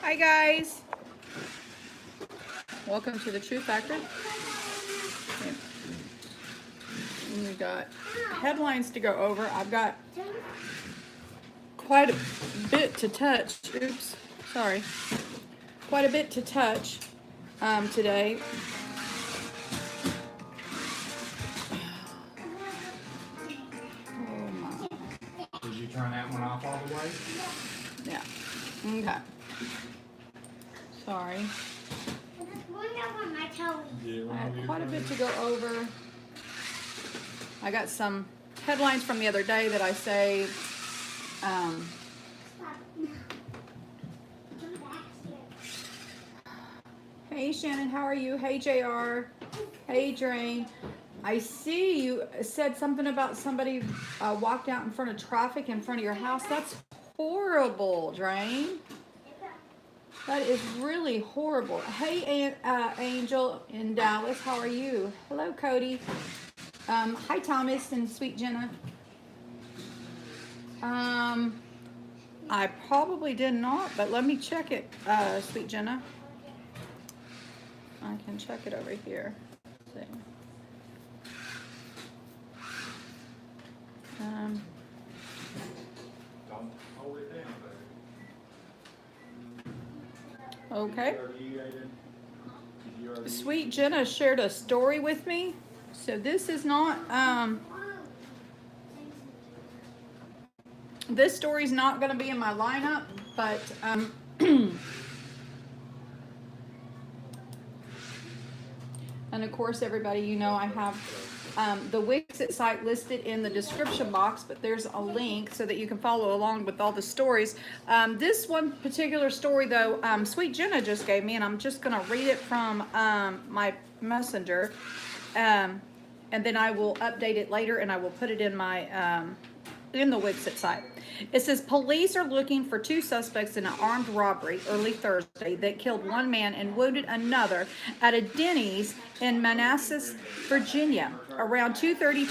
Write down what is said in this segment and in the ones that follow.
Hi guys, welcome to the Truth Factor. We got headlines to go over. I've got quite a bit to touch. Oops, sorry. Quite a bit to touch today. Oh my. Did you turn that one off all the way? Yeah. Okay. Sorry. I have quite a bit to go over. I got some headlines from the other day that I saved. Hey Shannon, how are you? Hey JR. Hey Drain. I see you said something about somebody walked out in front of traffic in front of your house. That's horrible, Drain. That is really horrible. Hey, Angel in Dallas, how are you? Hello, Cody. Hi, Thomas and Sweet Jenna. I probably did not, but let me check it, Sweet Jenna. I can check it over here. Let's see. Don't hold it down, baby. Okay. You already Sweet Jenna shared a story with me. So this is not, this story's not going to be in my lineup, but, and of course, everybody, you know, I have the Wixit site listed in the description box, but there's a link so that you can follow along with all the stories. This one particular story, though, Sweet Jenna just gave me, and I'm just going to read it from my messenger, and then I will update it later, and I will put it in my in the Wixit site. It says police are looking for two suspects in an armed robbery early Thursday that killed one man and wounded another at a Denny's in Manassas, Virginia. Around 2:30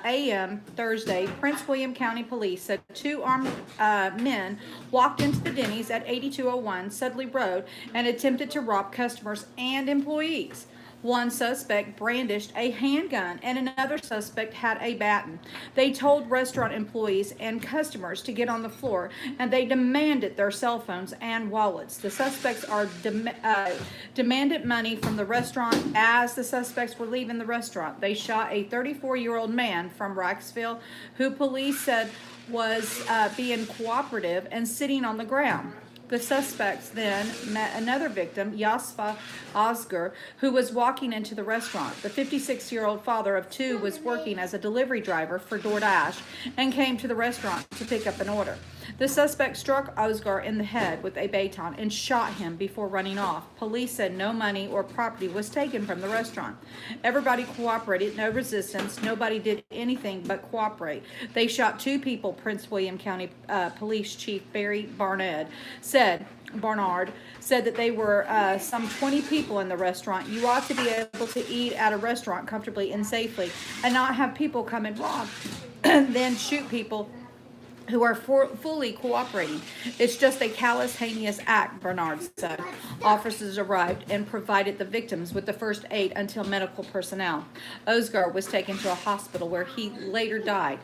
a.m. Thursday, Prince William County Police said two armed men walked into the Denny's at 8201 Sudley Road and attempted to rob customers and employees. One suspect brandished a handgun and another suspect had a baton. They told restaurant employees and customers to get on the floor and they demanded their cell phones and wallets. The suspects are demanded money from the restaurant as the suspects were leaving the restaurant. They shot a 34-year-old man from Racksville who police said was being cooperative and sitting on the ground. The suspects then met another victim, Yasfa Osgur, who was walking into the restaurant. The 56-year-old father of two was working as a delivery driver for DoorDash and came to the restaurant to pick up an order. The suspect struck Osgar in the head with a baton and shot him before running off. Police said no money or property was taken from the restaurant. Everybody cooperated, no resistance. Nobody did anything but cooperate. They shot two people, Prince William County Police Chief Barry Barnard said that they were some 20 people in the restaurant. You ought to be able to eat at a restaurant comfortably and safely and not have people come and rob and then shoot people who are fully cooperating. It's just a callous, heinous act, Bernard said. Officers arrived and provided the victims with the first aid until medical personnel. Osgar was taken to a hospital where he later died.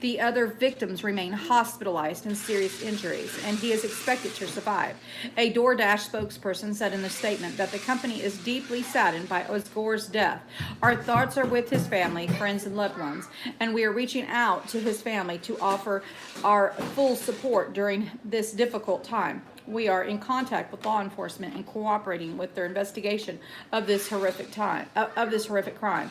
The other victims remain hospitalized in serious injuries, and he is expected to survive. A DoorDash spokesperson said in a statement that the company is deeply saddened by Osgar's death. Our thoughts are with his family, friends, and loved ones, and we are reaching out to his family to offer our full support during this difficult time. We are in contact with law enforcement and cooperating with their investigation of this horrific crime.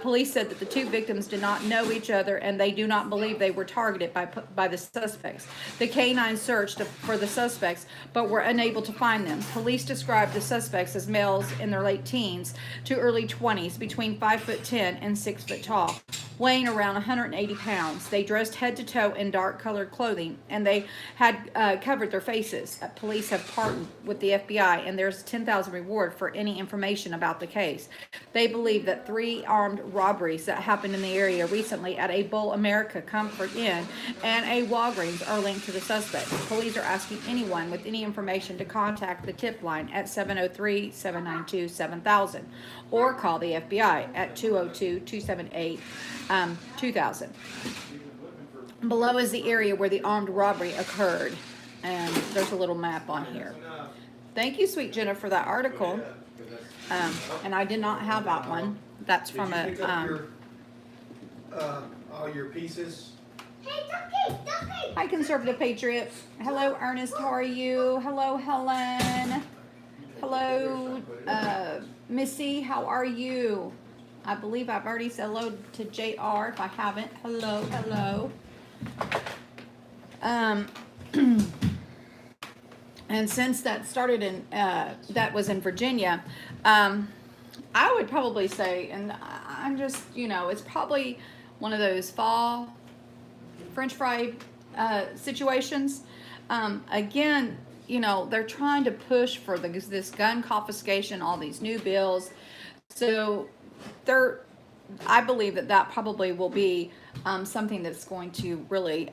Police said that the two victims did not know each other and they do not believe they were targeted by the suspects. The canines searched for the suspects but were unable to find them. Police described the suspects as males in their late teens to early 20s, between 5'10" and 6 foot tall. weighing around 180 pounds. They dressed head to toe in dark colored clothing, and they had covered their faces. Police have partnered with the FBI, and there's a $10,000 reward for any information about the case. They believe that 3 armed robberies that happened in the area recently at a Bowl America Comfort Inn and a Walgreens are linked to the suspects. Police are asking anyone with any information to contact the tip line at 703-792-7000 or call the FBI at 202-278-2000. Below is the area where the armed robbery occurred, and there's a little map on here. Thank you, sweet Jenna, for that article. And I did not have that one. That's from Did you pick up a all your pieces? Hey, Ducky, Ducky! Hi, Conservative Patriot. Hello, Ernest. How are you? Hello, Helen. Hello, Missy. How are you? I believe I've already said hello to JR. If I haven't, hello, hello. And since that started in, that was in Virginia, I would probably say, and I'm just, it's probably one of those fall French fry situations. Again, they're trying to push for this gun confiscation, all these new bills. So I believe that probably will be something that's going to really,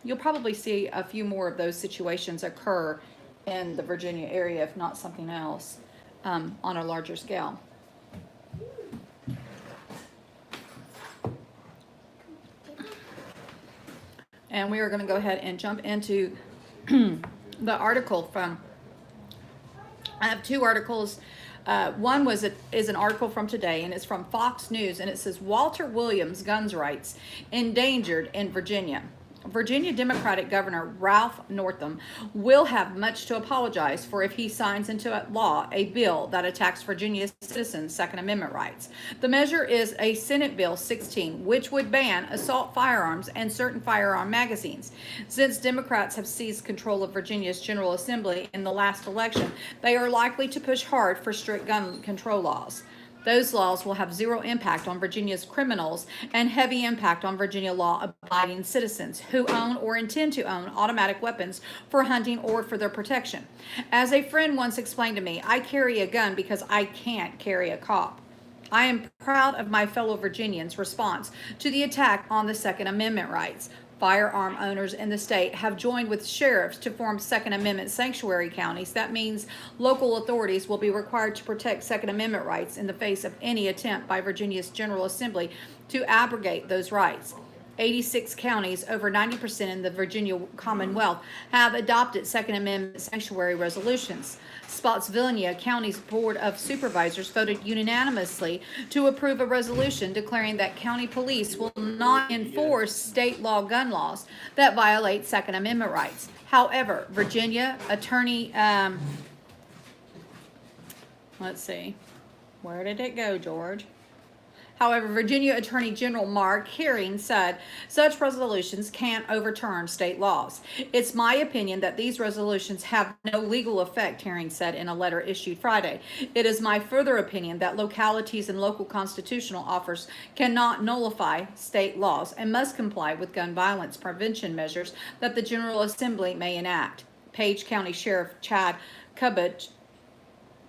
you'll probably see a few more of those situations occur in the Virginia area, if not something else, on a larger scale. And we are going to go ahead and jump into the article from, I have 2 articles. One is an article from today, and it's from Fox News, and it says Walter Williams guns rights endangered in Virginia. Virginia Democratic Governor Ralph Northam will have much to apologize for if he signs into law a bill that attacks Virginia citizens' Second Amendment rights. The measure is a Senate Bill 16, which would ban assault firearms and certain firearm magazines. Since Democrats have seized control of Virginia's General Assembly in the last election, they are likely to push hard for strict gun control laws. Those laws will have 0 impact on Virginia's criminals and heavy impact on Virginia law-abiding citizens who own or intend to own automatic weapons for hunting or for their protection. As a friend once explained to me, I carry a gun because I can't carry a cop. I am proud of my fellow Virginians' response to the attack on the Second Amendment rights. Firearm owners in the state have joined with sheriffs to form Second Amendment sanctuary counties. That means local authorities will be required to protect Second Amendment rights in the face of any attempt by Virginia's General Assembly to abrogate those rights. 86 counties, over 90% in the Virginia Commonwealth, have adopted Second Amendment sanctuary resolutions. Spotsylvania County's Board of Supervisors voted unanimously to approve a resolution declaring that county police will not enforce state law gun laws that violate Second Amendment rights. However, Virginia Attorney, let's see, where did it go, George? However, Virginia Attorney General Mark Herring said such resolutions can't overturn state laws. It's my opinion that these resolutions have no legal effect, Herring said in a letter issued Friday. It is my further opinion that localities and local constitutional officers cannot nullify state laws and must comply with gun violence prevention measures that the General Assembly may enact. Page County Sheriff Chad Cubbage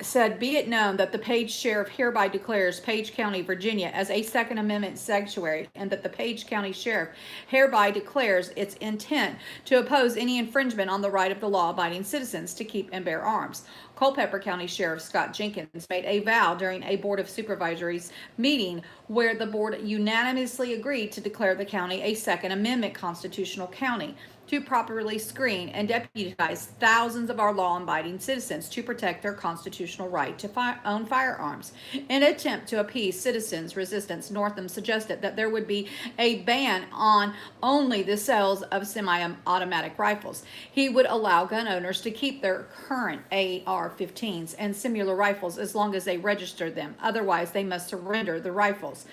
said, be it known that the Page Sheriff hereby declares Page County, Virginia as a Second Amendment sanctuary, and that the Page County Sheriff hereby declares its intent to oppose any infringement on the right of the law-abiding citizens to keep and bear arms. Culpeper County Sheriff Scott Jenkins made a vow during a Board of Supervisors meeting where the board unanimously agreed to declare the county a Second Amendment constitutional county to properly screen and deputize thousands of our law-abiding citizens to protect their constitutional right to own firearms. In an attempt to appease citizens' resistance, Northam suggested that there would be a ban on only the sales of semi-automatic rifles. He would allow gun owners to keep their current AR-15s and similar rifles as long as they register them. Otherwise, they must surrender the rifles.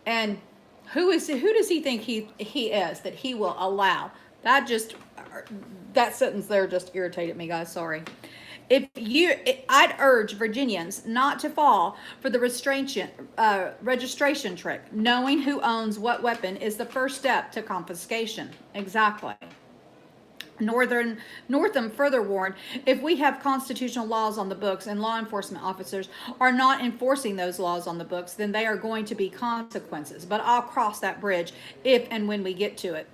And who does he think he is that he will allow? That sentence there just irritated me, guys. Sorry. I'd urge Virginians not to fall for the registration trick. Knowing who owns what weapon is the first step to confiscation. Exactly. Northam further warned, if we have constitutional laws on the books and law enforcement officers are not enforcing those laws on the books, then they are going to be consequences. But I'll cross that bridge if and when we get to it.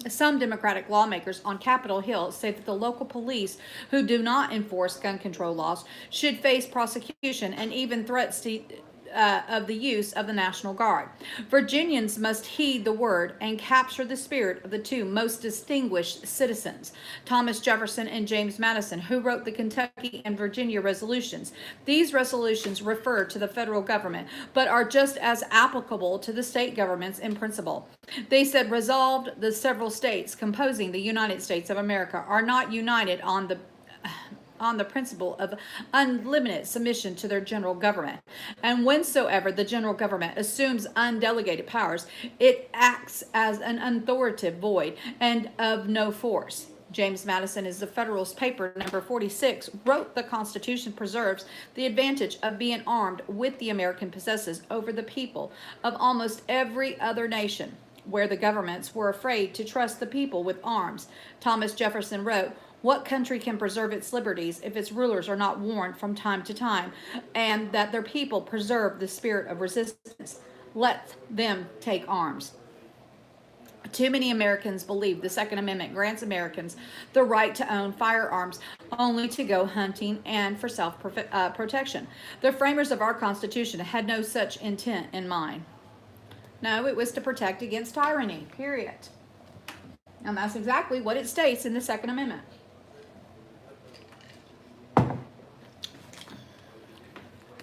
Some Democratic lawmakers on Capitol Hill say that the local police who do not enforce gun control laws should face prosecution and even threats of the use of the National Guard. Virginians must heed the word and capture the spirit of the two most distinguished citizens, Thomas Jefferson and James Madison, who wrote the Kentucky and Virginia resolutions. These resolutions refer to the federal government, but are just as applicable to the state governments in principle. They said, resolved, the several states composing the United States of America are not united on the principle of unlimited submission to their general government. And whensoever the general government assumes undelegated powers, it acts as an authoritative void and of no force. James Madison, is the Federalist Paper number 46, wrote the Constitution preserves the advantage of being armed with the American possesses over the people of almost every other nation, where the governments were afraid to trust the people with arms. Thomas Jefferson wrote, what country can preserve its liberties if its rulers are not warned from time to time, and that their people preserve the spirit of resistance? Let them take arms. Too many Americans believe the Second Amendment grants Americans the right to own firearms only to go hunting and for self-protection. The framers of our Constitution had no such intent in mind. No, it was to protect against tyranny, period. And that's exactly what it states in the Second Amendment.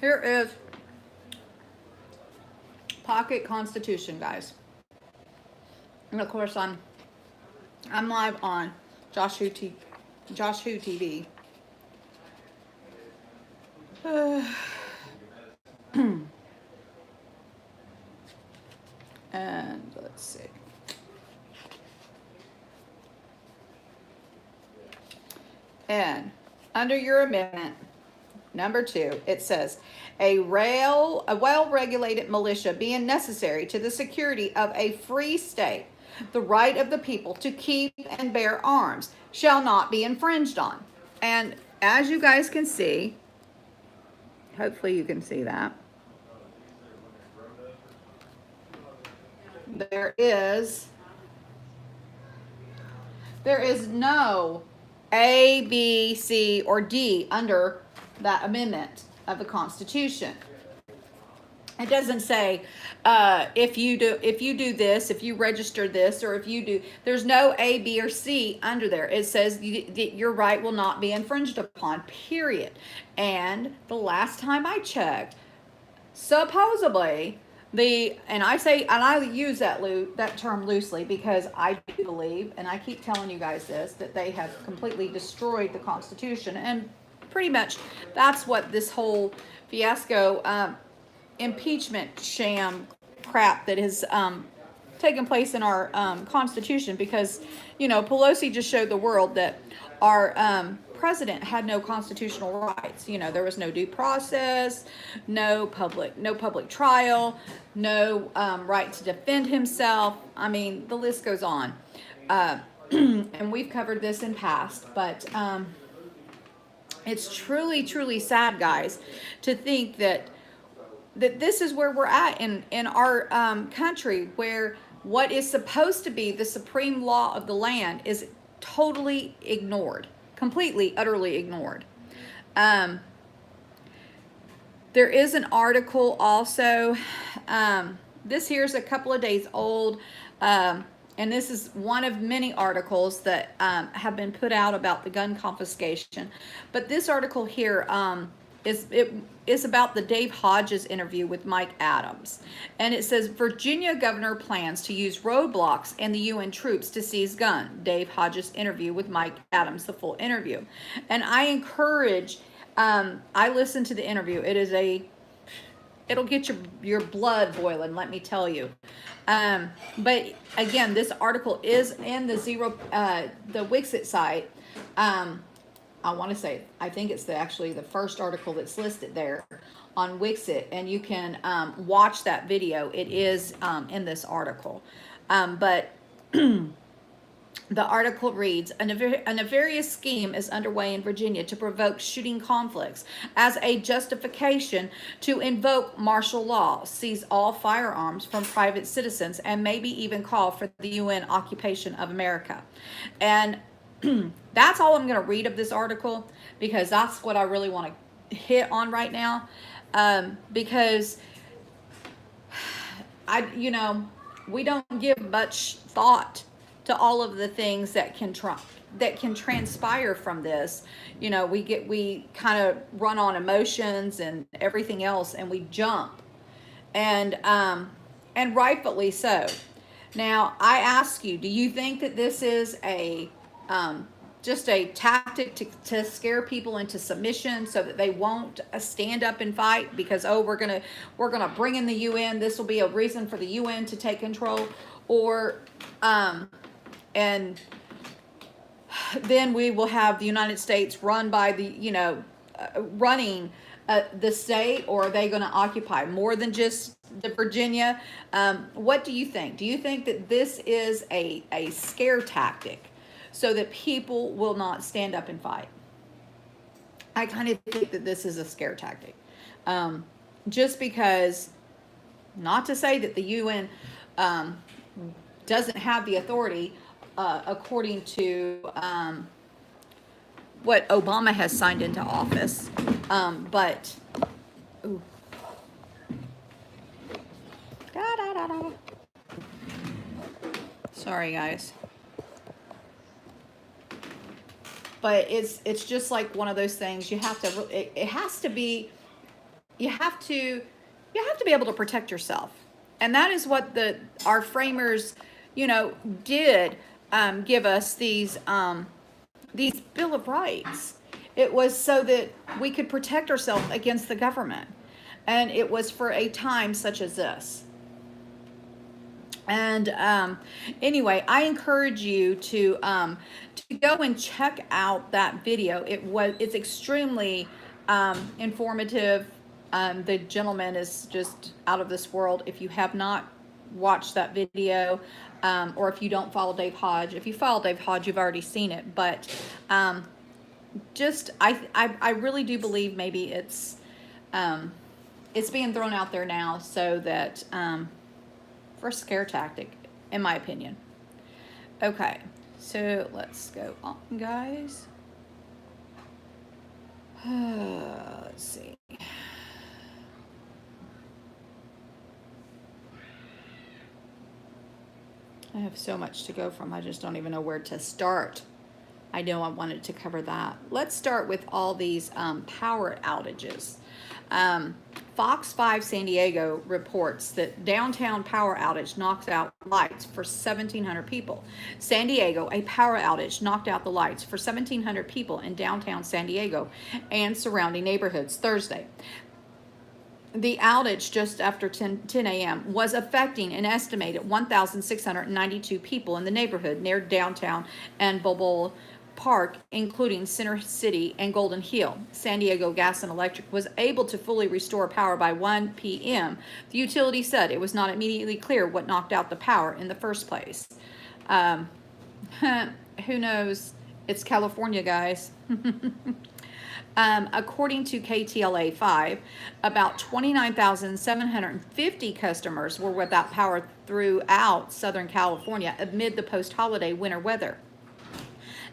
Here is Pocket Constitution, guys. And of course, I'm live on Josh Who TV. And let's see. And under your amendment, number 2, it says, a well-regulated militia being necessary to the security of a free state, the right of the people to keep and bear arms shall not be infringed on. And as you guys can see, hopefully you can see that, there is no A, B, C, or D under that amendment of the Constitution. It doesn't say if you do this, if you register this, or if you do. There's no A, B, or C under there. It says your right will not be infringed upon, period. And the last time I checked, supposedly and I use that term loosely because I do believe, and I keep telling you guys this, that they have completely destroyed the Constitution, and pretty much that's what this whole fiasco, impeachment sham crap that has taken place in our Constitution, because Pelosi just showed the world that our president had no constitutional rights. There was no due process, no public trial, no right to defend himself. I mean, the list goes on. And we've covered this in past, but it's truly, truly sad, guys, to think that this is where we're at in our country, where what is supposed to be the supreme law of the land is totally ignored. Completely, utterly ignored. There is an article also. This here's a couple of days old, and this is one of many articles that have been put out about the gun confiscation. But this article here is about the Dave Hodges interview with Mike Adams. And it says, Virginia governor plans to use roadblocks and the UN troops to seize gun. Dave Hodges interview with Mike Adams, the full interview. And I encourage, I listened to the interview. It'll get your blood boiling, let me tell you. But again, this article is in the Wixit site. I want to say, I think it's actually the first article that's listed there on Wixit, and you can watch that video. It is in this article. But the article reads, a nefarious scheme is underway in Virginia to provoke shooting conflicts as a justification to invoke martial law, seize all firearms from private citizens, and maybe even call for the UN occupation of America. And that's all I'm going to read of this article, because that's what I really want to hit on right now. Because we don't give much thought to all of the things that can transpire from this. We kind of run on emotions and everything else, and we jump, and rightfully so. Now, I ask you, do you think that this is just a tactic to scare people into submission so that they won't stand up and fight because, we're gonna bring in the UN, this will be a reason for the UN to take control, or and then we will have the United States run by the running the state, or are they going to occupy more than just the Virginia? What do you think? Do you think that this is a scare tactic so that people will not stand up and fight? I kind of think that this is a scare tactic. Just because, not to say that the UN doesn't have the authority, according to what Obama has signed into office, but ooh. Sorry, guys. But it's just like one of those things. You have to. It has to be. You have to be able to protect yourself, and that is what our framers, did give us these Bill of Rights. It was so that we could protect ourselves against the government, and it was for a time such as this. And anyway, I encourage you to go and check out that video. It's extremely informative. The gentleman is just out of this world. If you have not watched that video, or if you don't follow Dave Hodge, if you follow Dave Hodge, you've already seen it. But I really do believe maybe it's being thrown out there now so that for a scare tactic, in my opinion. Okay, so let's go on, guys. Let's see. I have so much to go from. I just don't even know where to start. I know I wanted to cover that. Let's start with all these power outages. Fox 5 San Diego reports that downtown power outage knocks out lights for 1,700 people. San Diego, a power outage knocked out the lights for 1,700 people in downtown San Diego and surrounding neighborhoods Thursday. The outage just after 10 a.m. was affecting an estimated 1,692 people in the neighborhood near downtown and Balboa Park, including Center City and Golden Hill. San Diego Gas and Electric was able to fully restore power by 1 p.m. The utility said it was not immediately clear what knocked out the power in the first place. Who knows? It's California, guys. According to KTLA 5, about 29,750 customers were without power throughout Southern California amid the post-holiday winter weather.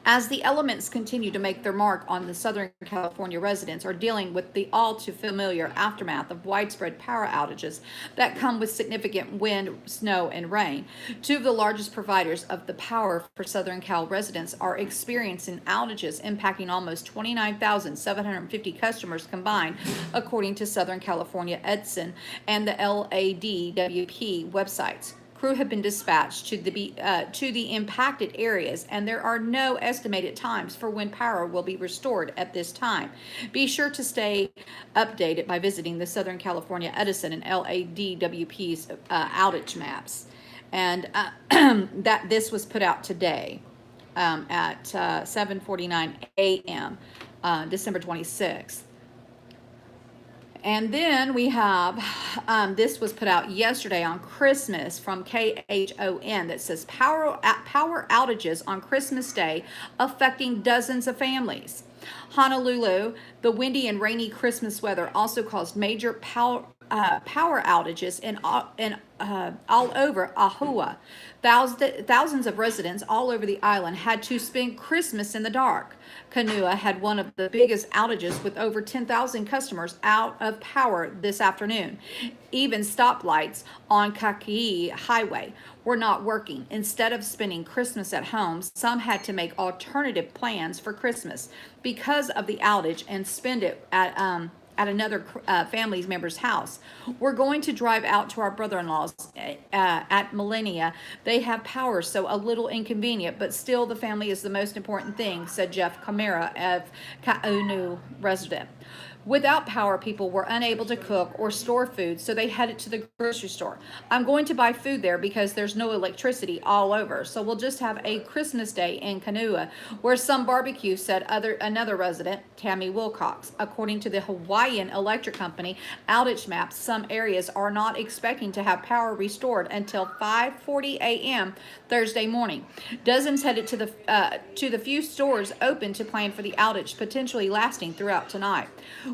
As the elements continue to make their mark on the Southern California residents are dealing with the all too familiar aftermath of widespread power outages that come with significant wind, snow, and rain. Two of the largest providers of the power for Southern Cal residents are experiencing outages impacting almost 29,750 customers combined, according to Southern California Edison and the LADWP websites. Crew have been dispatched to the impacted areas, and there are no estimated times for when power will be restored at this time. Be sure to stay updated by visiting the Southern California Edison and LADWP's outage maps. And that this was put out today. at 7:49 a.m. December 26th. And then we have, this was put out yesterday on Christmas from KHON that says power outages on Christmas Day affecting dozens of families. Honolulu, the windy and rainy Christmas weather also caused major power outages in all over Ahua. Thousands of residents all over the island had to spend Christmas in the dark. Kanua had one of the biggest outages with over 10,000 customers out of power this afternoon. Even stoplights on Kakii Highway were not working. Instead of spending Christmas at home, some had to make alternative plans for Christmas because of the outage and spend it at another family member's house. We're going to drive out to our brother-in-law's at Millennia. They have power, so a little inconvenient, but still the family is the most important thing, said Jeff Camara of Kaunu resident. Without power, people were unable to cook or store food, so they headed to the grocery store. I'm going to buy food there because there's no electricity all over, so we'll just have a Christmas Day in Kanua, where some barbecue, said another resident, Tammy Wilcox. According to the Hawaiian Electric Company outage maps, some areas are not expecting to have power restored until 5:40 a.m. Thursday morning. Dozens headed to the few stores open to plan for the outage, potentially lasting throughout tonight.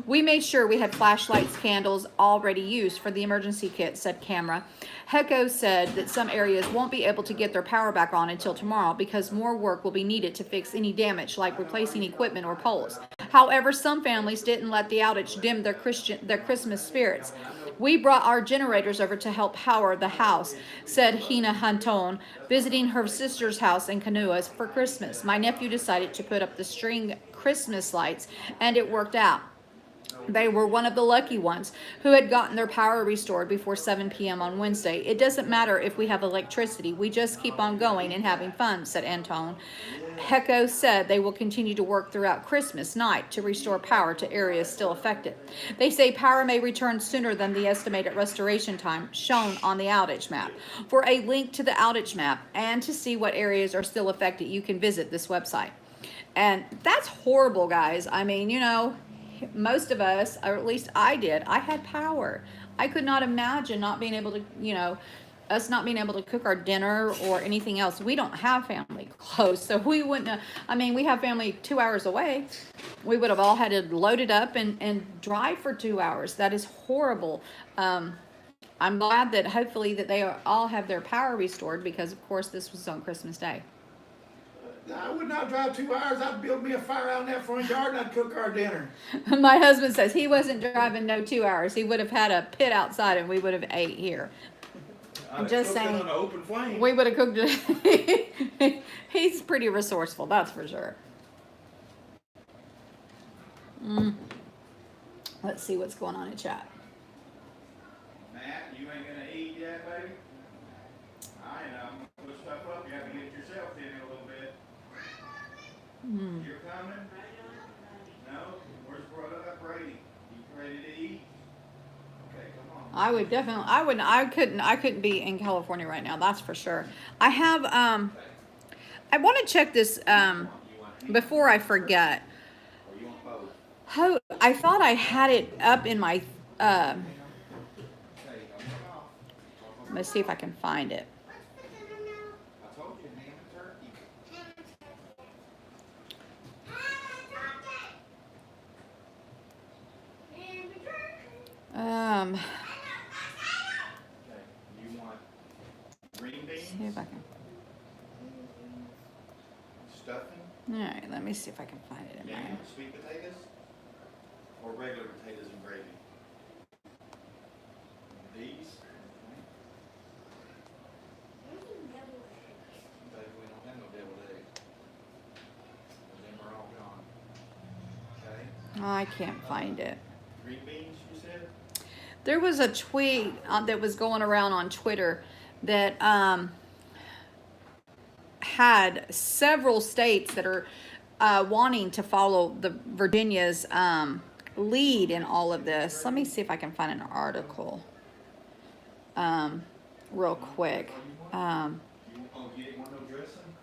We made sure we had flashlights, candles already used for the emergency kit, said Camera. Heko said that some areas won't be able to get their power back on until tomorrow because more work will be needed to fix any damage like replacing equipment or poles. However, some families didn't let the outage dim their Christmas spirits. We brought our generators over to help power the house, said Hina Hanton, visiting her sister's house in Kanuas for Christmas. My nephew decided to put up the string Christmas lights, and it worked out. They were one of the lucky ones who had gotten their power restored before 7 p.m. on Wednesday. It doesn't matter if we have electricity. We just keep on going and having fun, said Antone. Heko said they will continue to work throughout Christmas night to restore power to areas still affected. They say power may return sooner than the estimated restoration time shown on the outage map. For a link to the outage map and to see what areas are still affected, you can visit this website. And that's horrible, guys. I mean, most of us, or at least I did, I had power. I could not imagine not being able to, us not being able to cook our dinner or anything else. We don't have family close, so we wouldn't have, we have family 2 hours away. We would have all had to load it up and drive for 2 hours. That is horrible. I'm glad that hopefully that they all have their power restored because, of course, this was on Christmas Day. I would not drive 2 hours. I'd build me a fire out in that front yard and I'd cook our dinner. My husband says he wasn't driving no 2 hours. He would have had a pit outside and we would have ate here. I'm just saying, on an open flame. we would have cooked it. He's pretty resourceful, that's for sure. Let's see what's going on in chat. Matt, you ain't gonna eat yet, baby? I know. I'm gonna put stuff up. You have to get yourself in it a little bit. You're coming? No? Where's Brady? You ready to eat? Okay, come on. I couldn't be in California right now, that's for sure. I have, I want to check this, before I forget. Or you want both? Oh, I thought I had it up in my, let's see if I can find it. I told you, ham and turkey. Okay, you want green beans? See if I can. Stuffing? All right, let me see if I can find it in Yeah, there. sweet potatoes? Or regular potatoes and gravy? These? Baby, we don't have no deviled eggs. Them are all gone. Okay? I can't find it. Green beans, you said? There was a tweet that was going around on Twitter that had several states that are wanting to follow the Virginia's lead in all of this. Let me see if I can find an article real quick. You didn't want no dressing?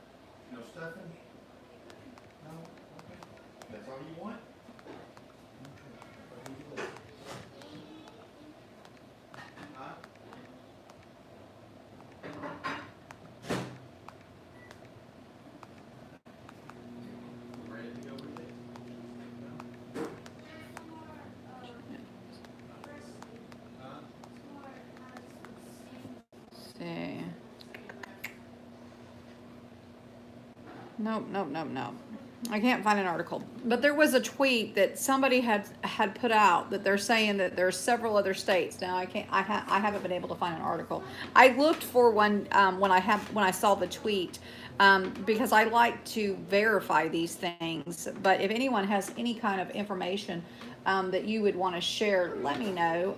No stuffing? Nope, nope, nope, nope. I can't find an article, but there was a tweet that somebody had put out that they're saying that there's several other states. Now I can't. I haven't been able to find an article. I looked for one when I saw the tweet because I like to verify these things. But if anyone has any kind of information that you would want to share, let me know.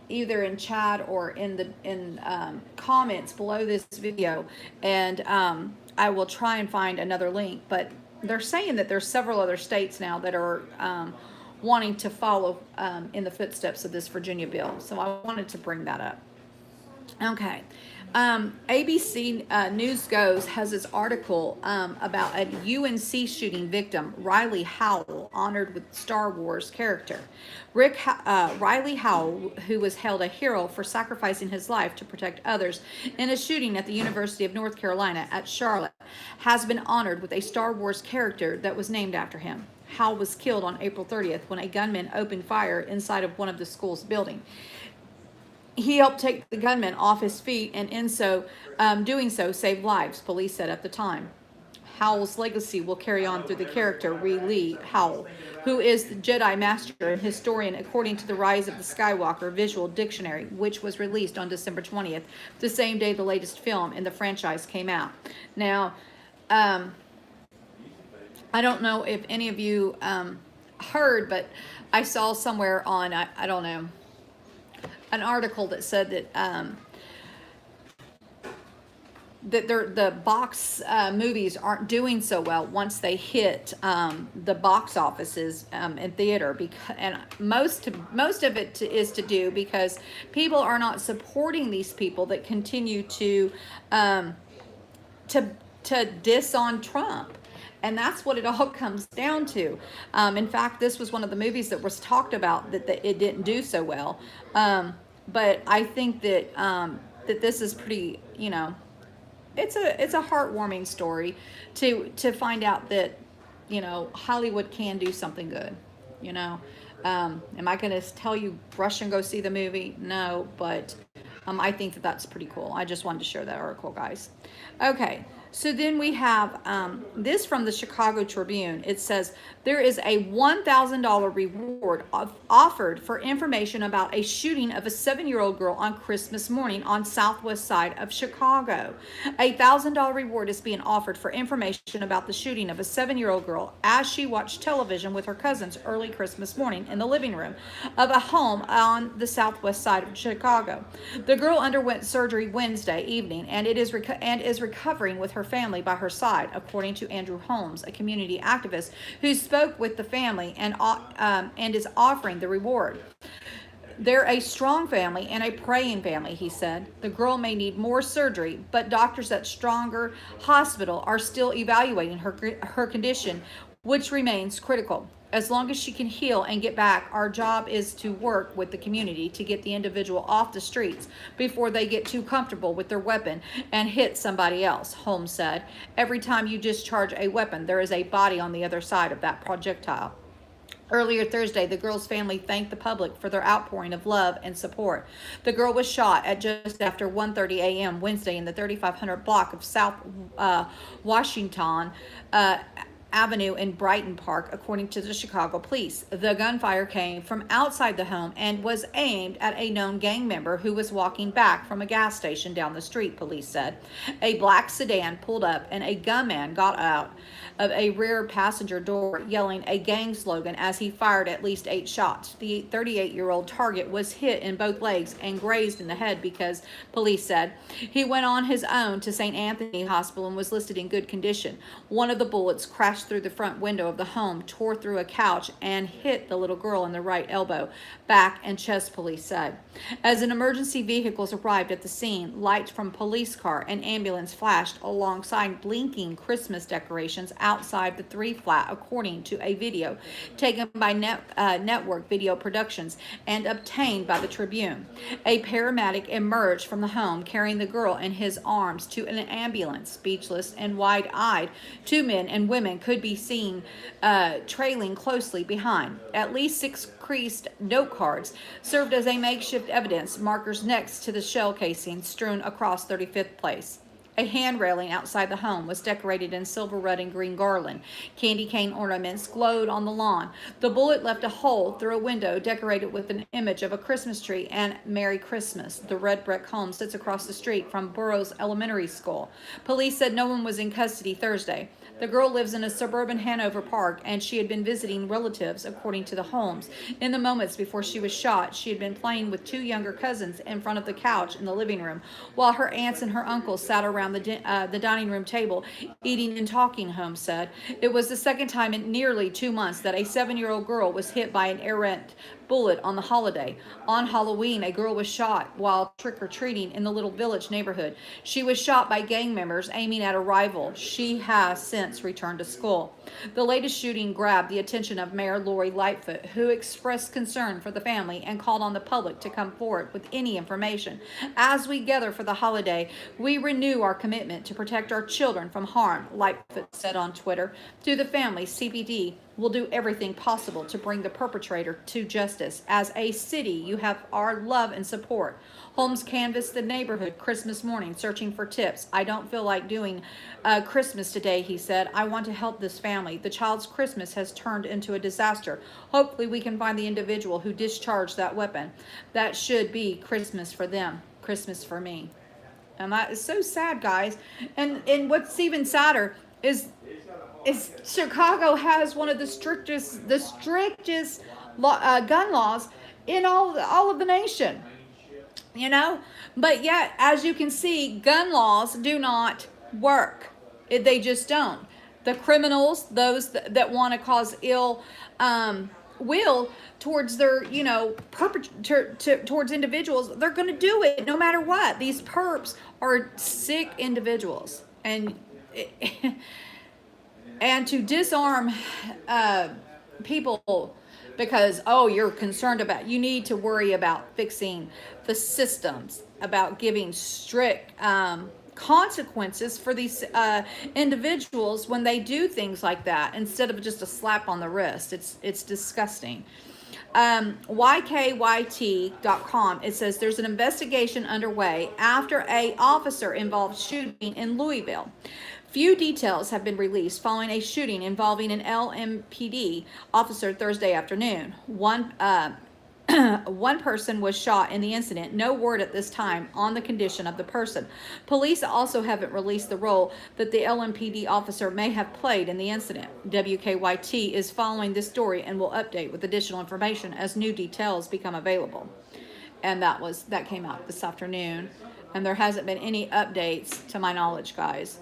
Either in chat or in the comments below this video, and I will try and find another link. But they're saying that there's several other states now that are wanting to follow in the footsteps of this Virginia bill. So I wanted to bring that up. Okay. ABC News Goes has this article about a UNC shooting victim, Riley Howell, honored with Star Wars character. Riley Howell, who was hailed a hero for sacrificing his life to protect others in a shooting at the University of North Carolina at Charlotte, has been honored with a Star Wars character that was named after him. Howell was killed on April 30th when a gunman opened fire inside of one of the school's buildings. He helped take the gunman off his feet, and in doing so, saved lives, police said at the time. Howell's legacy will carry on through the character Lee Howell, who is the Jedi Master and historian according to the Rise of the Skywalker Visual Dictionary, which was released on December 20th, the same day the latest film in the franchise came out. Now, I don't know if any of you heard, but I saw somewhere on, I don't know, an article that said that the box movies aren't doing so well once they hit the box offices in theater, and most of it is to do because people are not supporting these people that continue to diss on Trump. And that's what it all comes down to. In fact, this was one of the movies that was talked about that it didn't do so well. But I think that that this is pretty, it's a heartwarming story to find out that, Hollywood can do something good. Am I going to tell you rush and go see the movie? No, but I think that that's pretty cool. I just wanted to share that article, guys. Okay. So then we have this from the Chicago Tribune. It says there is a $1,000 reward offered for information about a shooting of a 7-year-old girl on Christmas morning on southwest side of Chicago. A $1,000 reward is being offered for information about the shooting of a 7-year-old girl as she watched television with her cousins early Christmas morning in the living room of a home on the southwest side of Chicago. The girl underwent surgery Wednesday evening and is recovering with her family by her side, according to Andrew Holmes, a community activist who spoke with the family and is offering the reward. They're a strong family and a praying family, he said. The girl may need more surgery, but doctors at Stronger Hospital are still evaluating her condition, which remains critical. As long as she can heal and get back, our job is to work with the community to get the individual off the streets before they get too comfortable with their weapon and hit somebody else, Holmes said. Every time you discharge a weapon, there is a body on the other side of that projectile. Earlier Thursday, the girl's family thanked the public for their outpouring of love and support. The girl was shot at just after 1:30 a.m. Wednesday in the 3500 block of South Washington Avenue in Brighton Park, according to the Chicago police. The gunfire came from outside the home and was aimed at a known gang member who was walking back from a gas station down the street, police said. A black sedan pulled up and a gunman got out of a rear passenger door yelling a gang slogan as he fired at least 8 shots. The 38-year-old target was hit in both legs and grazed in the head because, police said, he went on his own to St. Anthony Hospital and was listed in good condition. One of the bullets crashed through the front window of the home, tore through a couch, and hit the little girl in the right elbow, back, and chest, police said. As an emergency vehicles arrived at the scene, lights from police car and ambulance flashed alongside blinking Christmas decorations outside the 3 flat, according to a video taken by Network Video Productions and obtained by the Tribune. A paramedic emerged from the home carrying the girl in his arms to an ambulance. Speechless and wide-eyed, 2 men and women could be seen trailing closely behind. At least 6 creased note cards served as a makeshift evidence markers next to the shell casing strewn across 35th Place. A hand railing outside the home was decorated in silver, red, and green garland. Candy cane ornaments glowed on the lawn. The bullet left a hole through a window decorated with an image of a Christmas tree and Merry Christmas. The red brick home sits across the street from Burroughs Elementary School. Police said no one was in custody Thursday. The girl lives in a suburban Hanover Park, and she had been visiting relatives, according to the Holmes. In the moments before she was shot, she had been playing with 2 younger cousins in front of the couch in the living room, while her aunts and her uncles sat around the dining room table, eating and talking, Holmes said. It was the second time in nearly 2 months that a 7-year-old girl was hit by an errant bullet on the holiday. On Halloween, a girl was shot while trick-or-treating in the little village neighborhood. She was shot by gang members aiming at a rival. She has since returned to school. The latest shooting grabbed the attention of Mayor Lori Lightfoot, who expressed concern for the family and called on the public to come forward with any information. As we gather for the holiday, we renew our commitment to protect our children from harm, Lightfoot said on Twitter. To the family, CPD will do everything possible to bring the perpetrator to justice. As a city, you have our love and support. Holmes canvassed the neighborhood Christmas morning, searching for tips. I don't feel like doing Christmas today, he said. I want to help this family. The child's Christmas has turned into a disaster. Hopefully we can find the individual who discharged that weapon. That should be Christmas for them, Christmas for me. And that is so sad, guys. And what's even sadder is Chicago has one of the strictest gun laws in all of the nation. You know, but yet, as you can see, gun laws do not work. They just don't. The criminals, those that want to cause ill will towards their, towards individuals, they're going to do it no matter what. These perps are sick individuals, and to disarm people because, oh, you're concerned about, you need to worry about fixing the systems, about giving strict consequences for these individuals when they do things like that, instead of just a slap on the wrist. It's disgusting. YKYT.com, it says there's an investigation underway after a officer involved shooting in Louisville. Few details have been released following a shooting involving an LMPD officer Thursday afternoon. One person was shot in the incident. No word at this time on the condition of the person. Police also haven't released the role that the LMPD officer may have played in the incident. WKYT is following this story and will update with additional information as new details become available. And that came out this afternoon, and there hasn't been any updates to my knowledge, guys.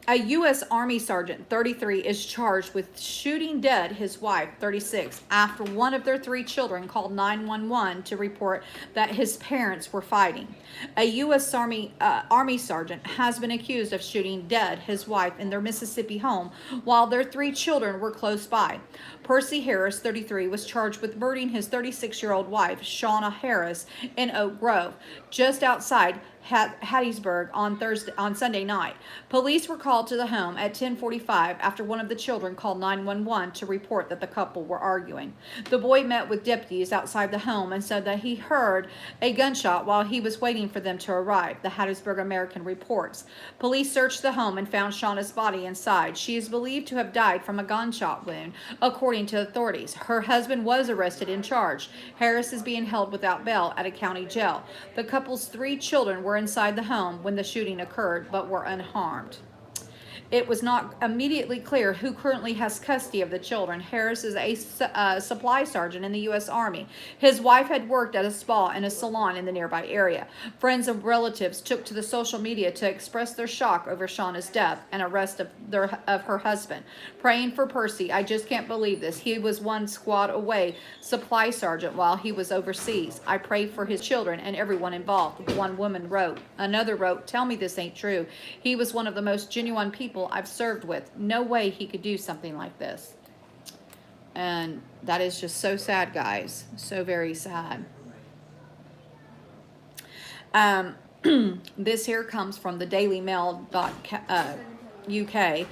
A U.S. Army Sergeant, 33, is charged with shooting dead his wife, 36, after one of their 3 children called 911 to report that his parents were fighting. A U.S. Army Sergeant has been accused of shooting dead his wife in their Mississippi home while their 3 children were close by. Percy Harris, 33, was charged with murdering his 36-year-old wife, Shauna Harris, in Oak Grove, just outside Hattiesburg on Sunday night. Police were called to the home at 10:45 after one of the children called 911 to report that the couple were arguing. The boy met with deputies outside the home and said that he heard a gunshot while he was waiting for them to arrive, the Hattiesburg American reports. Police searched the home and found Shauna's body inside. She is believed to have died from a gunshot wound, according to authorities. Her husband was arrested and charged. Harris is being held without bail at a county jail. The couple's 3 children were inside the home when the shooting occurred, but were unharmed. It was not immediately clear who currently has custody of the children. Harris is a supply sergeant in the U.S. Army. His wife had worked at a spa and a salon in the nearby area. Friends and relatives took to the social media to express their shock over Shauna's death and arrest of her husband. Praying for Percy, I just can't believe this. He was one squad away, supply sergeant, while he was overseas. I pray for his children and everyone involved, one woman wrote. Another wrote, tell me this ain't true. He was one of the most genuine people I've served with. No way he could do something like this. And that is just so sad, guys. So very sad. This here comes from the dailymail.uk.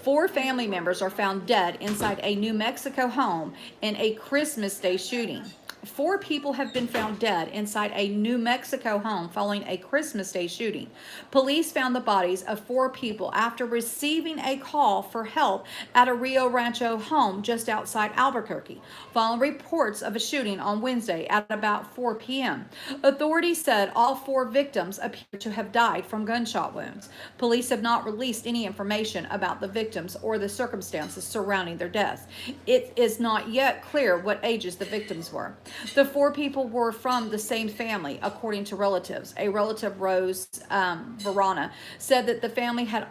4 family members are found dead inside a New Mexico home in a Christmas Day shooting. 4 people have been found dead inside a New Mexico home following a Christmas Day shooting. Police found the bodies of 4 people after receiving a call for help at a Rio Rancho home just outside Albuquerque, following reports of a shooting on Wednesday at about 4 p.m. Authorities said all 4 victims appear to have died from gunshot wounds. Police have not released any information about the victims or the circumstances surrounding their deaths. It is not yet clear what ages the victims were. The 4 people were from the same family, according to relatives. A relative, Rose Verona, said that the family had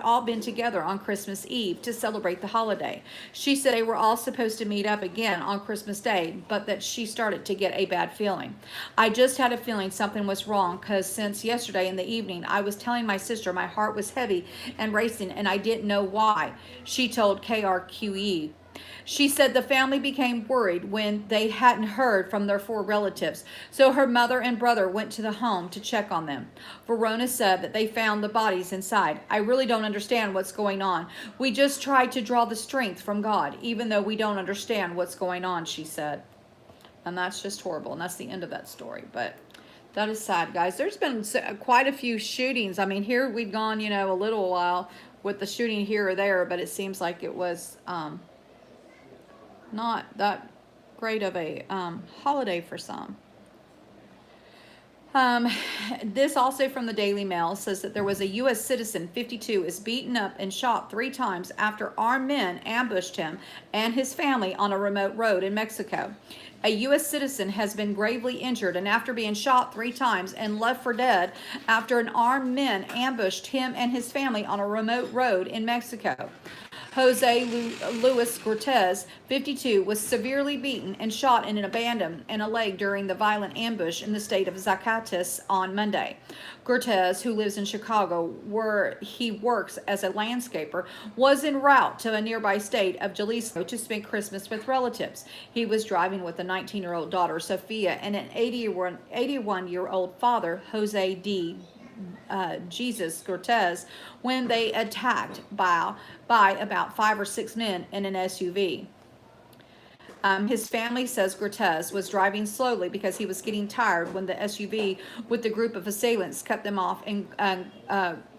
all been together on Christmas Eve to celebrate the holiday. She said they were all supposed to meet up again on Christmas Day, but that she started to get a bad feeling. I just had a feeling something was wrong because since yesterday in the evening, I was telling my sister my heart was heavy and racing and I didn't know why, she told KRQE. She said the family became worried when they hadn't heard from their 4 relatives, so her mother and brother went to the home to check on them. Verona said that they found the bodies inside. I really don't understand what's going on. We just tried to draw the strength from God, even though we don't understand what's going on, she said. And that's just horrible, and that's the end of that story. But that is sad, guys. There's been quite a few shootings. I mean, here we'd gone, a little while with the shooting here or there, but it seems like it was not that great of a holiday for some. This also from the Daily Mail says that there was a U.S. citizen, 52, is beaten up and shot 3 times after armed men ambushed him and his family on a remote road in Mexico. A U.S. citizen has been gravely injured and after being shot 3 times and left for dead after an armed men ambushed him and his family on a remote road in Mexico. Jose Luis Cortez, 52, was severely beaten and shot in an abandon and a leg during the violent ambush in the state of Zacatecas on Monday. Cortez, who lives in Chicago, where he works as a landscaper, was en route to a nearby state of Jalisco to spend Christmas with relatives. He was driving with a 19-year-old daughter, Sophia, and an 81-year-old father, Jose D. Jesus Cortez, when they attacked by about 5 or 6 men in an SUV. His family says Cortez was driving slowly because he was getting tired when the SUV with the group of assailants cut them off and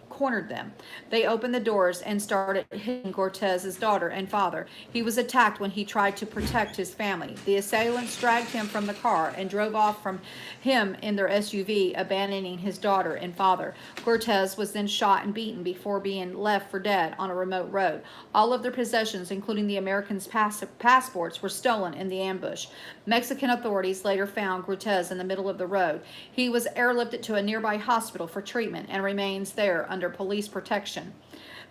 cornered them. They opened the doors and started hitting Cortez's daughter and father. He was attacked when he tried to protect his family. The assailants dragged him from the car and drove off from him in their SUV, abandoning his daughter and father. Cortez was then shot and beaten before being left for dead on a remote road. All of their possessions, including the Americans' passports, were stolen in the ambush. Mexican authorities later found Cortez in the middle of the road. He was airlifted to a nearby hospital for treatment and remains there under police protection.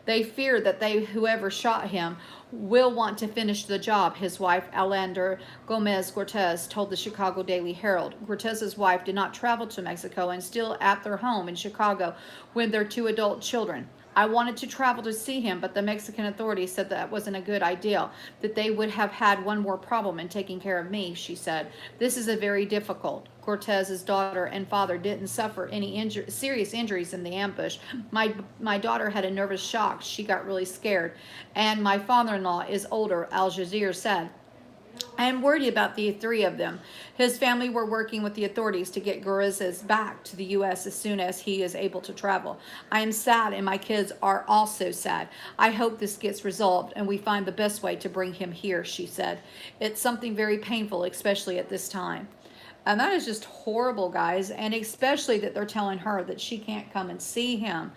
They fear that whoever shot him will want to finish the job, his wife, Alander Gomez Cortez, told the Chicago Daily Herald. Cortez's wife did not travel to Mexico and still at their home in Chicago with their 2 adult children. I wanted to travel to see him, but the Mexican authorities said that wasn't a good idea, that they would have had one more problem in taking care of me, she said. This is a very difficult. Cortez's daughter and father didn't suffer any serious injuries in the ambush. My daughter had a nervous shock. She got really scared. And my father-in-law is older, Al Jazeera said. I am worried about the 3 of them. His family were working with the authorities to get Cortez back to the U.S. as soon as he is able to travel. I am sad and my kids are also sad. I hope this gets resolved and we find the best way to bring him here, she said. It's something very painful, especially at this time. And that is just horrible, guys. And especially that they're telling her that she can't come and see him.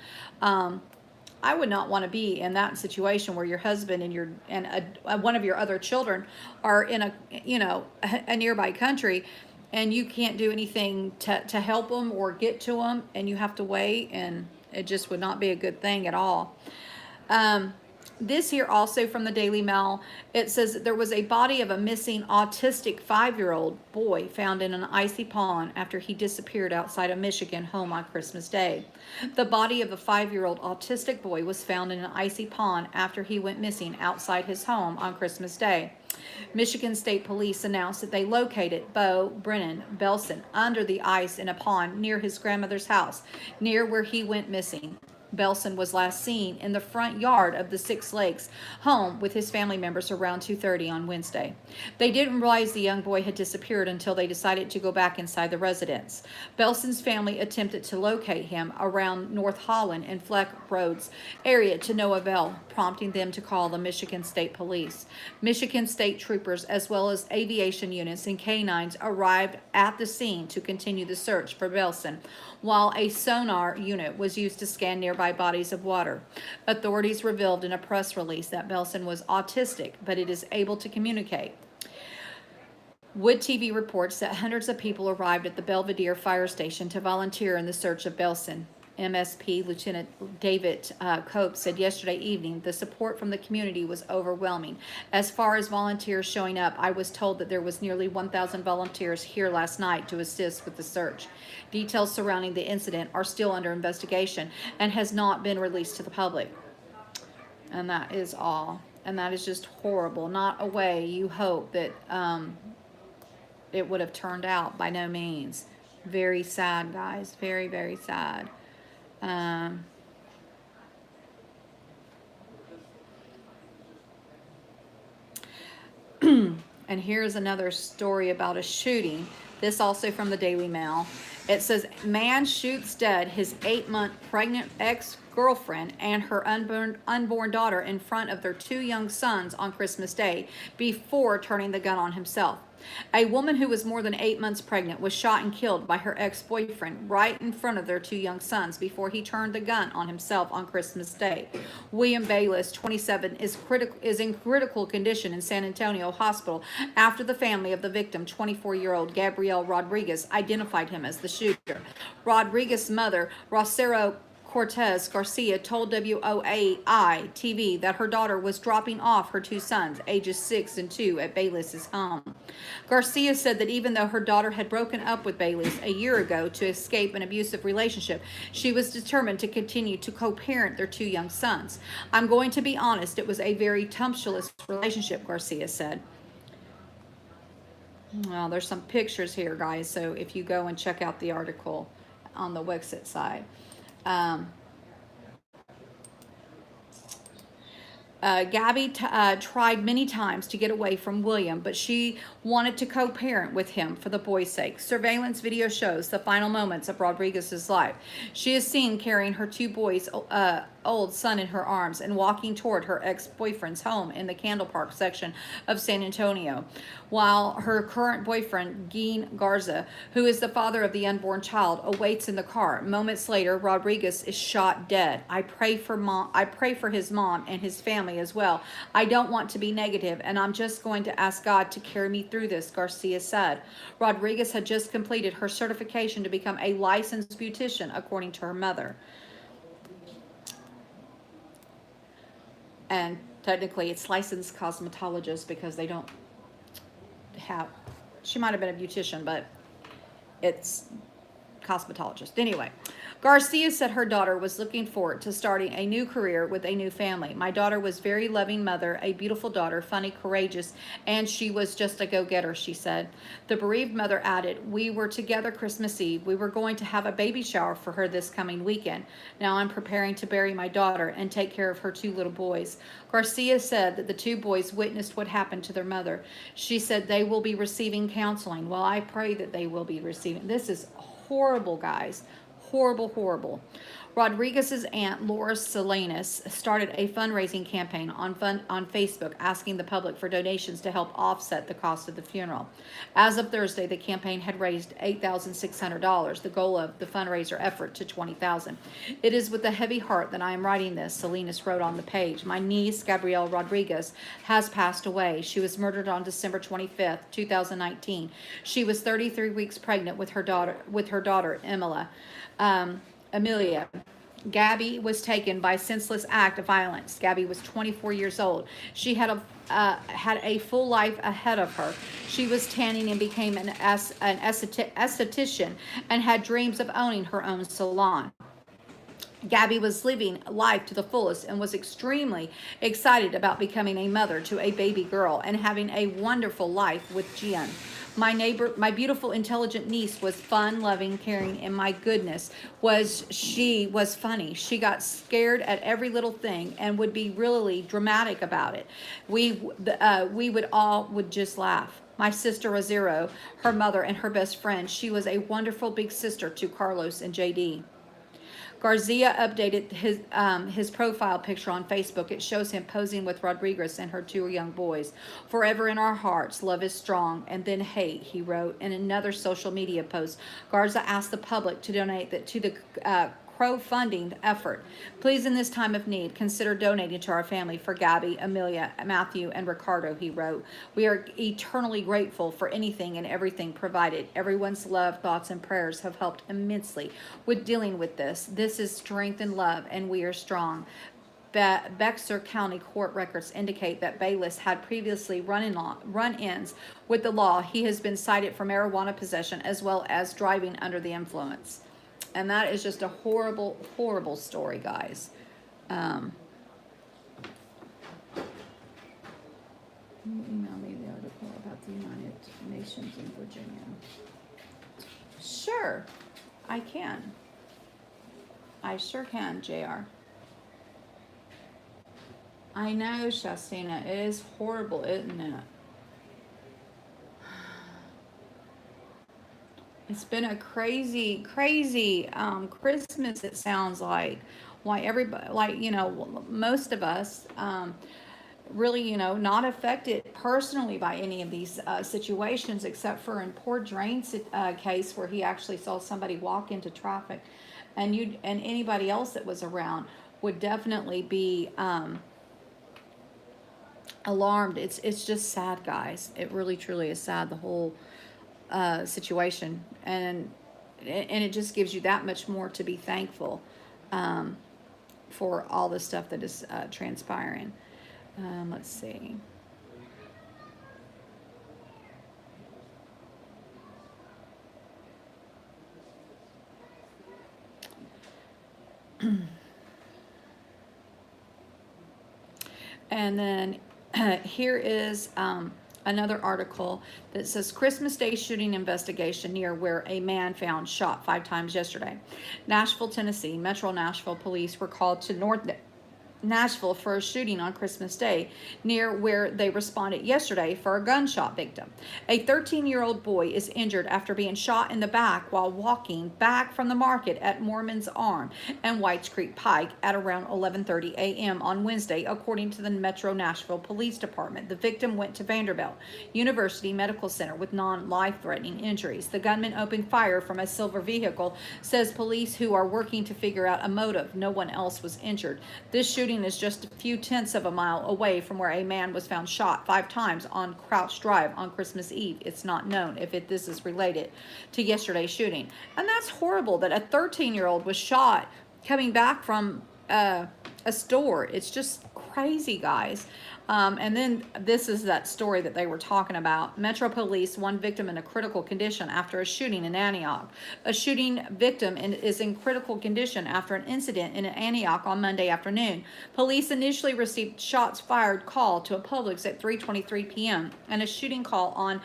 I would not want to be in that situation where your husband and one of your other children are in a nearby country and you can't do anything to help them or get to them and you have to wait, and it just would not be a good thing at all. This here also from the Daily Mail, it says that there was a body of a missing autistic 5-year-old boy found in an icy pond after he disappeared outside a Michigan home on Christmas Day. The body of a 5-year-old autistic boy was found in an icy pond after he went missing outside his home on Christmas Day. Michigan State Police announced that they located Bo Brennan Belson under the ice in a pond near his grandmother's house, near where he went missing. Belson was last seen in the front yard of the Six Lakes home with his family members around 2:30 on Wednesday. They didn't realize the young boy had disappeared until they decided to go back inside the residence. Belson's family attempted to locate him around North Holland and Fleck Roads area to no avail, prompting them to call the Michigan State Police. Michigan State troopers as well as aviation units and canines arrived at the scene to continue the search for Belson, while a sonar unit was used to scan nearby bodies of water. Authorities revealed in a press release that Belson was autistic, but it is able to communicate. Wood TV reports that hundreds of people arrived at the Belvedere fire station to volunteer in the search of Belson. MSP Lieutenant David Cope said yesterday evening the support from the community was overwhelming. As far as volunteers showing up, I was told that there was nearly 1,000 volunteers here last night to assist with the search. Details surrounding the incident are still under investigation and has not been released to the public. And that is all. And that is just horrible. Not a way you hope that it would have turned out, by no means. Very sad, guys. Very, very sad. And here's another story about a shooting. This also from the Daily Mail. It says, man shoots dead his 8-month pregnant ex-girlfriend and her unborn daughter in front of their 2 young sons on Christmas Day before turning the gun on himself. A woman who was more than 8 months pregnant was shot and killed by her ex-boyfriend right in front of their 2 young sons before he turned the gun on himself on Christmas Day. William Bayless, 27, is in critical condition in San Antonio Hospital after the family of the victim, 24-year-old Gabrielle Rodriguez, identified him as the shooter. Rodriguez's mother, Rosero Cortez Garcia, told WOAI TV that her daughter was dropping off her 2 sons, ages 6 and 2, at Bayless's home. Garcia said that even though her daughter had broken up with Bayless a year ago to escape an abusive relationship, she was determined to continue to co-parent their 2 young sons. I'm going to be honest, it was a very tumultuous relationship, Garcia said. Well, there's some pictures here, guys, so if you go and check out the article on the Wexit side. Gabby tried many times to get away from William, but she wanted to co-parent with him for the boy's sake. Surveillance video shows the final moments of Rodriguez's life. She is seen carrying her 2 boys' old son in her arms and walking toward her ex-boyfriend's home in the Candle Park section of San Antonio, while her current boyfriend, Gene Garza, who is the father of the unborn child, awaits in the car. Moments later, Rodriguez is shot dead. I pray for his mom and his family as well. I don't want to be negative, and I'm just going to ask God to carry me through this, Garcia said. Rodriguez had just completed her certification to become a licensed beautician, according to her mother. And technically it's licensed cosmetologist because they don't have, she might have been a beautician, but it's cosmetologist. Anyway, Garcia said her daughter was looking forward to starting a new career with a new family. My daughter was very loving mother, a beautiful daughter, funny, courageous, and she was just a go-getter, she said. The bereaved mother added, we were together Christmas Eve. We were going to have a baby shower for her this coming weekend. Now I'm preparing to bury my daughter and take care of her 2 little boys. Garcia said that the 2 boys witnessed what happened to their mother. She said they will be receiving counseling. Well, I pray that they will be receiving. This is horrible, guys. Horrible, horrible. Rodriguez's aunt, Laura Salinas, started a fundraising campaign on Facebook asking the public for donations to help offset the cost of the funeral. As of Thursday, the campaign had raised $8,600, the goal of the fundraiser effort to $20,000. It is with a heavy heart that I am writing this, Salinas wrote on the page. My niece, Gabrielle Rodriguez, has passed away. She was murdered on December 25th, 2019. She was 33 weeks pregnant with her daughter, Amelia. Gabby was taken by senseless act of violence. Gabby was 24 years old. She had a full life ahead of her. She was tanning and became an esthetician and had dreams of owning her own salon. Gabby was living life to the fullest and was extremely excited about becoming a mother to a baby girl and having a wonderful life with Gian. My beautiful, intelligent niece was fun, loving, caring, and my goodness, she was funny. She got scared at every little thing and would be really dramatic about it. We would just laugh. My sister Raziro, her mother, and her best friend. She was a wonderful big sister to Carlos and JD. Garcia updated his profile picture on Facebook. It shows him posing with Rodriguez and her two young boys. Forever in our hearts, love is strong, and then hate, he wrote in another social media post. Garza asked the public to donate to the crowdfunding effort. Please, in this time of need, consider donating to our family for Gabby, Amelia, Matthew, and Ricardo, he wrote. We are eternally grateful for anything and everything provided. Everyone's love, thoughts, and prayers have helped immensely with dealing with this. This is strength and love, and we are strong. Bexar County court records indicate that Bayless had previously run-ins with the law. He has been cited for marijuana possession as well as driving under the influence. And that is just a horrible, horrible story, guys. Email me the article about the United Nations in Virginia. Sure, I can. I sure can, JR. I know, Shastina. It is horrible, isn't it? It's been a crazy, crazy Christmas, it sounds like. Why everybody, like, most of us really, not affected personally by any of these situations, except for in poor Drain's case where he actually saw somebody walk into traffic. And anybody else that was around would definitely be alarmed. It's just sad, guys. It really, truly is sad, the whole situation, and it just gives you that much more to be thankful for all the stuff that is transpiring. Let's see. And then here is another article that says Christmas Day shooting investigation near where a man found shot 5 times yesterday. Nashville, Tennessee. Metro Nashville police were called to North Nashville for a shooting on Christmas Day near where they responded yesterday for a gunshot victim. A 13-year-old boy is injured after being shot in the back while walking back from the market at Mormon's Arm and Whites Creek Pike at around 11:30 a.m. on Wednesday, according to the Metro Nashville Police Department. The victim went to Vanderbilt University Medical Center with non-life-threatening injuries. The gunman opened fire from a silver vehicle, says police who are working to figure out a motive. No one else was injured. This shooting is just a few tenths of a mile away from where a man was found shot 5 times on Crouch Drive on Christmas Eve. It's not known if this is related to yesterday's shooting. And that's horrible that a 13-year-old was shot coming back from a store. It's just crazy, guys. And then this is that story that they were talking about. Metro Police, 1 victim in a critical condition after a shooting in Antioch. A shooting victim is in critical condition after an incident in Antioch on Monday afternoon. Police initially received shots fired call to a Publix at 3:23 p.m. and a shooting call on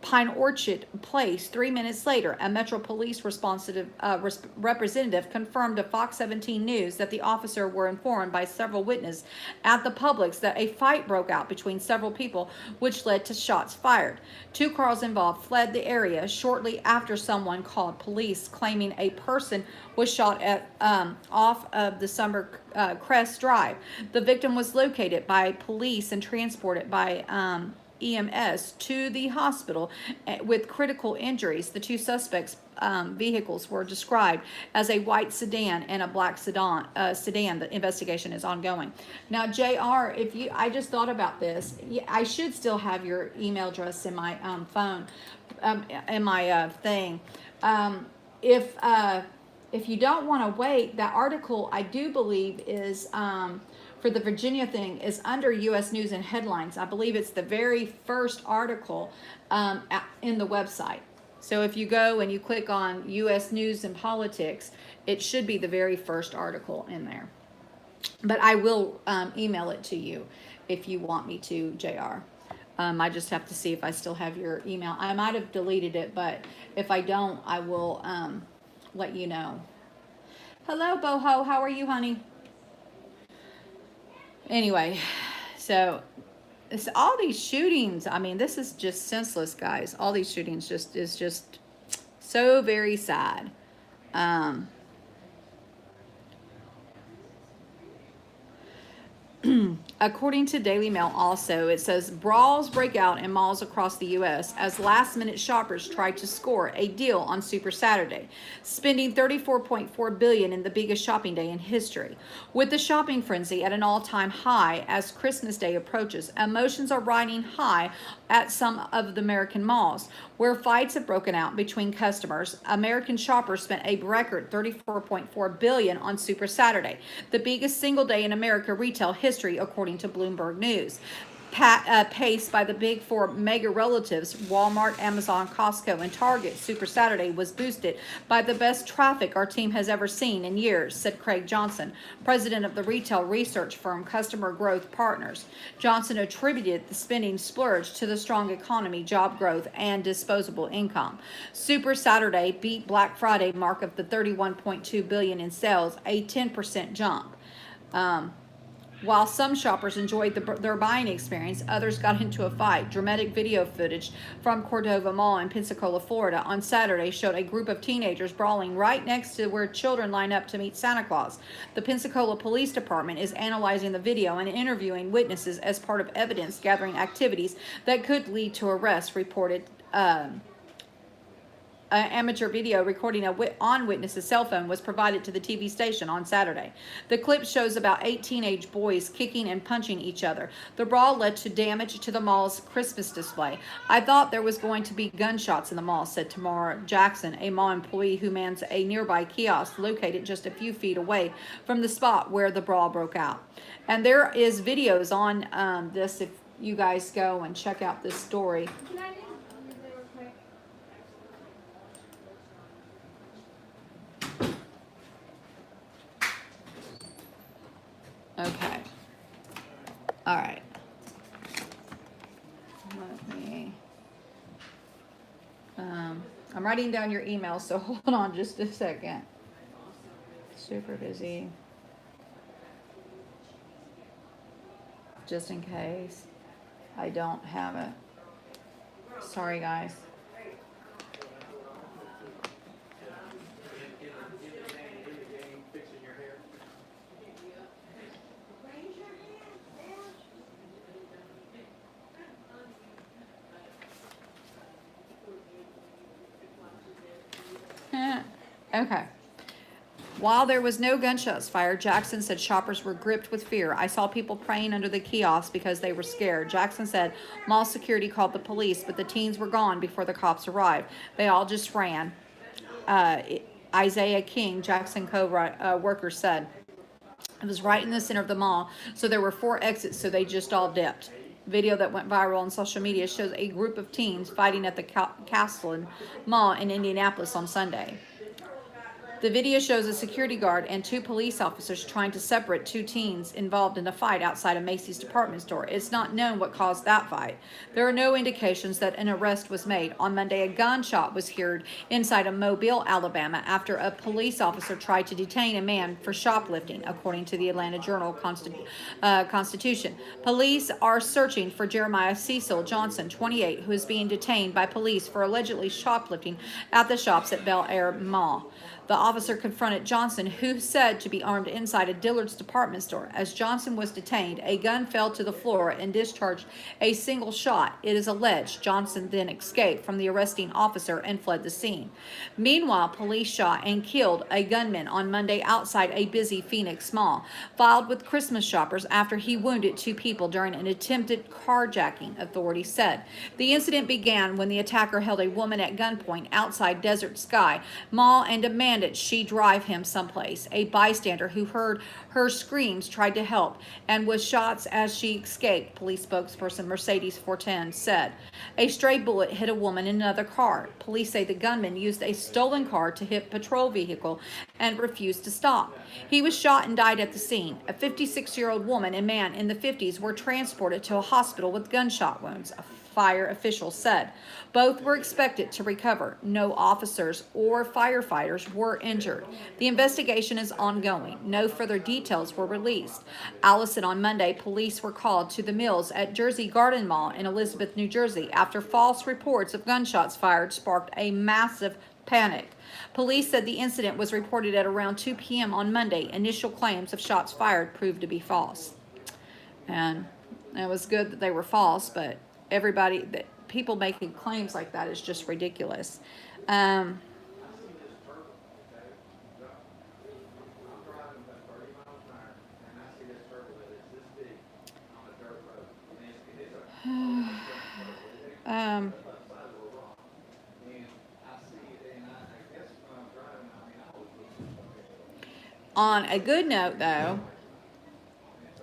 Pine Orchard Place. 3 minutes later, a Metro Police representative confirmed to Fox 17 News that the officer were informed by several witnesses at the Publix that a fight broke out between several people, which led to shots fired. 2 cars involved fled the area shortly after someone called police, claiming a person was shot at off of the Summer Crest Drive. The victim was located by police and transported by EMS to the hospital with critical injuries. The 2 suspects' vehicles were described as a white sedan and a black sedan. The investigation is ongoing. Now, JR, I just thought about this. I should still have your email address in my phone, in my thing. If you don't want to wait, that article I do believe is for the Virginia thing is under U.S. News and Headlines. I believe it's the very first article in the website. So if you go and you click on U.S. News and Politics, it should be the very first article in there. But I will email it to you if you want me to, JR. I just have to see if I still have your email. I might have deleted it, but if I don't, I will let you know. Hello, Boho. How are you, honey? Anyway, so it's all these shootings. I mean, this is just senseless, guys. All these shootings is just so very sad. According to Daily Mail also, it says brawls break out in malls across the U.S. as last-minute shoppers try to score a deal on Super Saturday, spending $34.4 billion in the biggest shopping day in history. With the shopping frenzy at an all-time high as Christmas Day approaches, emotions are riding high at some of the American malls, where fights have broken out between customers. American shoppers spent a record $34.4 billion on Super Saturday, the biggest single day in America retail history, according to Bloomberg News. Paced by the big four mega relatives, Walmart, Amazon, Costco, and Target, Super Saturday was boosted by the best traffic our team has ever seen in years, said Craig Johnson, president of the retail research firm Customer Growth Partners. Johnson attributed the spending splurge to the strong economy, job growth, and disposable income. Super Saturday beat Black Friday mark of the $31.2 billion in sales, a 10% jump. While some shoppers enjoyed their buying experience, others got into a fight. Dramatic video footage from Cordova Mall in Pensacola, Florida on Saturday showed a group of teenagers brawling right next to where children line up to meet Santa Claus. The Pensacola Police Department is analyzing the video and interviewing witnesses as part of evidence gathering activities that could lead to arrests, reported amateur video recording on witness's cell phone was provided to the TV station on Saturday. The clip shows about 8 teenage boys kicking and punching each other. The brawl led to damage to the mall's Christmas display. I thought there was going to be gunshots in the mall, said Tamara Jackson, a mall employee who mans a nearby kiosk located just a few feet away from the spot where the brawl broke out. And there is videos on this if you guys go and check out this story. Can I do something real quick? Okay. All right. Let me. I'm writing down your email, so hold on just a second. Super busy. Just in case I don't have it. Sorry, guys. Okay. While there was no gunshots fired, Jackson said shoppers were gripped with fear. I saw people praying under the kiosk because they were scared. Jackson said mall security called the police, but the teens were gone before the cops arrived. They all just ran. Isaiah King, Jackson co-worker, said. It was right in the center of the mall, so there were 4 exits, so they just all dipped. Video that went viral on social media shows a group of teens fighting at the Castle Mall in Indianapolis on Sunday. The video shows a security guard and 2 police officers trying to separate 2 teens involved in a fight outside a Macy's department store. It's not known what caused that fight. There are no indications that an arrest was made. On Monday, a gunshot was heard inside of Mobile, Alabama, after a police officer tried to detain a man for shoplifting, according to the Atlanta Journal-Constitution. Police are searching for Jeremiah Cecil Johnson, 28, who is being detained by police for allegedly shoplifting at the shops at Bel Air Mall. The officer confronted Johnson, who said to be armed inside a Dillard's department store. As Johnson was detained, a gun fell to the floor and discharged a single shot. It is alleged Johnson then escaped from the arresting officer and fled the scene. Meanwhile, police shot and killed a gunman on Monday outside a busy Phoenix mall, filed with Christmas shoppers after he wounded 2 people during an attempted carjacking, authorities said. The incident began when the attacker held a woman at gunpoint outside Desert Sky Mall and demanded demanded she drive him someplace. A bystander who heard her screams tried to help and was shot as she escaped, police spokesperson Mercedes 410 said. A stray bullet hit a woman in another car. Police say the gunman used a stolen car to hit a patrol vehicle and refused to stop. He was shot and died at the scene. A 56-year-old woman and man in the 50s were transported to a hospital with gunshot wounds, a fire official said. Both were expected to recover. No officers or firefighters were injured. The investigation is ongoing. No further details were released. Allison, on Monday, police were called to the Mills at Jersey Garden Mall in Elizabeth, New Jersey, after false reports of gunshots fired sparked a massive panic. Police said the incident was reported at around 2 p.m. on Monday. Initial claims of shots fired proved to be false. And it was good that they were false, but that people making claims like that is just ridiculous. On a good note, though,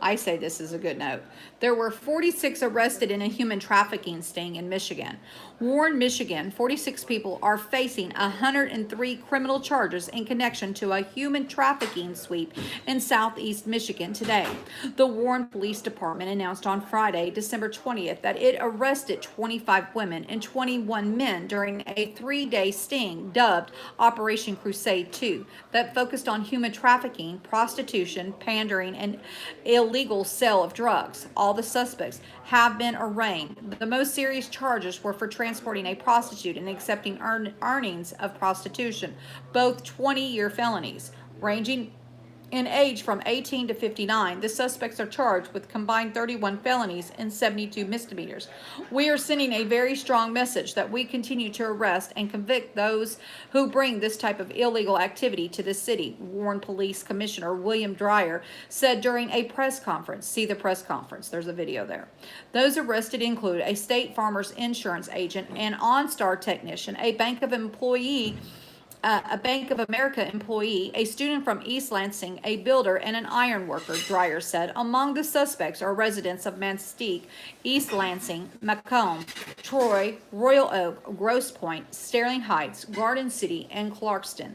I say this is a good note. There were 46 arrested in a human trafficking sting in Michigan. Warren, Michigan, 46 people are facing 103 criminal charges in connection to a human trafficking sweep in southeast Michigan today. The Warren Police Department announced on Friday, December 20th, that it arrested 25 women and 21 men during a 3-day sting dubbed Operation Crusade 2 that focused on human trafficking, prostitution, pandering, and illegal sale of drugs. All the suspects have been arraigned. The most serious charges were for transporting a prostitute and accepting earnings of prostitution, both 20-year felonies, ranging in age from 18 to 59. The suspects are charged with combined 31 felonies and 72 misdemeanors. We are sending a very strong message that we continue to arrest and convict those who bring this type of illegal activity to the city, Warren Police Commissioner William Dreyer said during a press conference. See the press conference. There's a video there. Those arrested include a State Farmers insurance agent, an OnStar technician, a Bank of America employee, a student from East Lansing, a builder, and an iron worker, Dreyer said. Among the suspects are residents of Mastique, East Lansing, Macomb, Troy, Royal Oak, Grosse Pointe, Sterling Heights, Garden City, and Clarkston.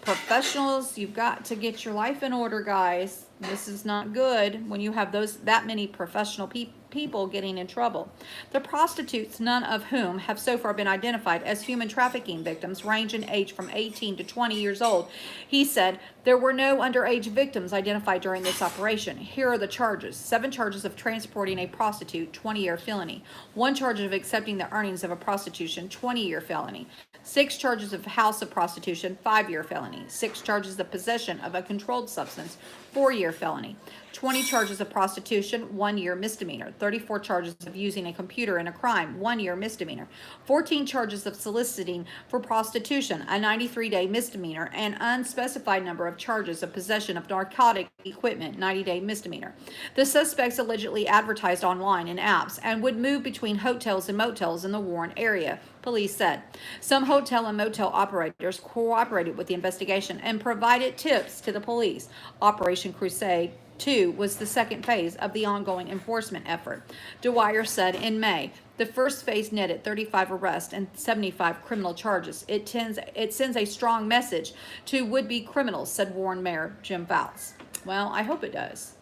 Professionals, you've got to get your life in order, guys. This is not good when you have that many professional people getting in trouble. The prostitutes, none of whom have so far been identified as human trafficking victims, range in age from 18 to 20 years old. He said there were no underage victims identified during this operation. Here are the charges. 7 charges of transporting a prostitute, 20-year felony. 1 charge of accepting the earnings of a prostitution, 20-year felony. 6 charges of house of prostitution, 5-year felony. 6 charges of possession of a controlled substance, 4-year felony. 20 charges of prostitution, 1-year misdemeanor. 34 charges of using a computer in a crime, 1-year misdemeanor. 14 charges of soliciting for prostitution, a 93-day misdemeanor. An unspecified number of charges of possession of narcotic equipment, 90-day misdemeanor. The suspects allegedly advertised online in apps and would move between hotels and motels in the Warren area, police said. Some hotel and motel operators cooperated with the investigation and provided tips to the police. Operation Crusade 2 was the second phase of the ongoing enforcement effort. Dwyer said in May, the first phase netted 35 arrests and 75 criminal charges. It sends a strong message to would-be criminals, said Warren Mayor Jim Fouts. Well, I hope it does.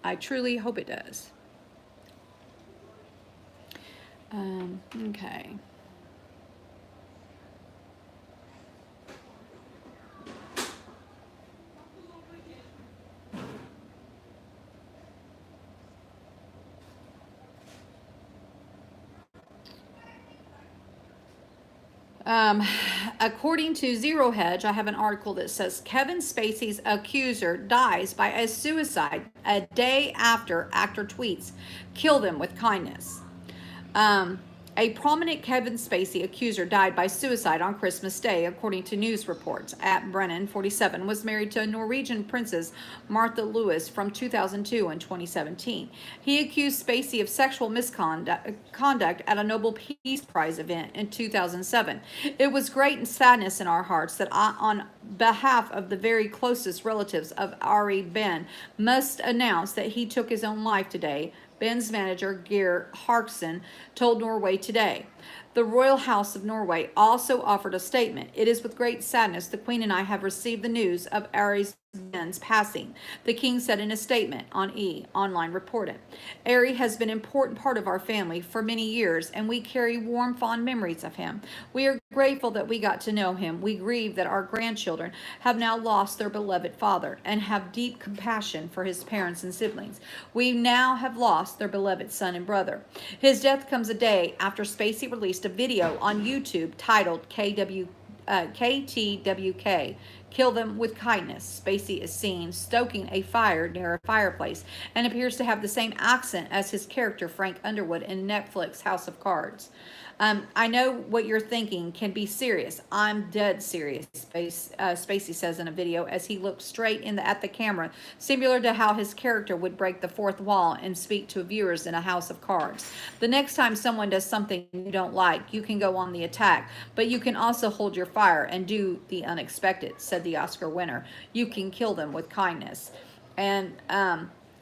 I truly hope it does. Okay. According to Zero Hedge, I have an article that says Kevin Spacey's accuser dies by a suicide a day after actor tweets, "Kill them with kindness." A prominent Kevin Spacey accuser died by suicide on Christmas Day, according to news reports. At Brennan, 47, was married to Norwegian princess Martha Lewis from 2002 and 2017. He accused Spacey of sexual misconduct at a Nobel Peace Prize event in 2007. It was great sadness in our hearts that on behalf of the very closest relatives of Ari Ben, must announce that he took his own life today, Ben's manager, Geir Harkson, told Norway Today. The Royal House of Norway also offered a statement. It is with great sadness the Queen and I have received the news of Ari Ben's passing, the King said in a statement on Online reported. Ari has been an important part of our family for many years, and we carry warm, fond memories of him. We are grateful that we got to know him. We grieve that our grandchildren have now lost their beloved father and have deep compassion for his parents and siblings. We now have lost their beloved son and brother. His death comes a day after Spacey released a video on YouTube titled KTWK, Kill Them with Kindness. Spacey is seen stoking a fire near a fireplace and appears to have the same accent as his character Frank Underwood in Netflix House of Cards. I know what you're thinking can be serious. I'm dead serious, Spacey says in a video as he looks straight at the camera, similar to how his character would break the fourth wall and speak to viewers in a House of Cards. The next time someone does something you don't like, you can go on the attack, but you can also hold your fire and do the unexpected, said the Oscar winner. You can kill them with kindness. And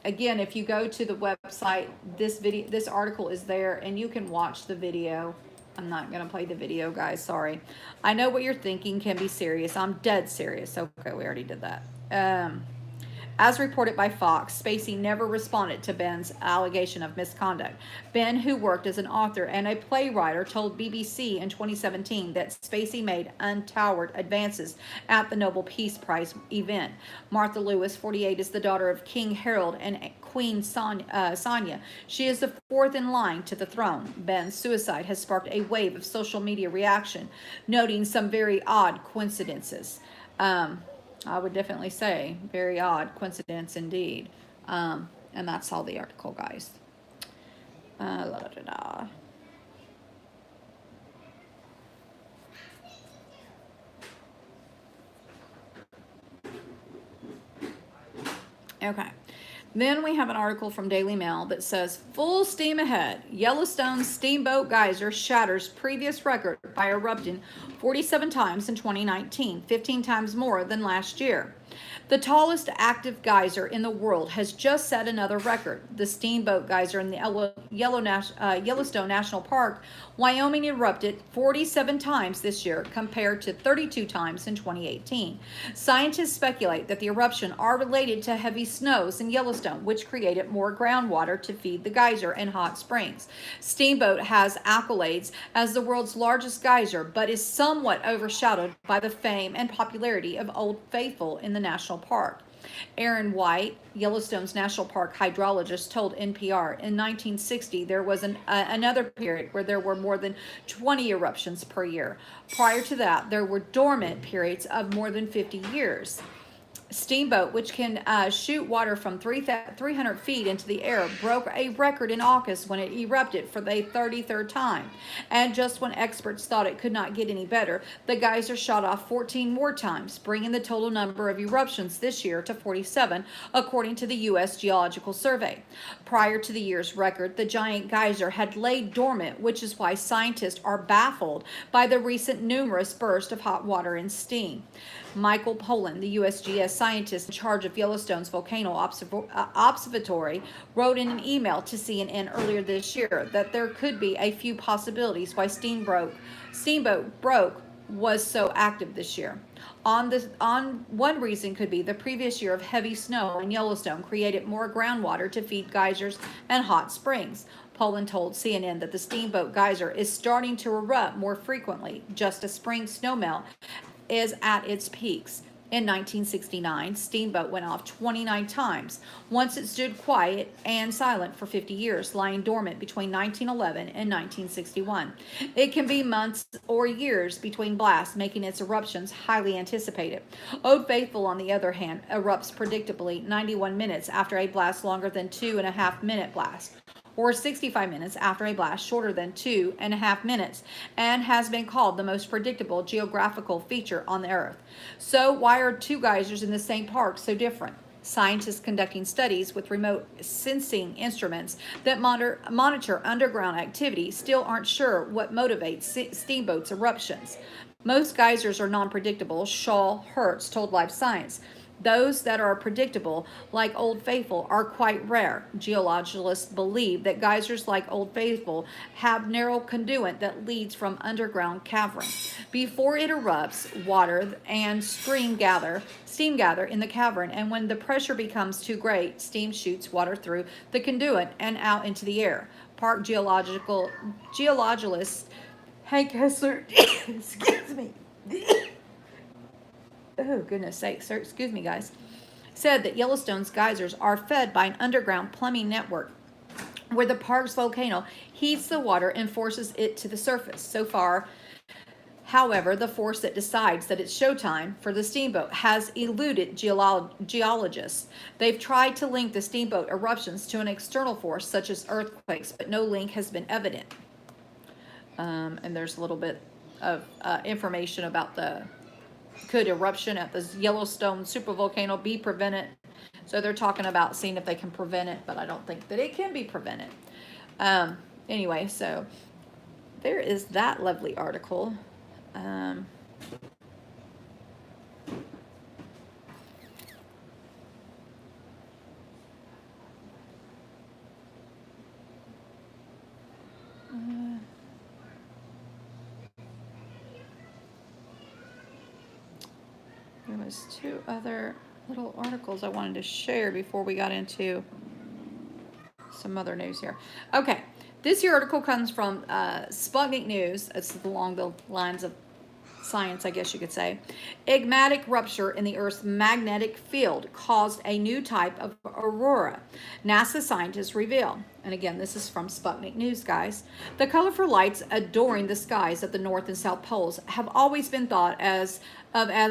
again, if you go to the website, this article is there, and you can watch the video. I'm not going to play the video, guys. Sorry. I know what you're thinking can be serious. I'm dead serious. Okay, we already did that. As reported by Fox, Spacey never responded to Ben's allegation of misconduct. Ben, who worked as an author and a playwright, told BBC in 2017 that Spacey made untoward advances at the Nobel Peace Prize event. Martha Lewis, 48, is the daughter of King Harold and Queen Sonia. She is the fourth in line to the throne. Ben's suicide has sparked a wave of social media reaction, noting some very odd coincidences. I would definitely say very odd coincidence indeed. And that's all the article, guys. Okay. Then we have an article from Daily Mail that says, full steam ahead. Yellowstone Steamboat Geyser shatters previous record by erupting 47 times in 2019, 15 times more than last year. The tallest active geyser in the world has just set another record. The Steamboat Geyser in the Yellowstone National Park, Wyoming, erupted 47 times this year compared to 32 times in 2018. Scientists speculate that the eruption are related to heavy snows in Yellowstone, which created more groundwater to feed the geyser and hot springs. Steamboat has accolades as the world's largest geyser, but is somewhat overshadowed by the fame and popularity of Old Faithful in the national park. Aaron White, Yellowstone's national park hydrologist, told NPR in 1960 there was another period where there were more than 20 eruptions per year. Prior to that, there were dormant periods of more than 50 years. Steamboat, which can shoot water from 300 feet into the air, broke a record in August when it erupted for the 33rd time. And just when experts thought it could not get any better, the geyser shot off 14 more times, bringing the total number of eruptions this year to 47, according to the U.S. Geological Survey. Prior to the year's record, the giant geyser had laid dormant, which is why scientists are baffled by the recent numerous bursts of hot water and steam. Michael Pollan, the USGS scientist in charge of Yellowstone's volcano observatory, wrote in an email to CNN earlier this year that there could be a few possibilities why Steamboat was so active this year. One reason could be the previous year of heavy snow in Yellowstone created more groundwater to feed geysers and hot springs. Pollan told CNN that the Steamboat Geyser is starting to erupt more frequently, just as spring snowmelt is at its peaks. In 1969, Steamboat went off 29 times. Once it stood quiet and silent for 50 years, lying dormant between 1911 and 1961. It can be months or years between blasts, making its eruptions highly anticipated. Old Faithful, on the other hand, erupts predictably 91 minutes after a blast longer than 2.5 minute blast. or 65 minutes after a blast shorter than 2.5 minutes, and has been called the most predictable geographical feature on the Earth. So why are two geysers in the same park so different? Scientists conducting studies with remote sensing instruments that monitor underground activity still aren't sure what motivates steamboats' eruptions. Most geysers are non-predictable, Shaw Hertz told Life Science. Those that are predictable, like Old Faithful, are quite rare. Geologists believe that geysers like Old Faithful have narrow conduit that leads from underground cavern. Before it erupts, water and steam gather in the cavern, and when the pressure becomes too great, steam shoots water through the conduit and out into the air. Park geologist Hank Hessler, excuse me. Oh, goodness sakes, sir, excuse me, guys, said that Yellowstone's geysers are fed by an underground plumbing network where the park's volcano heats the water and forces it to the surface. So far, however, the force that decides that it's showtime for the steamboat has eluded geologists. They've tried to link the steamboat eruptions to an external force such as earthquakes, but no link has been evident. And there's a little bit of information about could eruption at the Yellowstone supervolcano be prevented? So they're talking about seeing if they can prevent it, but I don't think that it can be prevented. Anyway, so there is that lovely article. There was two other little articles I wanted to share before we got into some other news here. Okay, this here article comes from Sputnik News. It's along the lines of science, I guess you could say. Enigmatic rupture in the Earth's magnetic field caused a new type of aurora, NASA scientists reveal. And again, this is from Sputnik News, guys. The colorful lights adoring the skies of the North and South Poles have always been thought as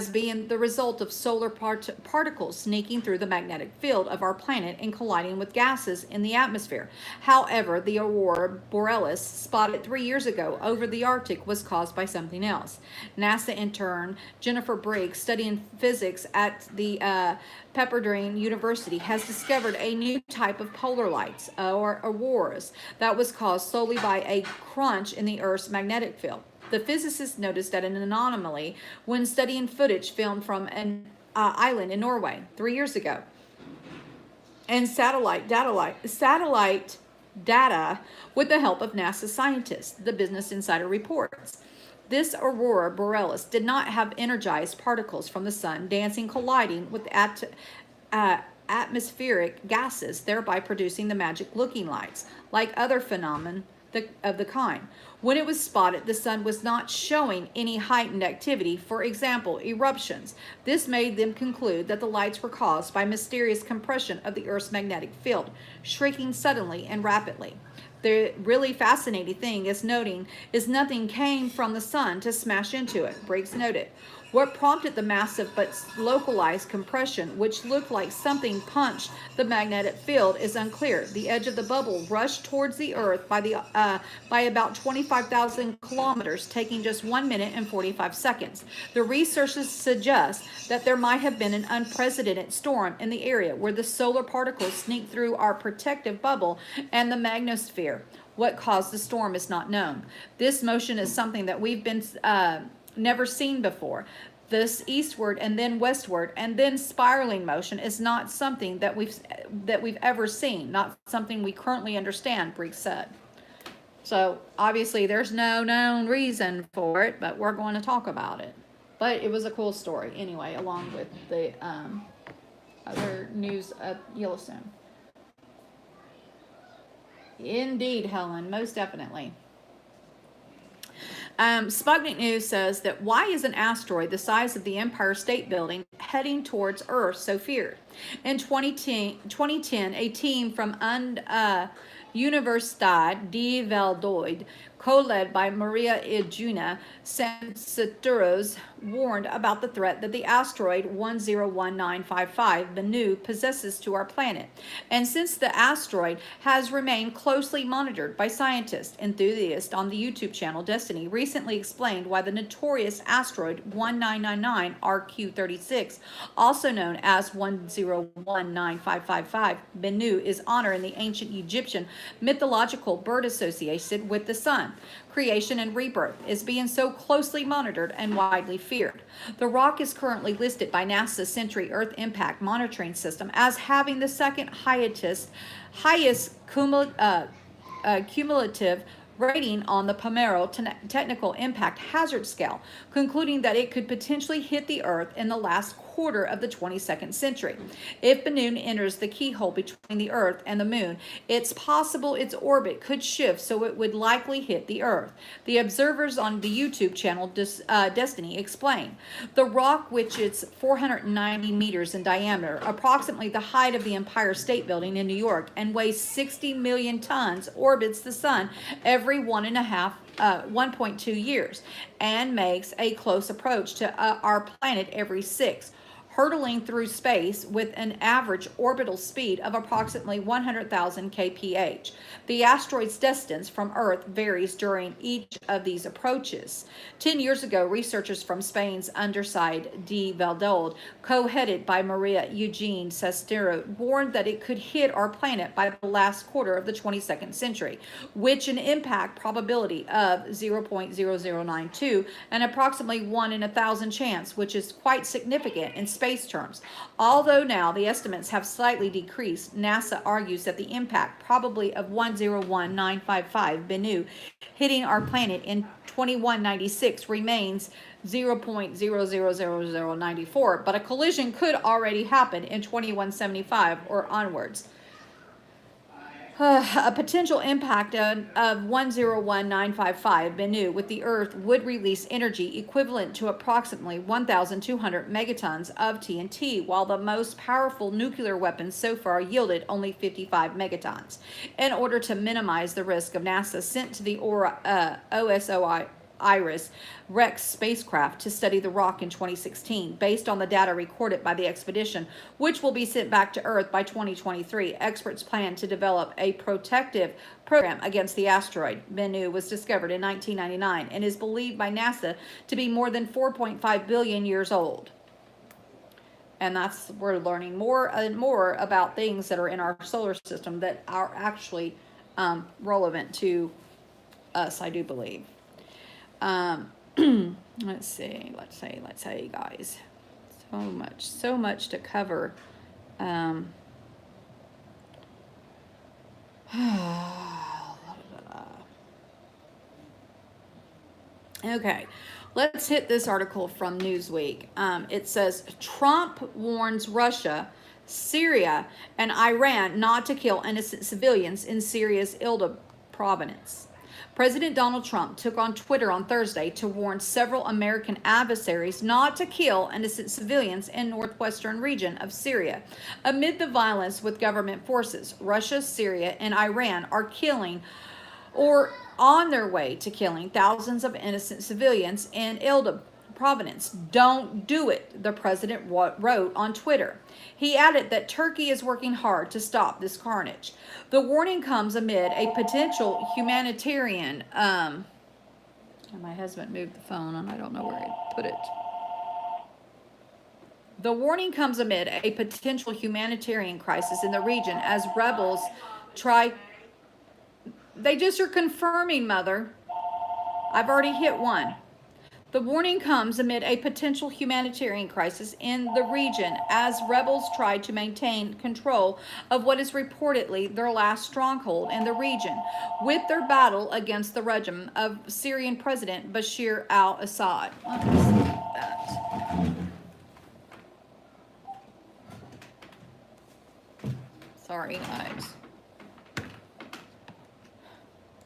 being the result of solar particles sneaking through the magnetic field of our planet and colliding with gases in the atmosphere. However, the aurora borealis spotted 3 years ago over the Arctic was caused by something else. NASA intern Jennifer Briggs, studying physics at the Pepperdine University, has discovered a new type of polar lights, or auroras, that was caused solely by a crunch in the Earth's magnetic field. The physicists noticed an anomaly when studying footage filmed from an island in Norway 3 years ago. And satellite data with the help of NASA scientists, the Business Insider reports. This aurora borealis did not have energized particles from the sun dancing, colliding with atmospheric gases, thereby producing the magic-looking lights, like other phenomena of the kind. When it was spotted, the sun was not showing any heightened activity, for example, eruptions. This made them conclude that the lights were caused by mysterious compression of the Earth's magnetic field, shrinking suddenly and rapidly. The really fascinating thing is nothing came from the sun to smash into it, Briggs noted. What prompted the massive but localized compression, which looked like something punched the magnetic field, is unclear. The edge of the bubble rushed towards the Earth by about 25,000 kilometers, taking just 1 minute and 45 seconds. The researchers suggest that there might have been an unprecedented storm in the area where the solar particles sneaked through our protective bubble and the magnetosphere. What caused the storm is not known. This motion is something that we've been never seen before. This eastward and then westward and then spiraling motion is not something that we've ever seen, not something we currently understand, Briggs said. So obviously there's no known reason for it, but we're going to talk about it. But it was a cool story anyway, along with the other news of Yellowstone. Indeed, Helen, most definitely. Sputnik News says that why is an asteroid the size of the Empire State Building heading towards Earth so feared? In 2010, a team from Universidad de Valladolid co-led by Maria Eugenia Sanseturos, warned about the threat that the asteroid 101955 Bennu possesses to our planet. And since the asteroid has remained closely monitored by scientists, enthusiasts on the YouTube channel Destiny recently explained why the notorious asteroid 1999 RQ-36, also known as 101955 Bennu, is honored in the ancient Egyptian mythological bird associated with the sun. Creation and rebirth is being so closely monitored and widely feared. The rock is currently listed by NASA's Sentry Earth Impact Monitoring System as having the second highest cumulative rating on the Palmetto Technical Impact Hazard Scale, concluding that it could potentially hit the Earth in the last quarter of the 22nd century. If Bennu enters the keyhole between the Earth and the Moon, it's possible its orbit could shift so it would likely hit the Earth. The observers on the YouTube channel Destiny explain. The rock, which is 490 meters in diameter, approximately the height of the Empire State Building in New York, and weighs 60 million tons, orbits the sun every 1.2 years and makes a close approach to our planet every 6, hurtling through space with an average orbital speed of approximately 100,000 kph. The asteroid's distance from Earth varies during each of these approaches. 10 years ago, researchers from Spain's Underside de Valladolid, co-headed by Maria Eugenia Sestero, warned that it could hit our planet by the last quarter of the 22nd century, which an impact probability of 0.0092 and approximately 1 in 1,000 chance, which is quite significant in space terms. Although now the estimates have slightly decreased, NASA argues that the impact probably of 101955 Bennu hitting our planet in 2196 remains 0.000094, but a collision could already happen in 2175 or onwards. A potential impact of 101955 Bennu with the Earth would release energy equivalent to approximately 1,200 megatons of TNT, while the most powerful nuclear weapons so far yielded only 55 megatons. In order to minimize the risk of NASA sent to the OSOI IRIS-REx spacecraft to study the rock in 2016. Based on the data recorded by the expedition, which will be sent back to Earth by 2023, experts plan to develop a protective program against the asteroid. Bennu was discovered in 1999 and is believed by NASA to be more than 4.5 billion years old. And we're learning more and more about things that are in our solar system that are actually relevant to us, I do believe. Let's see, guys, so much to cover. Okay, let's hit this article from Newsweek. It says Trump warns Russia, Syria, and Iran not to kill innocent civilians in Syria's Idlib province. President Donald Trump took on Twitter on Thursday to warn several American adversaries not to kill innocent civilians in northwestern region of Syria. Amid the violence with government forces, Russia, Syria, and Iran are killing or on their way to killing thousands of innocent civilians in Idlib province. Don't do it, the president wrote on Twitter. He added that Turkey is working hard to stop this carnage. The warning comes amid a potential humanitarian, my husband moved the phone and I don't know where he put it. The warning comes amid a potential humanitarian crisis in the region as rebels try. They just are confirming, Mother. I've already hit one. The warning comes amid a potential humanitarian crisis in the region as rebels try to maintain control of what is reportedly their last stronghold in the region, with their battle against the regime of Syrian President Bashar al-Assad. Let me see that. Sorry, guys.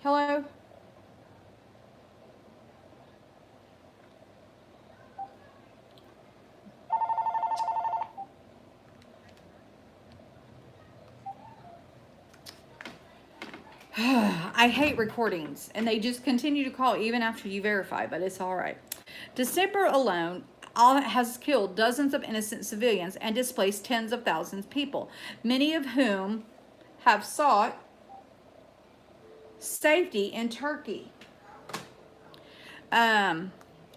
Hello? I hate recordings, and they just continue to call even after you verify, but it's all right. December alone has killed dozens of innocent civilians and displaced tens of thousands of people, many of whom have sought safety in Turkey.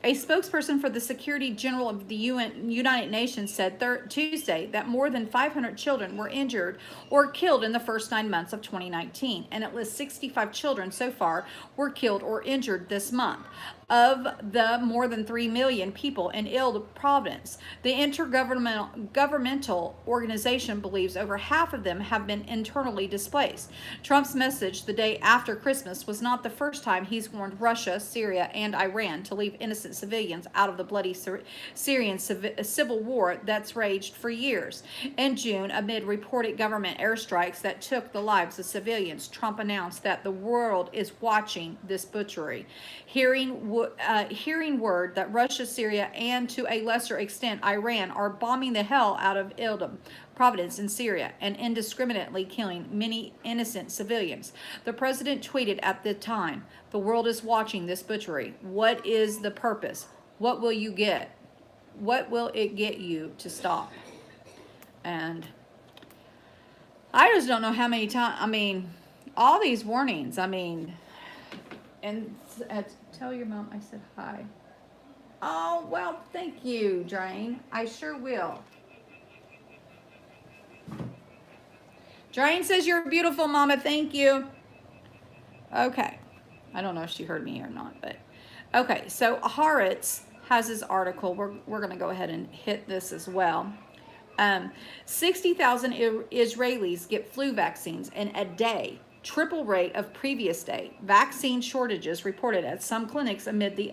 A spokesperson for the Secretary General of the United Nations said Tuesday that more than 500 children were injured or killed in the first 9 months of 2019, and at least 65 children so far were killed or injured this month. Of the more than 3 million people in Idlib province, the intergovernmental organization believes over half of them have been internally displaced. Trump's message the day after Christmas was not the first time he's warned Russia, Syria, and Iran to leave innocent civilians out of the bloody Syrian civil war that's raged for years. In June, amid reported government airstrikes that took the lives of civilians, Trump announced that the world is watching this butchery. Hearing word that Russia, Syria, and to a lesser extent Iran are bombing the hell out of Idlib province in Syria and indiscriminately killing many innocent civilians. The president tweeted at the time, "The world is watching this butchery. What is the purpose? What will you get? What will it get you to stop?" And I just don't know how many times, all these warnings, and tell your mom I said hi. Oh, well, thank you, Drain. I sure will. Drain says you're beautiful, Mama. Thank you. Okay. I don't know if she heard me or not, but okay. So Haaretz has this article. We're going to go ahead and hit this as well. 60,000 Israelis get flu vaccines in a day, triple rate of previous day. Vaccine shortages reported at some clinics amid the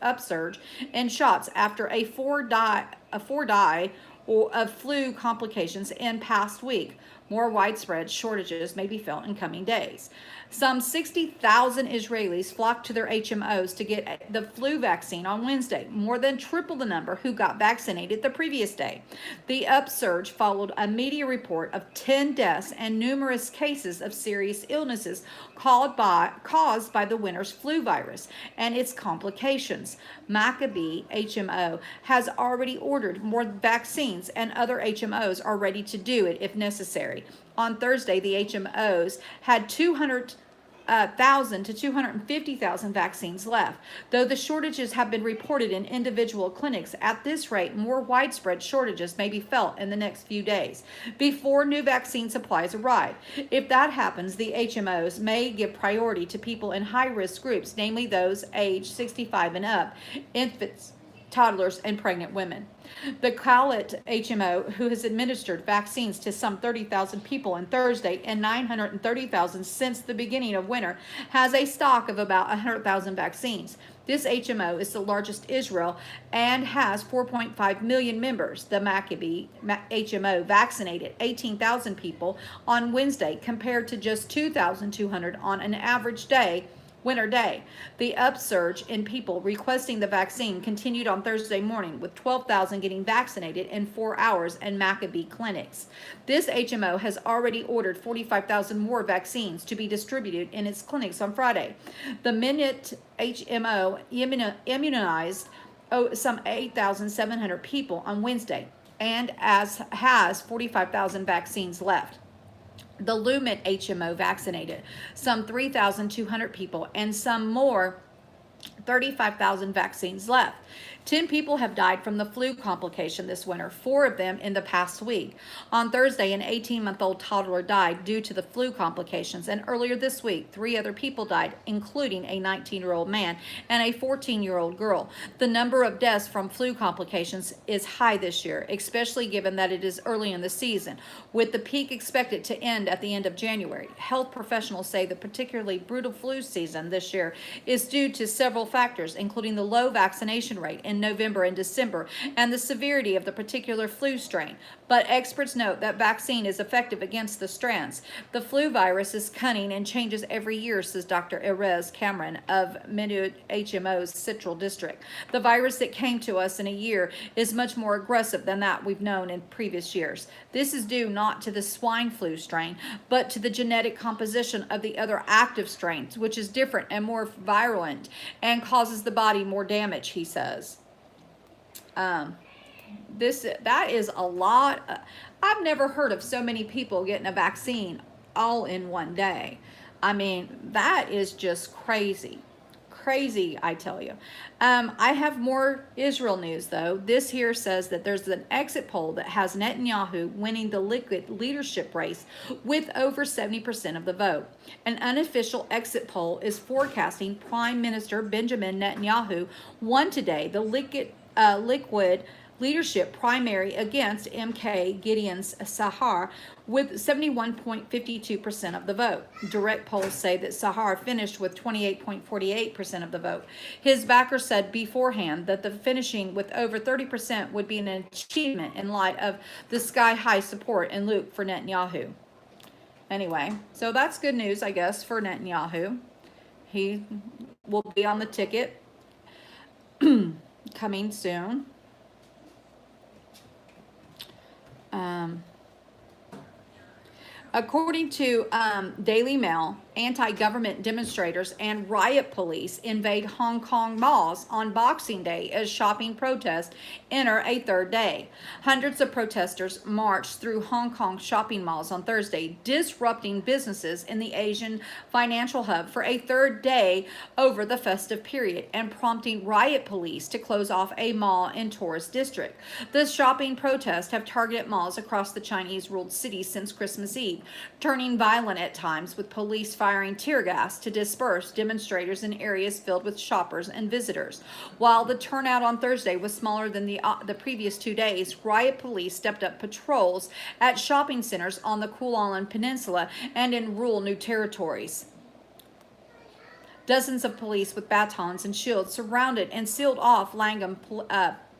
upsurge in shots after a four die of flu complications in past week. More widespread shortages may be felt in coming days. Some 60,000 Israelis flocked to their HMOs to get the flu vaccine on Wednesday, more than triple the number who got vaccinated the previous day. The upsurge followed a media report of 10 deaths and numerous cases of serious illnesses caused by the winter's flu virus and its complications. Maccabee HMO has already ordered more vaccines, and other HMOs are ready to do it if necessary. On Thursday, the HMOs had 200,000 to 250,000 vaccines left. Though the shortages have been reported in individual clinics, at this rate, more widespread shortages may be felt in the next few days before new vaccine supplies arrive. If that happens, the HMOs may give priority to people in high-risk groups, namely those aged 65 and up, infants, toddlers, and pregnant women. The Khaled HMO, who has administered vaccines to some 30,000 people on Thursday and 930,000 since the beginning of winter, has a stock of about 100,000 vaccines. This HMO is the largest in Israel and has 4.5 million members. The Maccabee HMO vaccinated 18,000 people on Wednesday compared to just 2,200 on an average winter day. The upsurge in people requesting the vaccine continued on Thursday morning, with 12,000 getting vaccinated in 4 hours in Maccabee clinics. This HMO has already ordered 45,000 more vaccines to be distributed in its clinics on Friday. The Minute HMO immunized some 8,700 people on Wednesday and has 45,000 vaccines left. The Lumet HMO vaccinated some 3,200 people and some more 35,000 vaccines left. 10 people have died from the flu complication this winter, 4 of them in the past week. On Thursday, an 18-month-old toddler died due to the flu complications, and earlier this week, 3 other people died, including a 19-year-old man and a 14-year-old girl. The number of deaths from flu complications is high this year, especially given that it is early in the season, with the peak expected to end at the end of January. Health professionals say the particularly brutal flu season this year is due to several factors, including the low vaccination rate in November and December and the severity of the particular flu strain. But experts note that vaccine is effective against the strands. The flu virus is cunning and changes every year, says Dr. Erez Cameron of Minute HMO's Central District. The virus that came to us in a year is much more aggressive than that we've known in previous years. This is due not to the swine flu strain, but to the genetic composition of the other active strains, which is different and more virulent and causes the body more damage, he says. That is a lot. I've never heard of so many people getting a vaccine all in one day. I mean, that is just crazy. Crazy, I tell you. I have more Israel news, though. This here says that there's an exit poll that has Netanyahu winning the liquid leadership race with over 70% of the vote. An unofficial exit poll is forecasting Prime Minister Benjamin Netanyahu won today the liquid leadership primary against MK Gideon Sahar with 71.52% of the vote. Direct polls say that Sahar finished with 28.48% of the vote. His backers said beforehand that the finishing with over 30% would be an achievement in light of the sky-high support in Luke for Netanyahu. Anyway, so that's good news, I guess, for Netanyahu. He will be on the ticket coming soon. According to Daily Mail, anti-government demonstrators and riot police invade Hong Kong malls on Boxing Day as shopping protests enter a third day. Hundreds of protesters marched through Hong Kong shopping malls on Thursday, disrupting businesses in the Asian financial hub for a third day over the festive period and prompting riot police to close off a mall in tourist district. The shopping protests have targeted malls across the Chinese-ruled city since Christmas Eve, turning violent at times with police firing tear gas to disperse demonstrators in areas filled with shoppers and visitors. While the turnout on Thursday was smaller than the previous 2 days, riot police stepped up patrols at shopping centers on the Kowloon Peninsula and in rural New Territories. Dozens of police with batons and shields surrounded and sealed off Langham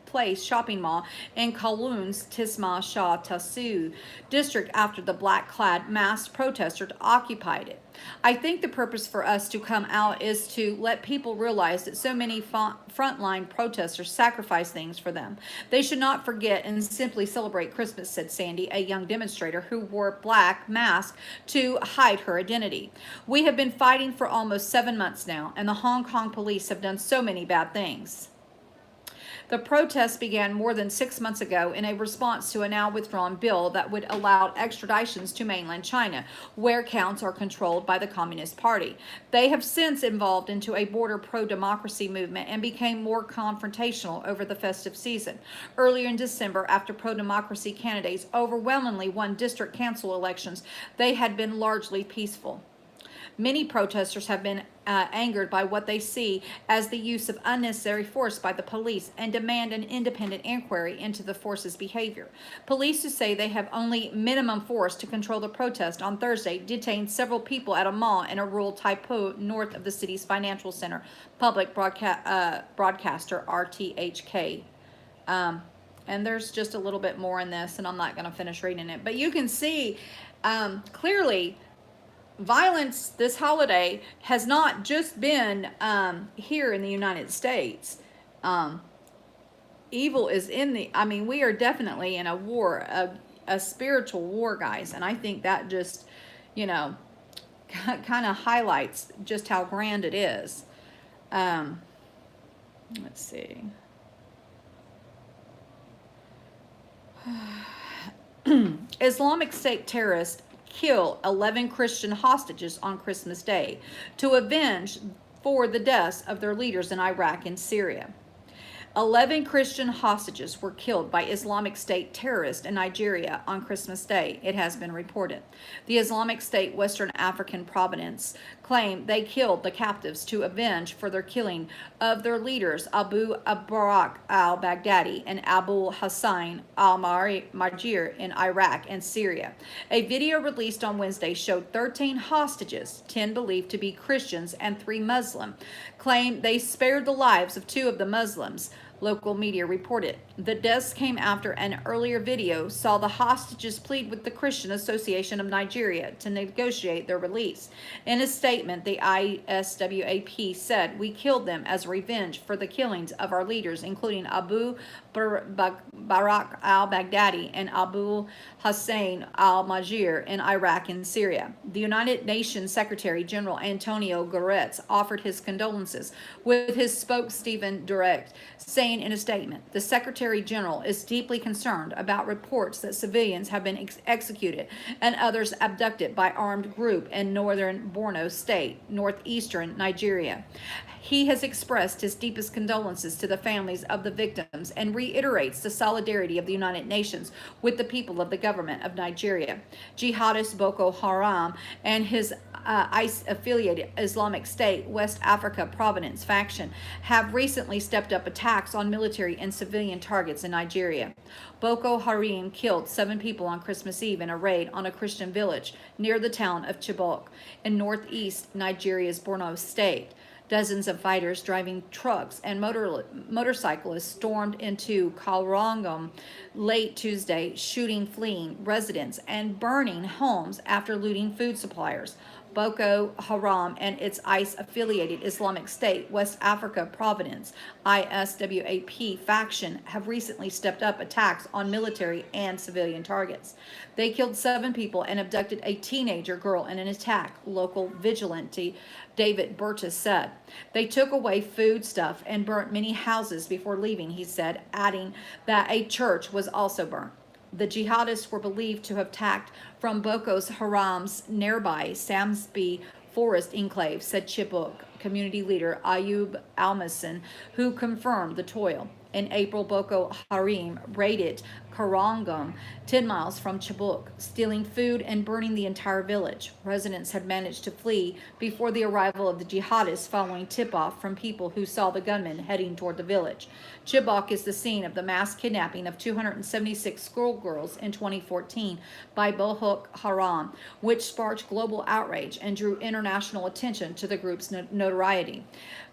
Place shopping mall in Kowloon's Tisma Shah Tasu district after the black-clad masked protesters occupied it. I think the purpose for us to come out is to let people realize that so many frontline protesters sacrifice things for them. They should not forget and simply celebrate Christmas, said Sandy, a young demonstrator who wore a black mask to hide her identity. We have been fighting for almost 7 months now, and the Hong Kong police have done so many bad things. The protests began more than 6 months ago in a response to a now withdrawn bill that would allow extraditions to mainland China, where accounts are controlled by the Communist Party. They have since evolved into a border pro-democracy movement and became more confrontational over the festive season. Earlier in December, after pro-democracy candidates overwhelmingly won district council elections, they had been largely peaceful. Many protesters have been angered by what they see as the use of unnecessary force by the police and demand an independent inquiry into the force's behavior. Police, who say they have only minimum force to control the protest, on Thursday detained several people at a mall in a rural Typhoon north of the city's financial center, public broadcaster RTHK. And there's just a little bit more in this, and I'm not going to finish reading it. But you can see clearly violence this holiday has not just been here in the United States. Evil is in the, I mean, we are definitely in a war, a spiritual war, guys. And I think that just, you know, kind of highlights just how grand it is. Let's see. Islamic State terrorists kill 11 Christian hostages on Christmas Day to avenge for the deaths of their leaders in Iraq and Syria. 11 Christian hostages were killed by Islamic State terrorists in Nigeria on Christmas Day, it has been reported. The Islamic State Western African province claimed they killed the captives to avenge for their killing of their leaders Abu Barak al-Baghdadi and Abu Hassan al-Majir in Iraq and Syria. A video released on Wednesday showed 13 hostages, 10 believed to be Christians and 3 Muslim, claimed they spared the lives of 2 of the Muslims. local media reported. The deaths came after an earlier video saw the hostages plead with the Christian Association of Nigeria to negotiate their release. In a statement, the ISWAP said, "We killed them as revenge for the killings of our leaders, including Abu Barak al-Baghdadi and Abu Hussein al-Majir in Iraq and Syria." The United Nations Secretary General Antonio Guterres offered his condolences, with his spokesman Stephen Dujarric saying in a statement, "The Secretary General is deeply concerned about reports that civilians have been executed and others abducted by armed group in northern Borno State, northeastern Nigeria. He has expressed his deepest condolences to the families of the victims and reiterates the solidarity of the United Nations with the people of the government of Nigeria." Jihadist Boko Haram and his ICE-affiliated Islamic State West Africa Province faction have recently stepped up attacks on military and civilian targets in Nigeria. Boko Haram killed 7 people on Christmas Eve in a raid on a Christian village near the town of Chibok in northeast Nigeria's Borno State. Dozens of fighters driving trucks and motorcyclists stormed into Kalrongom late Tuesday, shooting fleeing residents and burning homes after looting food suppliers. Boko Haram and its ICE-affiliated Islamic State West Africa Province (ISWAP) faction have recently stepped up attacks on military and civilian targets. They killed 7 people and abducted a teenager girl in an attack, local vigilante David Burtis said. They took away food stuff and burnt many houses before leaving, he said, adding that a church was also burnt. The jihadists were believed to have attacked from Boko Haram's nearby Samsby Forest Enclave, said Chibok community leader Ayub Almason, who confirmed the toil. In April, Boko Haram raided Karangum, 10 miles from Chibok, stealing food and burning the entire village. Residents had managed to flee before the arrival of the jihadists following tip-off from people who saw the gunmen heading toward the village. Chibok is the scene of the mass kidnapping of 276 schoolgirls in 2014 by Boko Haram, which sparked global outrage and drew international attention to the group's notoriety.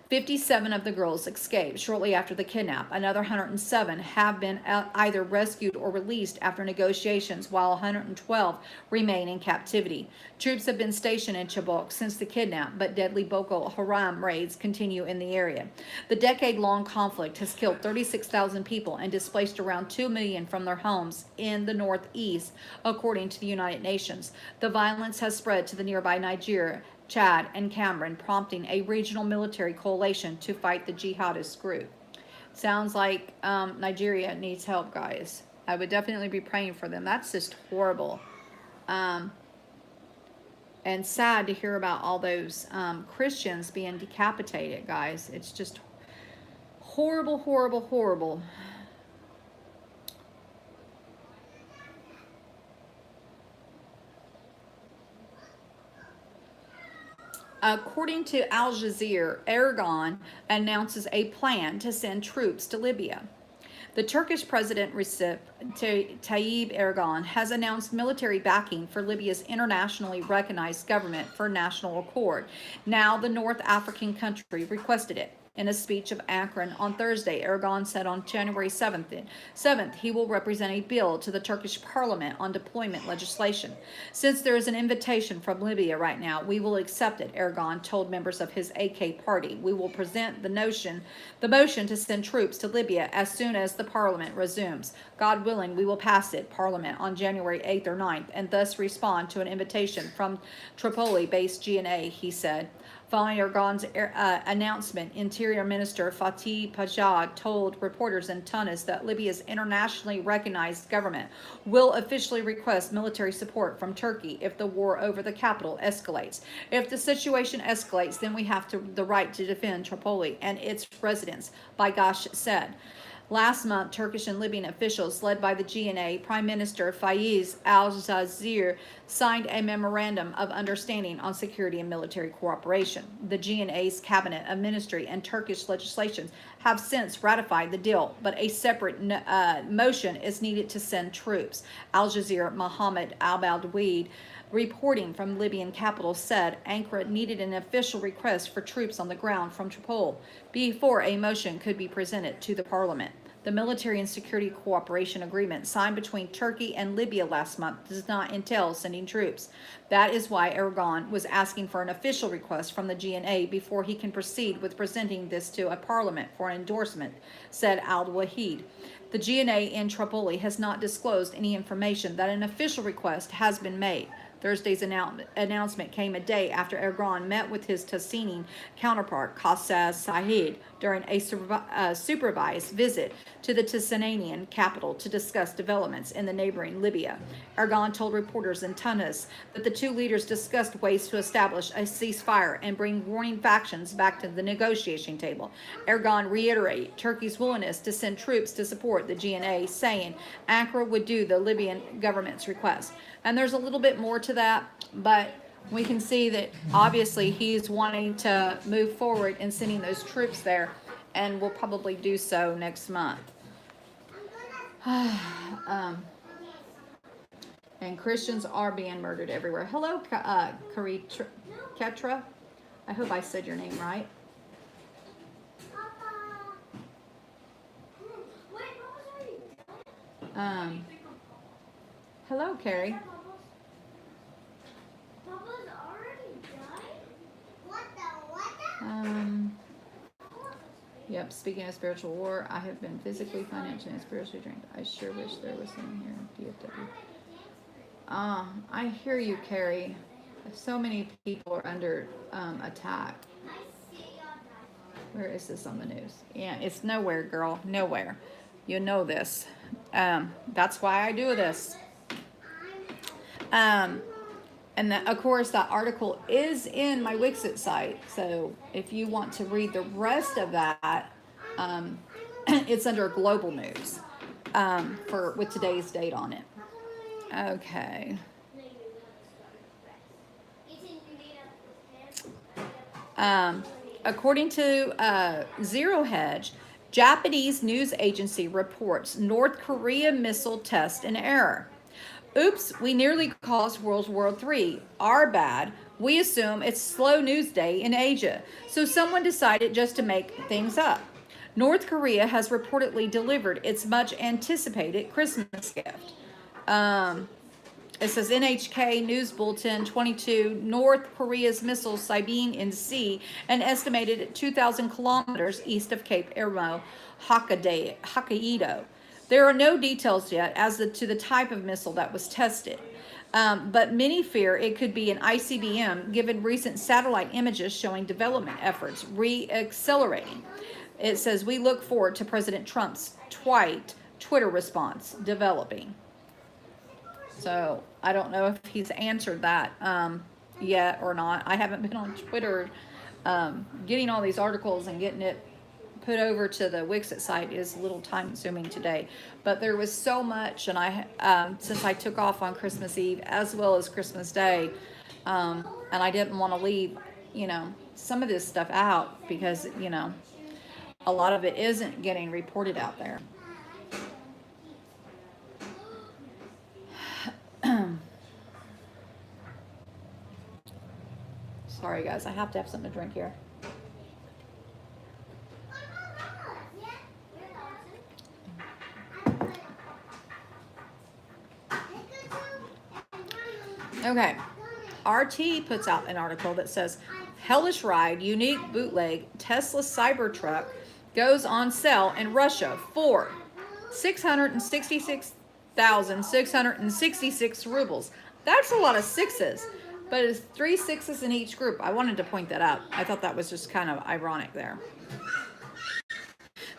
57 of the girls escaped shortly after the kidnap. Another 107 have been either rescued or released after negotiations, while 112 remain in captivity. Troops have been stationed in Chibok since the kidnap, but deadly Boko Haram raids continue in the area. The decade-long conflict has killed 36,000 people and displaced around 2 million from their homes in the northeast, according to the United Nations. The violence has spread to the nearby Nigeria, Chad, and Cameroon, prompting a regional military coalition to fight the jihadist group. Sounds like Nigeria needs help, guys. I would definitely be praying for them. That's just horrible. And sad to hear about all those Christians being decapitated, guys. It's just horrible, horrible, horrible. According to Al Jazeera, Erdogan announces a plan to send troops to Libya. The Turkish President Recep Tayyip Erdogan has announced military backing for Libya's internationally recognized government for national accord. Now the North African country requested it. In a speech of Akron on Thursday, Erdogan said on January 7th he will represent a bill to the Turkish parliament on deployment legislation. "Since there is an invitation from Libya right now, we will accept it," Erdogan told members of his AK party. "We will present the motion to send troops to Libya as soon as the parliament resumes. God willing, we will pass it, parliament, on January 8th or 9th, and thus respond to an invitation from Tripoli-based GNA," he said. Following Erdogan's announcement, Interior Minister Fatih Pajad told reporters in Tunis that Libya's internationally recognized government will officially request military support from Turkey if the war over the capital escalates. "If the situation escalates, then we have the right to defend Tripoli and its residents," Bagash said. Last month, Turkish and Libyan officials, led by the GNA Prime Minister Fayez al-Sarraj, signed a memorandum of understanding on security and military cooperation. The GNA's cabinet of ministry and Turkish legislation have since ratified the deal, but a separate motion is needed to send troops. Al Jazeera Mohammed al-Baldawi reporting from Libyan capital said Ankara needed an official request for troops on the ground from Tripoli before a motion could be presented to the parliament. The military and security cooperation agreement signed between Turkey and Libya last month does not entail sending troops. That is why Erdogan was asking for an official request from the GNA before he can proceed with presenting this to a parliament for an endorsement, said Al-Wahid. The GNA in Tripoli has not disclosed any information that an official request has been made. Thursday's announcement came a day after Erdogan met with his Tassini counterpart, Qassas Said, during a supervised visit to the Tissananian capital to discuss developments in the neighboring Libya. Erdogan told reporters in Tunis that the two leaders discussed ways to establish a ceasefire and bring warring factions back to the negotiation table. Erdogan reiterated Turkey's willingness to send troops to support the GNA, saying Ankara would do the Libyan government's request. And there's a little bit more to that, but we can see that obviously he's wanting to move forward in sending those troops there, and will probably do so next month. And Christians are being murdered everywhere. Hello, Ketra. I hope I said your name right. Hello, Carrie. Yep, speaking of spiritual war, I have been physically, financially, and spiritually drained. I sure wish there was someone here in DFW. I hear you, Carrie. So many people are under attack. Where is this on the news? Yeah, it's nowhere, girl. Nowhere. You know this. That's why I do this. And of course, that article is in my Wixit site. So if you want to read the rest of that, it's under global news with today's date on it. Okay. According to Zero Hedge, Japanese news agency reports North Korea missile test in error. Oops, we nearly caused World War III. Our bad. We assume it's slow news day in Asia. So someone decided just to make things up. North Korea has reportedly delivered its much anticipated Christmas gift. It says NHK News Bulletin 22, North Korea's missile Sabine in sea, and estimated at 2,000 kilometers east of Cape Ermo, Hokkaido. There are no details yet as to the type of missile that was tested, but many fear it could be an ICBM given recent satellite images showing development efforts re-accelerating. It says, we look forward to President Trump's Twitter response developing. So I don't know if he's answered that yet or not. I haven't been on Twitter. Getting all these articles and getting it put over to the Wixit site is a little time consuming today, but there was so much, and I since I took off on Christmas Eve as well as Christmas Day, and I didn't want to leave some of this stuff out because a lot of it isn't getting reported out there. Sorry guys, I have to have something to drink here. Okay, RT puts out an article that says, hellish ride, unique bootleg Tesla Cybertruck goes on sale in Russia for 666,666 rubles. That's a lot of sixes, but it's 3 sixes in each group. I wanted to point that out. I thought that was just kind of ironic there.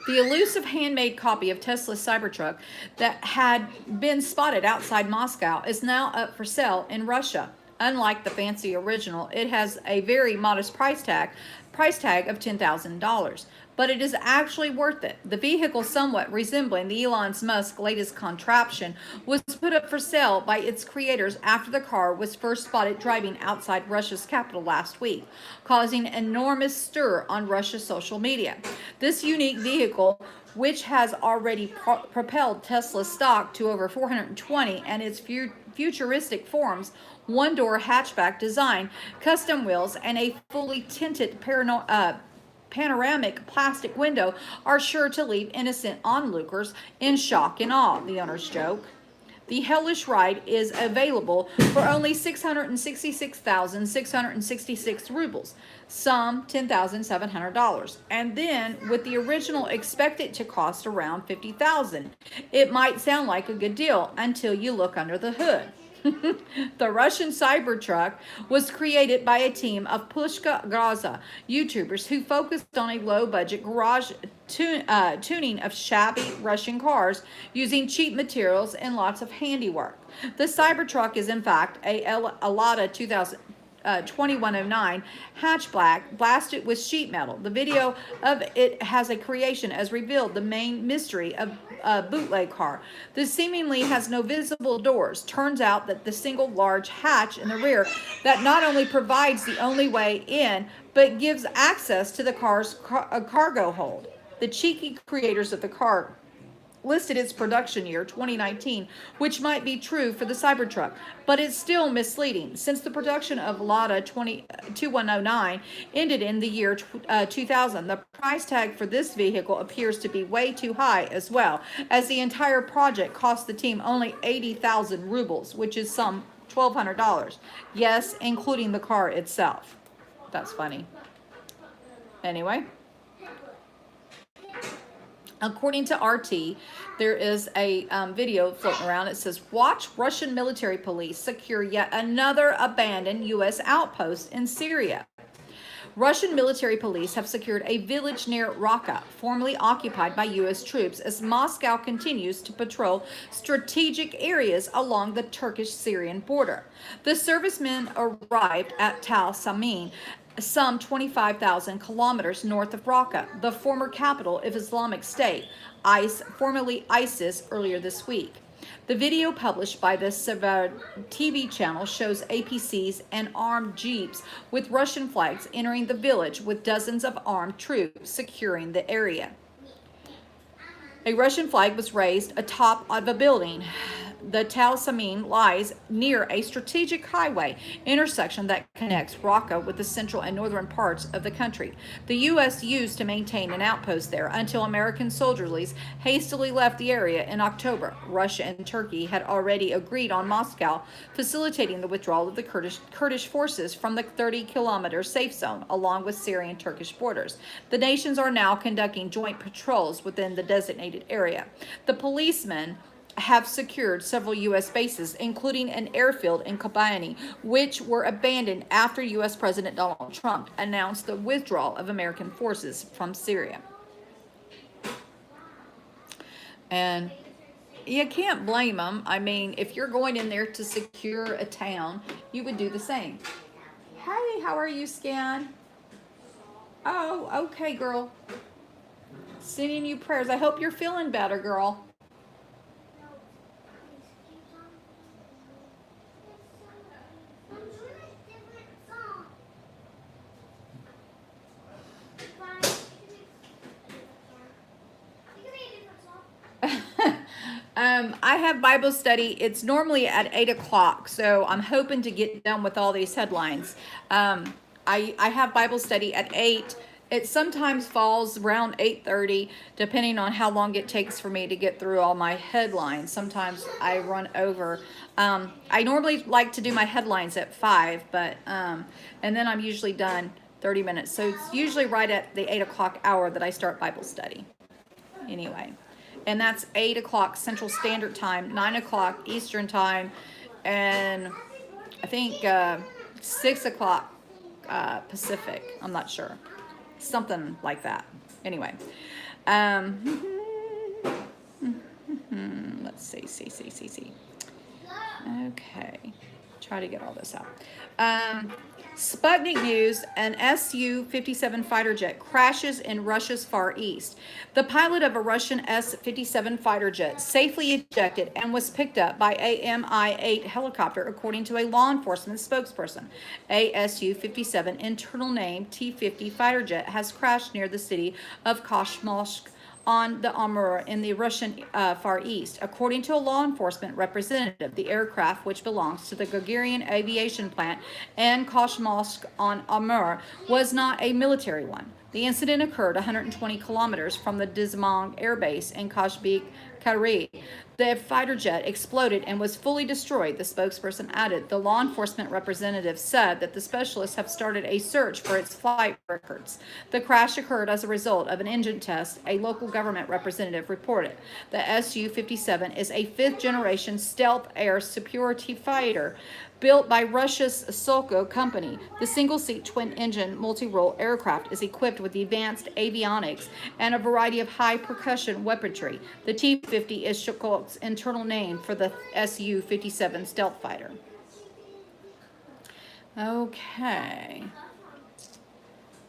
The elusive handmade copy of Tesla's Cybertruck that had been spotted outside Moscow is now up for sale in Russia. Unlike the fancy original, it has a very modest price tag of $10,000. But it is actually worth it. The vehicle, somewhat resembling the Elon Musk's latest contraption, was put up for sale by its creators after the car was first spotted driving outside Russia's capital last week, causing enormous stir on Russia's social media. This unique vehicle, which has already propelled Tesla's stock to over 420 and its futuristic forms, one-door hatchback design, custom wheels, and a fully tinted panoramic plastic window are sure to leave innocent onlookers in shock and awe, the owners joke. The hellish ride is available for only 666,666 rubles, some $10,700. And then, with the original expected to cost around 50,000, it might sound like a good deal until you look under the hood. The Russian Cybertruck was created by a team of Pushka Gaza YouTubers who focused on a low-budget garage tuning of shabby Russian cars using cheap materials and lots of handiwork. The Cybertruck is in fact a Lada 2109 hatchback blasted with sheet metal. The video of it has a creation as revealed the main mystery of a bootleg car. This seemingly has no visible doors. Turns out that the single large hatch in the rear that not only provides the only way in, but gives access to the car's cargo hold. The cheeky creators of the car listed its production year 2019, which might be true for the Cybertruck, but it's still misleading since the production of Lada 2109 ended in the year 2000. The price tag for this vehicle appears to be way too high as well, as the entire project cost the team only 80,000 rubles, which is some $1,200. Yes, including the car itself. That's funny. Anyway. According to RT, there is a video floating around. It says, watch Russian military police secure yet another abandoned U.S. outpost in Syria. Russian military police have secured a village near Raqqa, formerly occupied by U.S. troops, as Moscow continues to patrol strategic areas along the Turkish-Syrian border. The servicemen arrived at Tal Samin, some 25,000 kilometers north of Raqqa, the former capital of Islamic State, formerly ISIS, earlier this week. The video published by the Sever TV channel shows APCs and armed jeeps with Russian flags entering the village with dozens of armed troops securing the area. A Russian flag was raised atop of a building. The Tal Samin lies near a strategic highway intersection that connects Raqqa with the central and northern parts of the country. The U.S. used to maintain an outpost there until American soldiers hastily left the area in October. Russia and Turkey had already agreed on Moscow facilitating the withdrawal of the Kurdish forces from the 30-kilometer safe zone along with Syrian-Turkish borders. The nations are now conducting joint patrols within the designated area. The policemen have secured several U.S. bases, including an airfield in Kobani, which were abandoned after U.S. President Donald Trump announced the withdrawal of American forces from Syria. And you can't blame them. I mean, if you're going in there to secure a town, you would do the same. Hey, how are you, Scan? Oh, okay, girl. Sending you prayers. I hope you're feeling better, girl. I have Bible study. It's normally at 8 o'clock, so I'm hoping to get done with all these headlines. I have Bible study at 8. It sometimes falls around 8:30, depending on how long it takes for me to get through all my headlines. Sometimes I run over. I normally like to do my headlines at 5, but and then I'm usually done 30 minutes. So it's usually right at the 8 o'clock hour that I start Bible study. Anyway. And that's 8 o'clock Central Standard Time, 9 o'clock Eastern Time, and I think 6 o'clock Pacific. I'm not sure. Something like that. Anyway. Let's see. Okay. Try to get all this out. Sputnik News, an Su-57 fighter jet crashes in Russia's Far East. The pilot of a Russian S-57 fighter jet safely ejected and was picked up by a Mi-8 helicopter, according to a law enforcement spokesperson. A Su-57 internal name T-50 fighter jet has crashed near the city of Koshmalsk on the Amur in the Russian Far East. According to a law enforcement representative, the aircraft, which belongs to the Gagarin aviation plant in Koshmalsk on Amur, was not a military one. The incident occurred 120 kilometers from the Dizmang Air Base in Kashbik Kari. The fighter jet exploded and was fully destroyed, the spokesperson added. The law enforcement representative said that the specialists have started a search for its flight records. The crash occurred as a result of an engine test, a local government representative reported. The Su-57 is a fifth-generation stealth air superiority fighter built by Russia's Sokol company. The single-seat twin-engine multi-role aircraft is equipped with advanced avionics and a variety of high-percussion weaponry. The T-50 is Sokol's internal name for the Su-57 stealth fighter. Okay.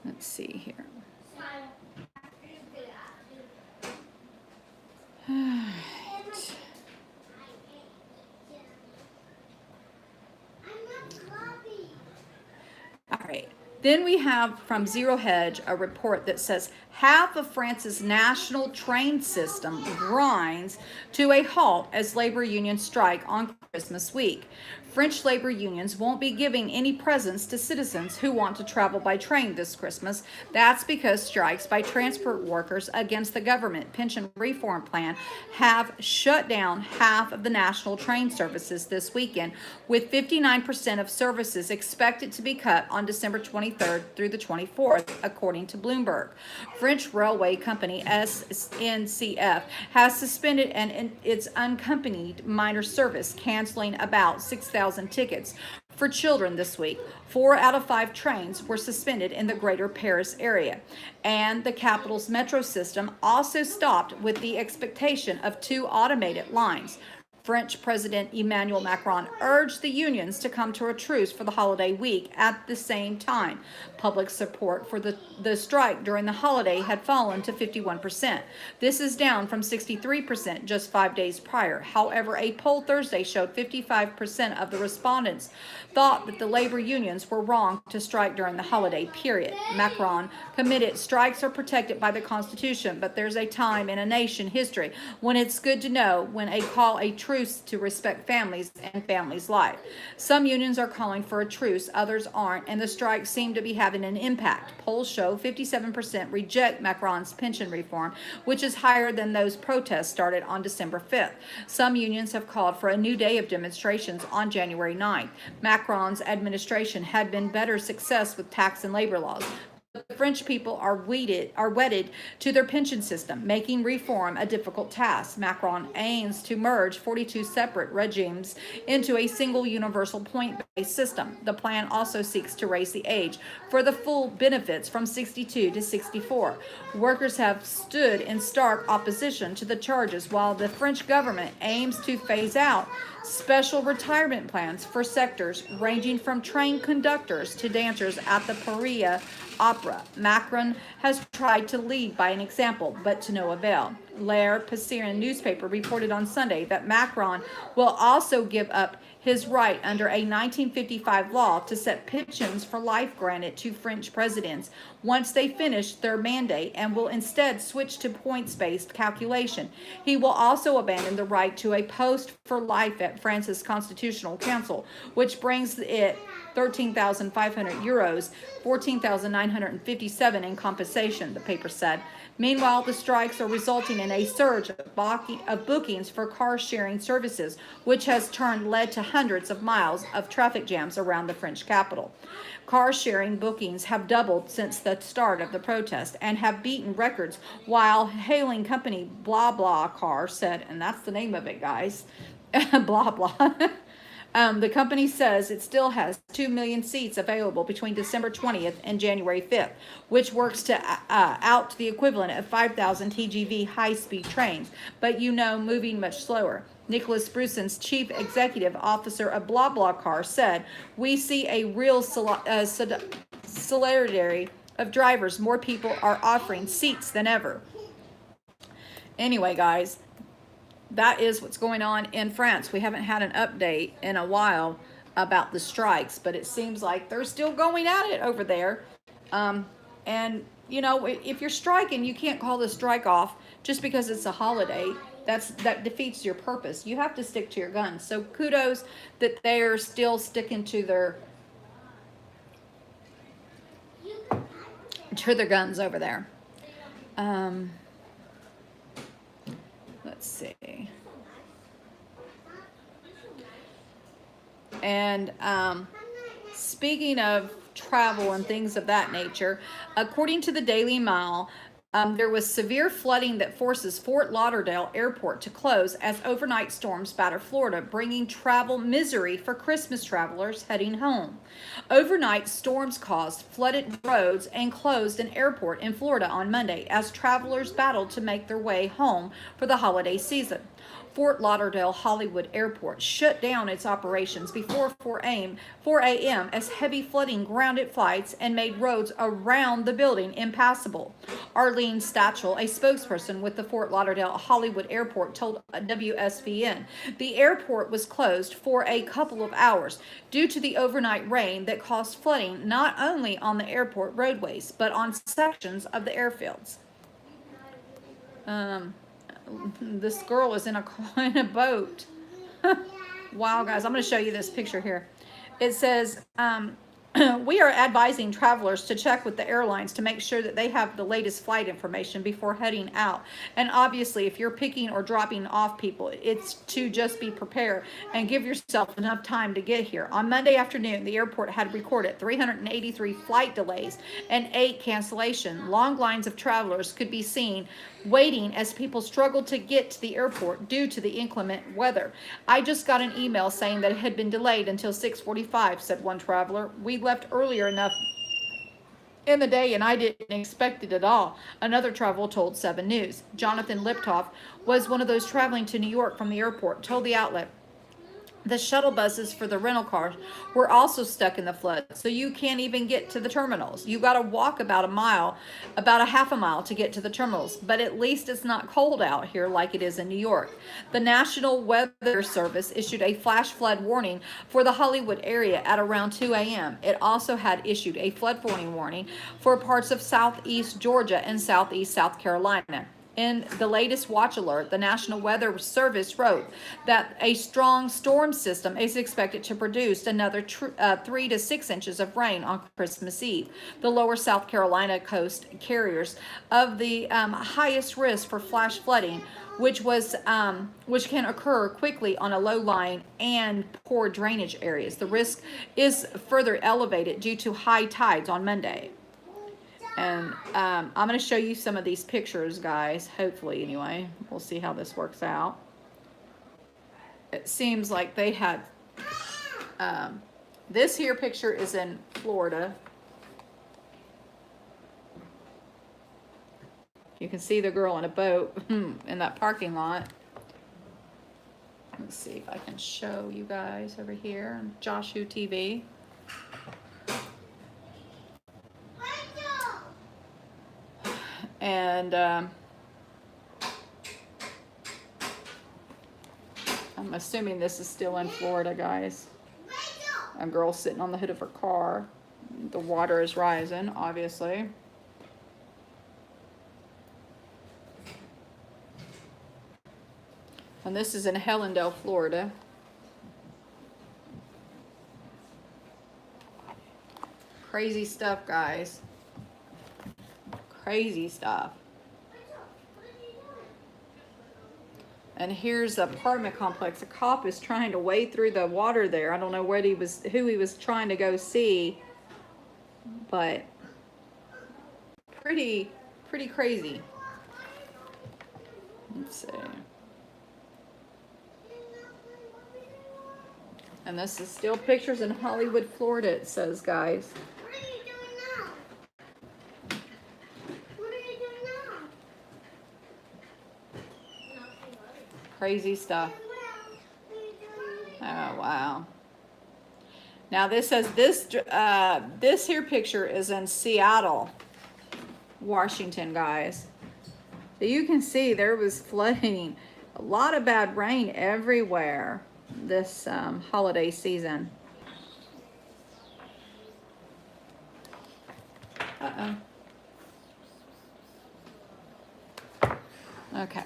Let's see here. All right. Then we have from Zero Hedge a report that says half of France's national train system grinds to a halt as labor unions strike on Christmas week. French labor unions won't be giving any presents to citizens who want to travel by train this Christmas. That's because strikes by transport workers against the government pension reform plan have shut down half of the national train services this weekend, with 59% of services expected to be cut on December 23rd through the 24th, according to Bloomberg. French railway company SNCF has suspended its unaccompanied minor service, canceling about 6,000 tickets for children this week. 4 out of 5 trains were suspended in the greater Paris area. And the capital's metro system also stopped with the expectation of 2 automated lines. French President Emmanuel Macron urged the unions to come to a truce for the holiday week at the same time. Public support for the strike during the holiday had fallen to 51%. This is down from 63% just 5 days prior. However, a poll Thursday showed 55% of the respondents thought that the labor unions were wrong to strike during the holiday period. Macron committed strikes are protected by the Constitution, but there's a time in a nation history when it's good to know when a call a truce to respect families and families' life. Some unions are calling for a truce, others aren't, and the strikes seem to be having an impact. Polls show 57% reject Macron's pension reform, which is higher than those protests started on December 5th. Some unions have called for a new day of demonstrations on January 9th. Macron's administration had been better success with tax and labor laws. The French people are wedded to their pension system, making reform a difficult task. Macron aims to merge 42 separate regimes into a single universal point-based system. The plan also seeks to raise the age for the full benefits from 62 to 64. Workers have stood in stark opposition to the charges, while the French government aims to phase out special retirement plans for sectors ranging from train conductors to dancers at the Paris Opera. Macron has tried to lead by an example, but to no avail. L'Air Parisien newspaper reported on Sunday that Macron will also give up his right under a 1955 law to set pensions for life granted to French presidents once they finish their mandate, and will instead switch to points-based calculation. He will also abandon the right to a post for life at France's Constitutional Council, which brings it 13,500 euros, 14,957 in compensation, the paper said. Meanwhile, the strikes are resulting in a surge of bookings for car-sharing services, which has led to hundreds of miles of traffic jams around the French capital. Car-sharing bookings have doubled since the start of the protest and have beaten records, while hailing company Blah Blah Car said, and that's the name of it, guys, Blah Blah. The company says it still has 2 million seats available between December 20th and January 5th, which works to out to the equivalent of 5,000 TGV high-speed trains, but moving much slower. Nicholas Bruson's chief executive officer of Blah Blah Car said, "We see a real solidarity of drivers. More people are offering seats than ever." Anyway, guys, that is what's going on in France. We haven't had an update in a while about the strikes, but it seems like they're still going at it over there. And, if you're striking, you can't call the strike off just because it's a holiday, that defeats your purpose. You have to stick to your guns. So kudos that they're still sticking to their guns over there. Let's see. And speaking of travel and things of that nature, according to the Daily Mail, there was severe flooding that forces Fort Lauderdale Airport to close as overnight storms batter Florida, bringing travel misery for Christmas travelers heading home. Overnight storms caused flooded roads and closed an airport in Florida on Monday as travelers battled to make their way home for the holiday season. Fort Lauderdale Hollywood Airport shut down its operations before 4 a.m. as heavy flooding grounded flights and made roads around the building impassable. Arlene Stachel, a spokesperson with the Fort Lauderdale Hollywood Airport, told WSVN the airport was closed for a couple of hours due to the overnight rain that caused flooding not only on the airport roadways but on sections of the airfields. This girl is in a boat. Wow, guys, I'm going to show you this picture here. It says, we are advising travelers to check with the airlines to make sure that they have the latest flight information before heading out. And obviously, if you're picking or dropping off people, it's to just be prepared and give yourself enough time to get here. On Monday afternoon, the airport had recorded 383 flight delays and 8 cancellations. Long lines of travelers could be seen waiting as people struggled to get to the airport due to the inclement weather. I just got an email saying that it had been delayed until 6:45, said one traveler. We left earlier enough in the day and I didn't expect it at all, another traveler told 7 News. Jonathan Liptoff was one of those traveling to New York from the airport, told the outlet. The shuttle buses for the rental cars were also stuck in the flood, so you can't even get to the terminals. You got to walk about a half a mile to get to the terminals, but at least it's not cold out here like it is in New York. The National Weather Service issued a flash flood warning for the Hollywood area at around 2 a.m. It also had issued a flood warning for parts of southeast Georgia and southeast South Carolina. In the latest watch alert, the National Weather Service wrote that a strong storm system is expected to produce another 3 to 6 inches of rain on Christmas Eve. The lower South Carolina coast carriers of the highest risk for flash flooding, which can occur quickly on a low line and poor drainage areas. The risk is further elevated due to high tides on Monday. And I'm going to show you some of these pictures, guys. Hopefully, anyway. We'll see how this works out. It seems like they had... this here picture is in Florida. You can see the girl in a boat in that parking lot. Let's see if I can show you guys over here on Joshu TV. And I'm assuming this is still in Florida, guys. A girl sitting on the hood of her car. The water is rising, obviously. And this is in Helendale, Florida. Crazy stuff, guys. Crazy stuff. And here's the apartment complex. A cop is trying to wade through the water there. I don't know who he was trying to go see, but pretty crazy. Let's see. And this is still pictures in Hollywood, Florida, it says, guys. Crazy stuff. Oh, wow. Now this says this here picture is in Seattle, Washington, guys. So you can see there was flooding, a lot of bad rain everywhere this holiday season. Okay.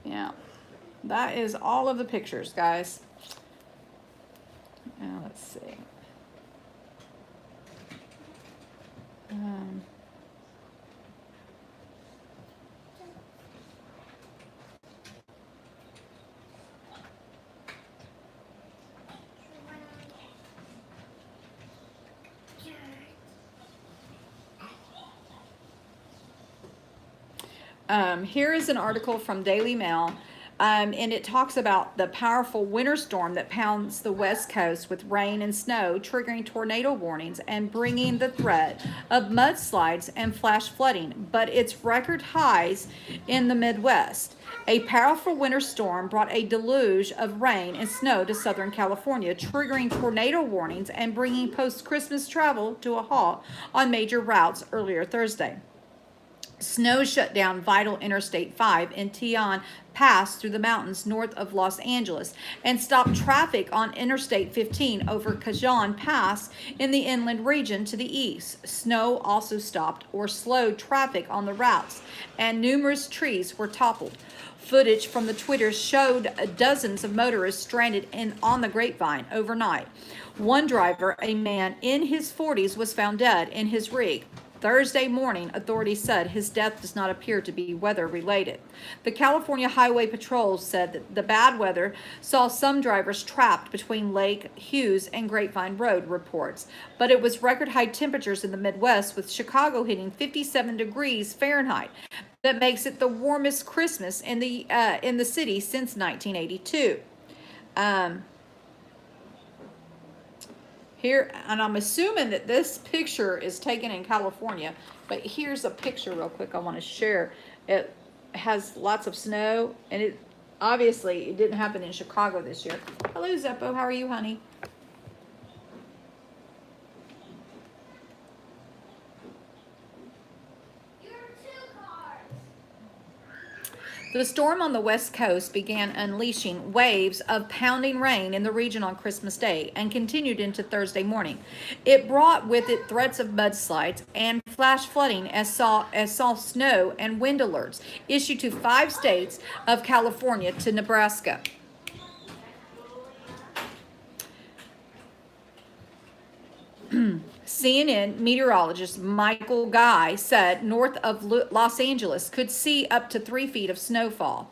Yeah. That is all of the pictures, guys. Now let's see. Um, here is an article from Daily Mail, and it talks about the powerful winter storm that pounds the West Coast with rain and snow, triggering tornado warnings and bringing the threat of mudslides and flash flooding, but it's record highs in the Midwest. A powerful winter storm brought a deluge of rain and snow to Southern California, triggering tornado warnings and bringing post-Christmas travel to a halt on major routes earlier Thursday. Snow shut down vital Interstate 5 in Tijuana Pass through the mountains north of Los Angeles and stopped traffic on Interstate 15 over Cajon Pass in the inland region to the east. Snow also stopped or slowed traffic on the routes, and numerous trees were toppled. Footage from the Twitter showed dozens of motorists stranded on the Grapevine overnight. One driver, a man in his 40s, was found dead in his rig. Thursday morning, authorities said his death does not appear to be weather-related. The California Highway Patrol said that the bad weather saw some drivers trapped between Lake Hughes and Grapevine Road, reports. But it was record-high temperatures in the Midwest, with Chicago hitting 57 degrees Fahrenheit. That makes it the warmest Christmas in the city since 1982. Here, and I'm assuming that this picture is taken in California, but here's a picture real quick I want to share. It has lots of snow, and it obviously it didn't happen in Chicago this year. Hello, Zeppo. How are you, honey? The storm on the West Coast began unleashing waves of pounding rain in the region on Christmas Day and continued into Thursday morning. It brought with it threats of mudslides and flash flooding as saw snow and wind alerts issued to 5 states of California to Nebraska. CNN meteorologist Michael Guy said north of Los Angeles could see up to 3 feet of snowfall.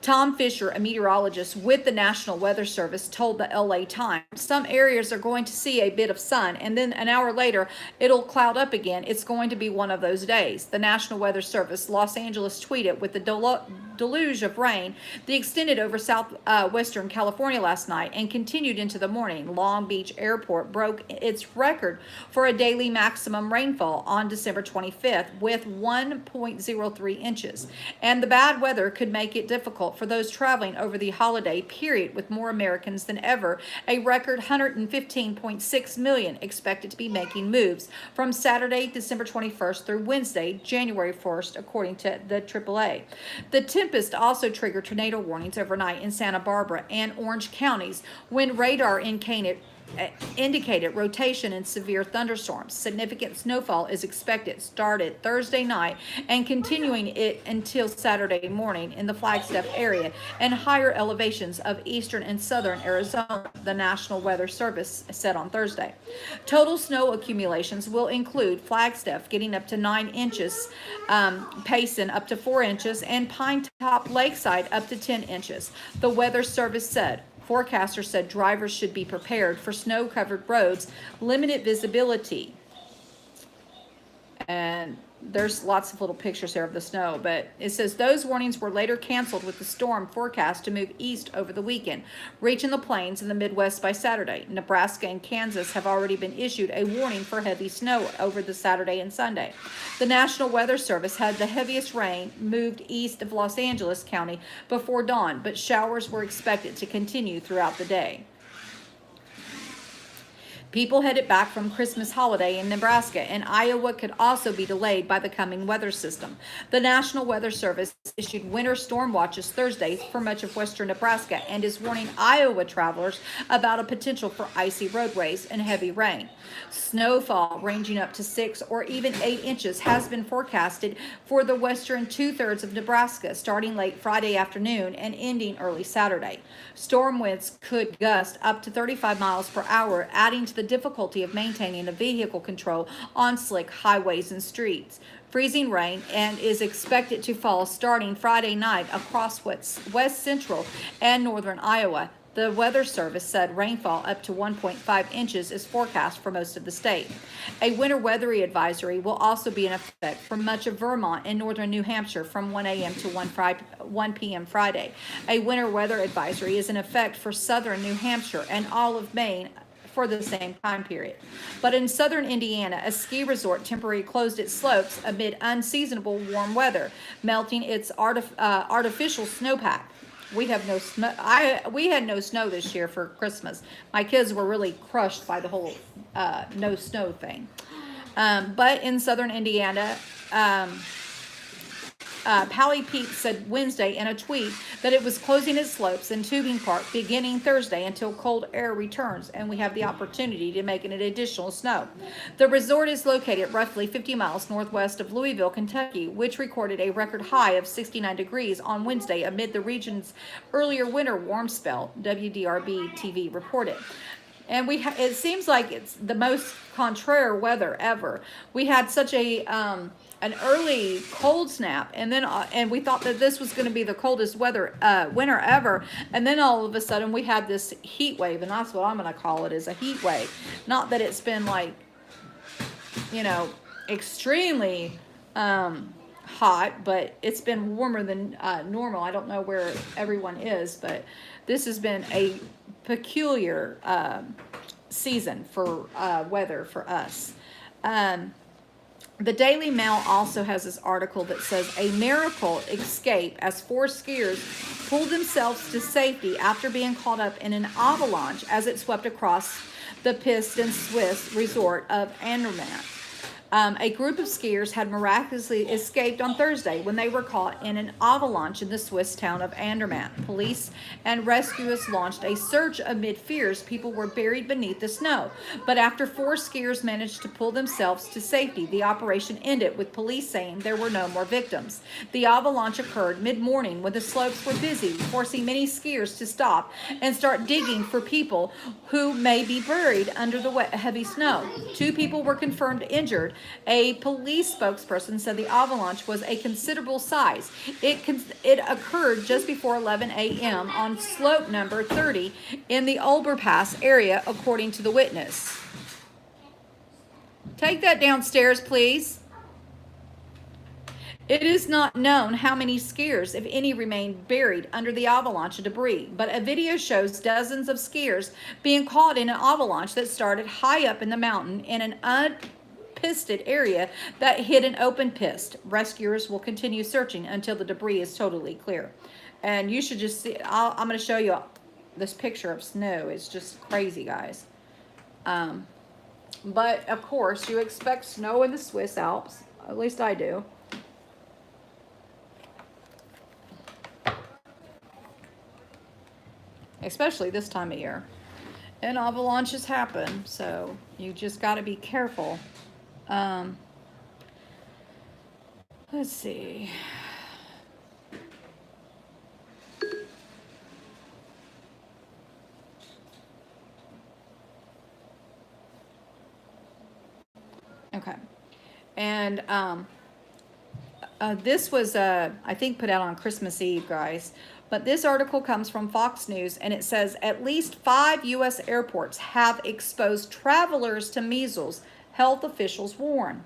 Tom Fisher, a meteorologist with the National Weather Service, told the LA Times, some areas are going to see a bit of sun, and then an hour later, it'll cloud up again. It's going to be one of those days. The National Weather Service, Los Angeles, tweeted with the deluge of rain that extended over southwestern California last night and continued into the morning. Long Beach Airport broke its record for a daily maximum rainfall on December 25th with 1.03 inches. And the bad weather could make it difficult for those traveling over the holiday period, with more Americans than ever. A record 115.6 million expected to be making moves from Saturday, December 21st through Wednesday, January 1st, according to the AAA. The tempest also triggered tornado warnings overnight in Santa Barbara and Orange counties when radar indicated rotation in severe thunderstorms. Significant snowfall is expected started Thursday night and continuing it until Saturday morning in the Flagstaff area and higher elevations of eastern and southern Arizona, the National Weather Service said on Thursday. Total snow accumulations will include Flagstaff getting up to 9 inches, Payson up to 4 inches, and Pine Top Lakeside up to 10 inches. The Weather Service said. Forecasters said drivers should be prepared for snow-covered roads, limited visibility. And there's lots of little pictures here of the snow, but it says those warnings were later canceled with the storm forecast to move east over the weekend, reaching the plains in the Midwest by Saturday. Nebraska and Kansas have already been issued a warning for heavy snow over the Saturday and Sunday. The National Weather Service had the heaviest rain moved east of Los Angeles County before dawn, but showers were expected to continue throughout the day. People headed back from Christmas holiday in Nebraska, and Iowa could also be delayed by the coming weather system. The National Weather Service issued winter storm watches Thursday for much of western Nebraska and is warning Iowa travelers about a potential for icy roadways and heavy rain. Snowfall ranging up to 6 or even 8 inches has been forecasted for the western two-thirds of Nebraska starting late Friday afternoon and ending early Saturday. Storm winds could gust up to 35 miles per hour, adding to the difficulty of maintaining a vehicle control on slick highways and streets. Freezing rain and is expected to fall starting Friday night across west central and northern Iowa. The Weather Service said rainfall up to 1.5 inches is forecast for most of the state. A winter weather advisory will also be in effect for much of Vermont and northern New Hampshire from 1 a.m. to 1 p.m. Friday. A winter weather advisory is in effect for southern New Hampshire and all of Maine for the same time period. But in southern Indiana, a ski resort temporarily closed its slopes amid unseasonable warm weather, melting its artificial snowpack. We have no snow. We had no snow this year for Christmas. My kids were really crushed by the whole no snow thing. But in southern Indiana, Pally Peak said Wednesday in a tweet that it was closing its slopes in Tubing Park beginning Thursday until cold air returns and we have the opportunity to make an additional snow. The resort is located roughly 50 miles northwest of Louisville, Kentucky, which recorded a record high of 69 degrees on Wednesday amid the region's earlier winter warm spell, WDRB TV reported. And it seems like it's the most contrary weather ever. We had such an early cold snap, and then and we thought that this was going to be the coldest winter ever, and then all of a sudden we had this heat wave, and that's what I'm going to call it, is a heat wave. Not that it's been like, extremely hot, but it's been warmer than normal. I don't know where everyone is, but this has been a peculiar season for weather for us. The Daily Mail also has this article that says a miracle escape as 4 skiers pulled themselves to safety after being caught up in an avalanche as it swept across the piste and Swiss resort of Andermatt. A group of skiers had miraculously escaped on Thursday when they were caught in an avalanche in the Swiss town of Andermatt. Police and rescuers launched a search amid fears people were buried beneath the snow. But after 4 skiers managed to pull themselves to safety, the operation ended with police saying there were no more victims. The avalanche occurred mid-morning when the slopes were busy, forcing many skiers to stop and start digging for people who may be buried under the wet, heavy snow. 2 people were confirmed injured. A police spokesperson said the avalanche was a considerable size. It occurred just before 11 a.m. on slope number 30 in the Oberpass area, according to the witness. Take that downstairs, please. It is not known how many skiers, if any, remained buried under the avalanche of debris, but a video shows dozens of skiers being caught in an avalanche that started high up in the mountain in an unpisted area that hid an open piste. Rescuers will continue searching until the debris is totally clear. And you should just see, I'm going to show you this picture of snow. It's just crazy, guys. But of course, you expect snow in the Swiss Alps. At least I do. Especially this time of year. And avalanches happen, so you just got to be careful. Let's see. Okay. And this was, I think, put out on Christmas Eve, guys. But this article comes from Fox News, and it says at least 5 U.S. airports have exposed travelers to measles, health officials warn.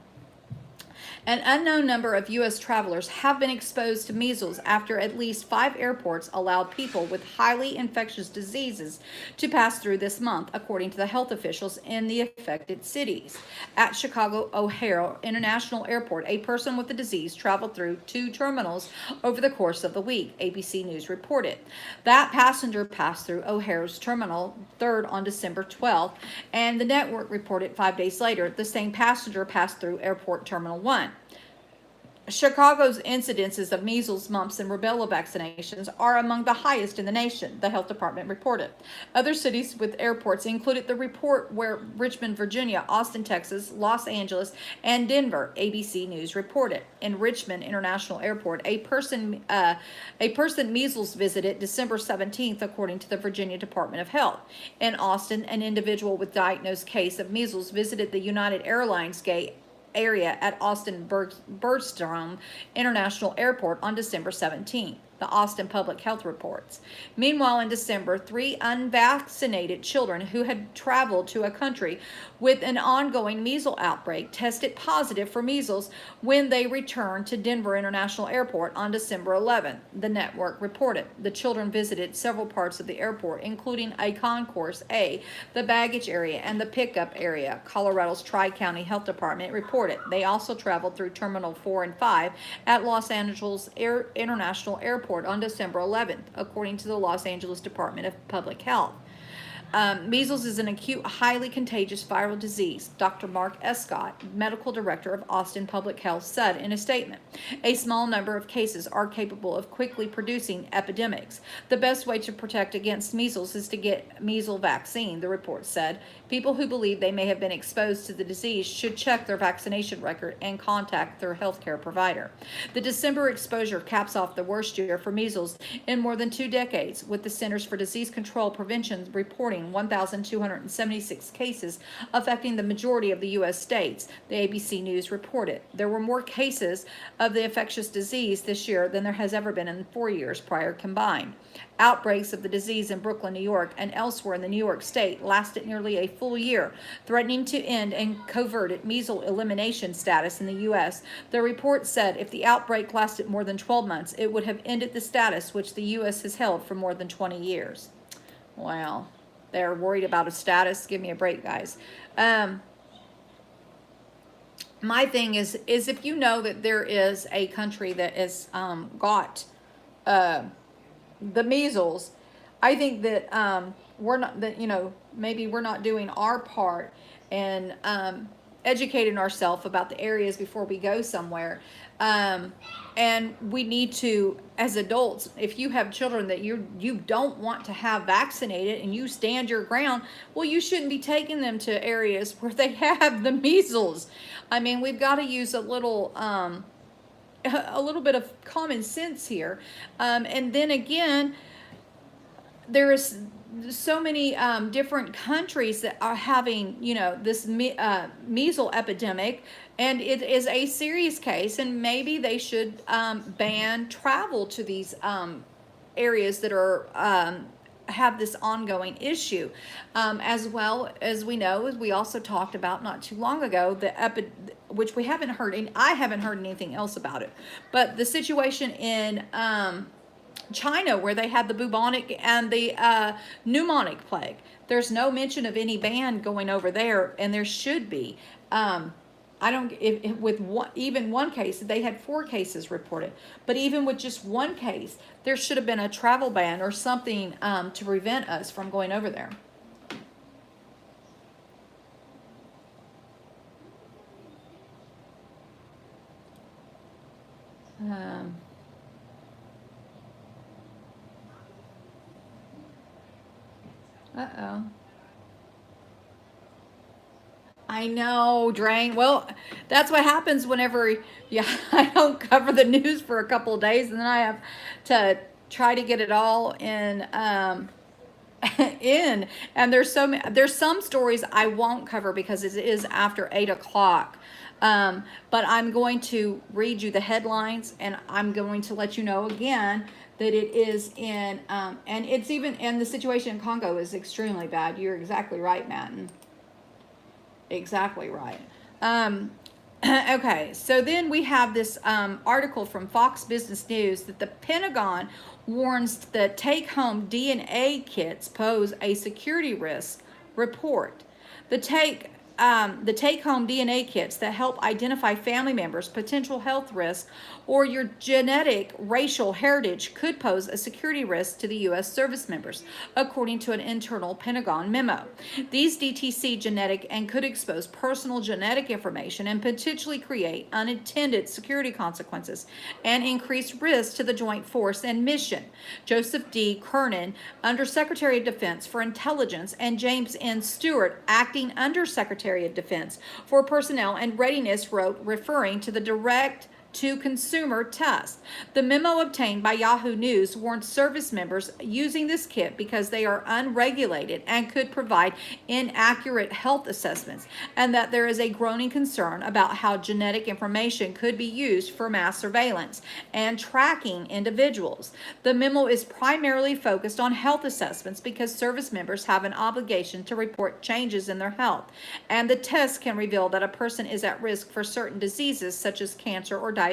An unknown number of U.S. travelers have been exposed to measles after at least 5 airports allowed people with highly infectious diseases to pass through this month, according to the health officials in the affected cities. At Chicago O'Hare International Airport, a person with the disease traveled through 2 terminals over the course of the week, ABC News reported. That passenger passed through O'Hare's Terminal 3rd on December 12th, and the network reported 5 days later the same passenger passed through Airport Terminal 1. Chicago's incidences of measles, mumps, and rubella vaccinations are among the highest in the nation, the health department reported. Other cities with airports included the report where Richmond, Virginia, Austin, Texas, Los Angeles, and Denver, ABC News reported. In Richmond International Airport, a person measles visited December 17th, according to the Virginia Department of Health. In Austin, an individual with diagnosed case of measles visited the United Airlines gate area at Austin Bergstrom International Airport on December 17th, the Austin Public Health reports. Meanwhile, in December, 3 unvaccinated children who had traveled to a country with an ongoing measles outbreak tested positive for measles when they returned to Denver International Airport on December 11th, the network reported. The children visited several parts of the airport, including a concourse A, the baggage area, and the pickup area, Colorado's Tri-County Health Department reported. They also traveled through Terminal 4 and 5 at Los Angeles International Airport on December 11th, according to the Los Angeles Department of Public Health. Measles is an acute, highly contagious viral disease, Dr. Mark Escott, medical director of Austin Public Health, said in a statement. A small number of cases are capable of quickly producing epidemics. The best way to protect against measles is to get measles vaccine, the report said. People who believe they may have been exposed to the disease should check their vaccination record and contact their healthcare provider. The December exposure caps off the worst year for measles in more than 2 decades, with the Centers for Disease Control Prevention reporting 1,276 cases affecting the majority of the U.S. states, the ABC News reported. There were more cases of the infectious disease this year than there has ever been in 4 years prior combined. Outbreaks of the disease in Brooklyn, New York, and elsewhere in the New York state lasted nearly a full year, threatening to end and coverted measles elimination status in the U.S. The report said if the outbreak lasted more than 12 months, it would have ended the status which the U.S. has held for more than 20 years. Wow. They're worried about a status. Give me a break, guys. My thing is if you know that there is a country that has got the measles, I think that we're not, that, you know, maybe we're not doing our part in educating ourselves about the areas before we go somewhere. And we need to, as adults, if you have children that you don't want to have vaccinated and you stand your ground, well, you shouldn't be taking them to areas where they have the measles. I mean, we've got to use a little bit of common sense here. And then again, there is so many different countries that are having, you know, this measles epidemic, and it is a serious case, and maybe they should ban travel to these areas that are have this ongoing issue. As well as we know, as we also talked about not too long ago, which we haven't heard, and I haven't heard anything else about it, but the situation in China, where they had the bubonic and the pneumonic plague. There's no mention of any ban going over there, and there should be. I don't, if with even one case, they had 4 cases reported, but even with just one case, there should have been a travel ban or something to prevent us from going over there. Uh-oh. I know, Drain. Well, that's what happens whenever I don't cover the news for a couple of days, and then I have to try to get it all in and there's some stories I won't cover because it is after 8 o'clock. But I'm going to read you the headlines, and I'm going to let you know again that it is in, and it's even, and the situation in Congo is extremely bad. You're exactly right, Matten. Exactly right. Okay, so then we have this article from Fox Business News that the Pentagon warns that take-home DNA kits pose a security risk. Report. The take-home DNA kits that help identify family members, potential health risks, or your genetic racial heritage could pose a security risk to the U.S. service members, according to an internal Pentagon memo. These DTC genetic and could expose personal genetic information and potentially create unintended security consequences and increase risk to the joint force and mission. Joseph D. Kernan, Undersecretary of Defense for Intelligence, and James N. Stewart, Acting Undersecretary of Defense for Personnel and Readiness, wrote, referring to the direct to consumer test. The memo obtained by Yahoo News warned service members using this kit because they are unregulated and could provide inaccurate health assessments, and that there is a growing concern about how genetic information could be used for mass surveillance and tracking individuals. The memo is primarily focused on health assessments because service members have an obligation to report changes in their health, and the test can reveal that a person is at risk for certain diseases such as cancer or diabetes.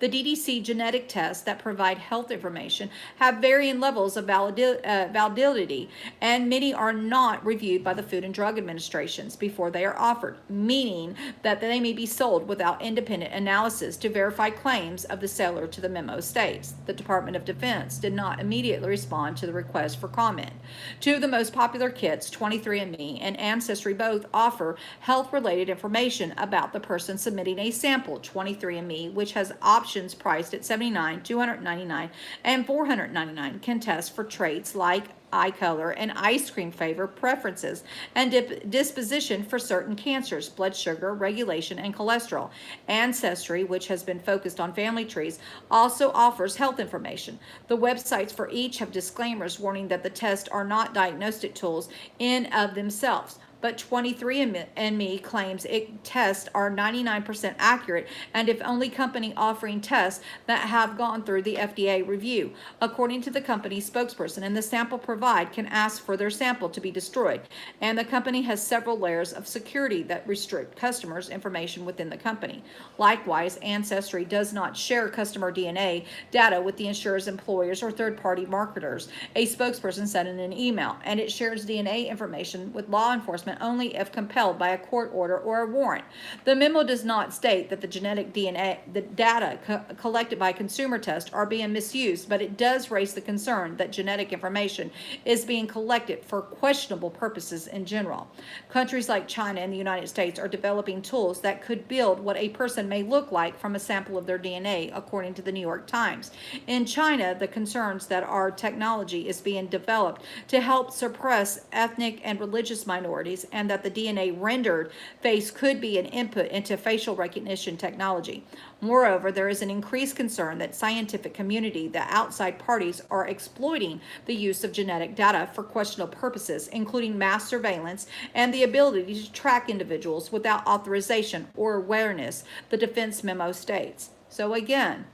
The DDC genetic tests that provide health information have varying levels of validity, and many are not reviewed by the Food and Drug Administrations before they are offered, meaning that they may be sold without independent analysis to verify claims of the seller, to the memo states. The Department of Defense did not immediately respond to the request for comment. Two of the most popular kits, 23andMe and Ancestry, both offer health-related information about the person submitting a sample. 23andMe, which has options priced at $79, $299, and $499, can test for traits like eye color and ice cream flavor preferences and disposition for certain cancers, blood sugar regulation, and cholesterol. Ancestry, which has been focused on family trees, also offers health information. The websites for each have disclaimers warning that the tests are not diagnostic tools in of themselves. But 23andMe claims its tests are 99% accurate, and if only company offering tests that have gone through the FDA review. According to the company's spokesperson, and the sample provided can ask for their sample to be destroyed, and the company has several layers of security that restrict customers' information within the company. Likewise, Ancestry does not share customer DNA data with the insurer's employers or third-party marketers, a spokesperson said in an email, and it shares DNA information with law enforcement only if compelled by a court order or a warrant. The memo does not state that the genetic DNA, the data collected by consumer tests are being misused, but it does raise the concern that genetic information is being collected for questionable purposes in general. Countries like China and the United States are developing tools that could build what a person may look like from a sample of their DNA, according to the New York Times. In China, the concerns that our technology is being developed to help suppress ethnic and religious minorities, and that the DNA rendered face could be an input into facial recognition technology. Moreover, there is an increased concern that scientific community, that outside parties are exploiting the use of genetic data for questionable purposes, including mass surveillance and the ability to track individuals without authorization or awareness, the defense memo states. So again,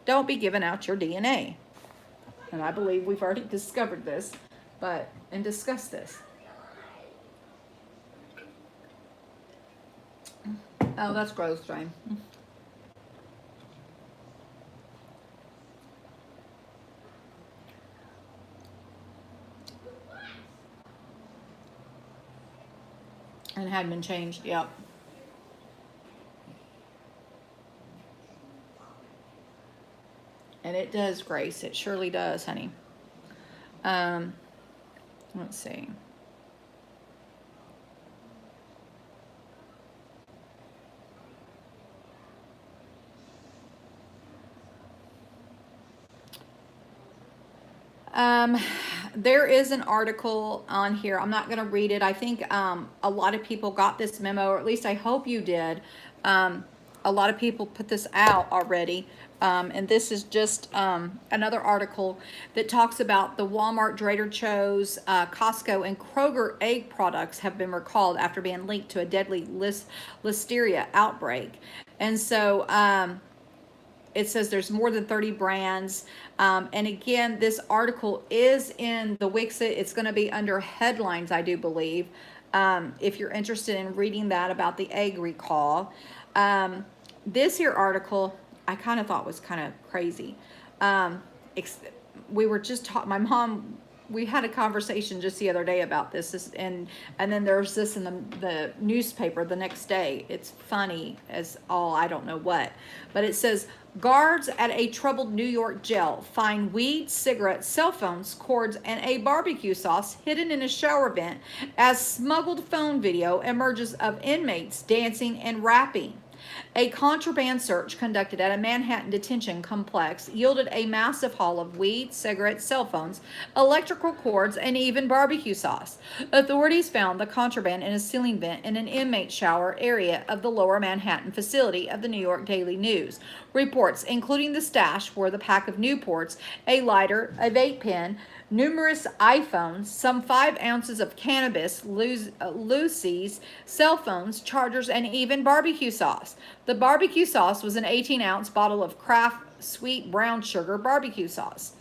don't be giving out your DNA. And I believe we've already discovered this, and discussed this. Oh, that's gross, Jane. And had been changed, yep. And it does, Grace. It surely does, honey. Let's see. There is an article on here. I'm not going to read it. I think a lot of people got this memo, or at least I hope you did. A lot of people put this out already. And this is just another article that talks about the Walmart, Trader Joe's, Costco, and Kroger egg products have been recalled after being linked to a deadly listeria outbreak. And so it says there's more than 30 brands. And again, this article is in the Wixit. It's going to be under headlines, I do believe. if you're interested in reading that about the egg recall. This here article I kind of thought was kind of crazy. Um, we were just talking, my mom, we had a conversation just the other day about this, and then there's this in the newspaper the next day. It's funny as all I don't know what, but it says guards at a troubled New York jail find weed, cigarettes, cell phones, cords, and a barbecue sauce hidden in a shower vent as smuggled phone video emerges of inmates dancing and rapping. A contraband search conducted at a Manhattan detention complex yielded a massive haul of weed, cigarettes, cell phones, electrical cords, and even barbecue sauce. Authorities found the contraband in a ceiling vent in an inmate shower area of the lower Manhattan facility of the New York Daily News. Reports, including the stash, were the pack of Newports, a lighter, a vape pen, numerous iPhones, some 5 ounces of cannabis, Lucy's, cell phones, chargers, and even barbecue sauce. The barbecue sauce was an 18-ounce bottle of Kraft sweet brown sugar barbecue sauce.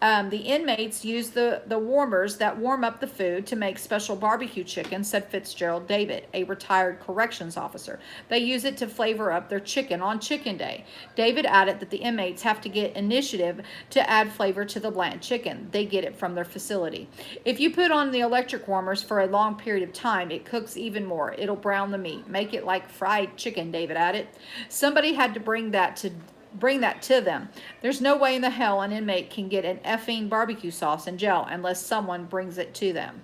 The inmates used the warmers that warm up the food to make special barbecue chicken, said Fitzgerald David, a retired corrections officer. They use it to flavor up their chicken on Chicken Day. David added that the inmates have to get initiative to add flavor to the bland chicken. They get it from their facility. If you put on the electric warmers for a long period of time, it cooks even more. It'll brown the meat. Make it like fried chicken, David added. Somebody had to bring that to them. There's no way in the hell an inmate can get an effing barbecue sauce in jail unless someone brings it to them.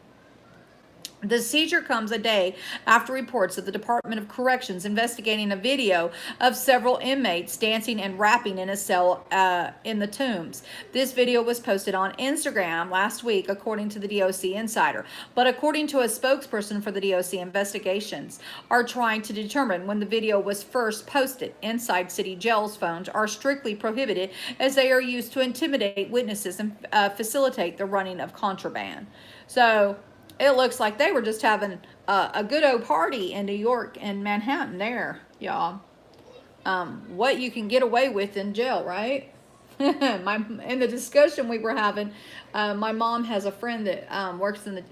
The seizure comes a day after reports of the Department of Corrections investigating a video of several inmates dancing and rapping in a cell in the Tombs. This video was posted on Instagram last week, according to the DOC Insider. But according to a spokesperson for the DOC, investigations are trying to determine when the video was first posted. Inside city jails phones are strictly prohibited as they are used to intimidate witnesses and facilitate the running of contraband. So it looks like they were just having a good old party in New York and Manhattan there, y'all. What you can get away with in jail, right? In the discussion we were having, my mom has a friend that works in the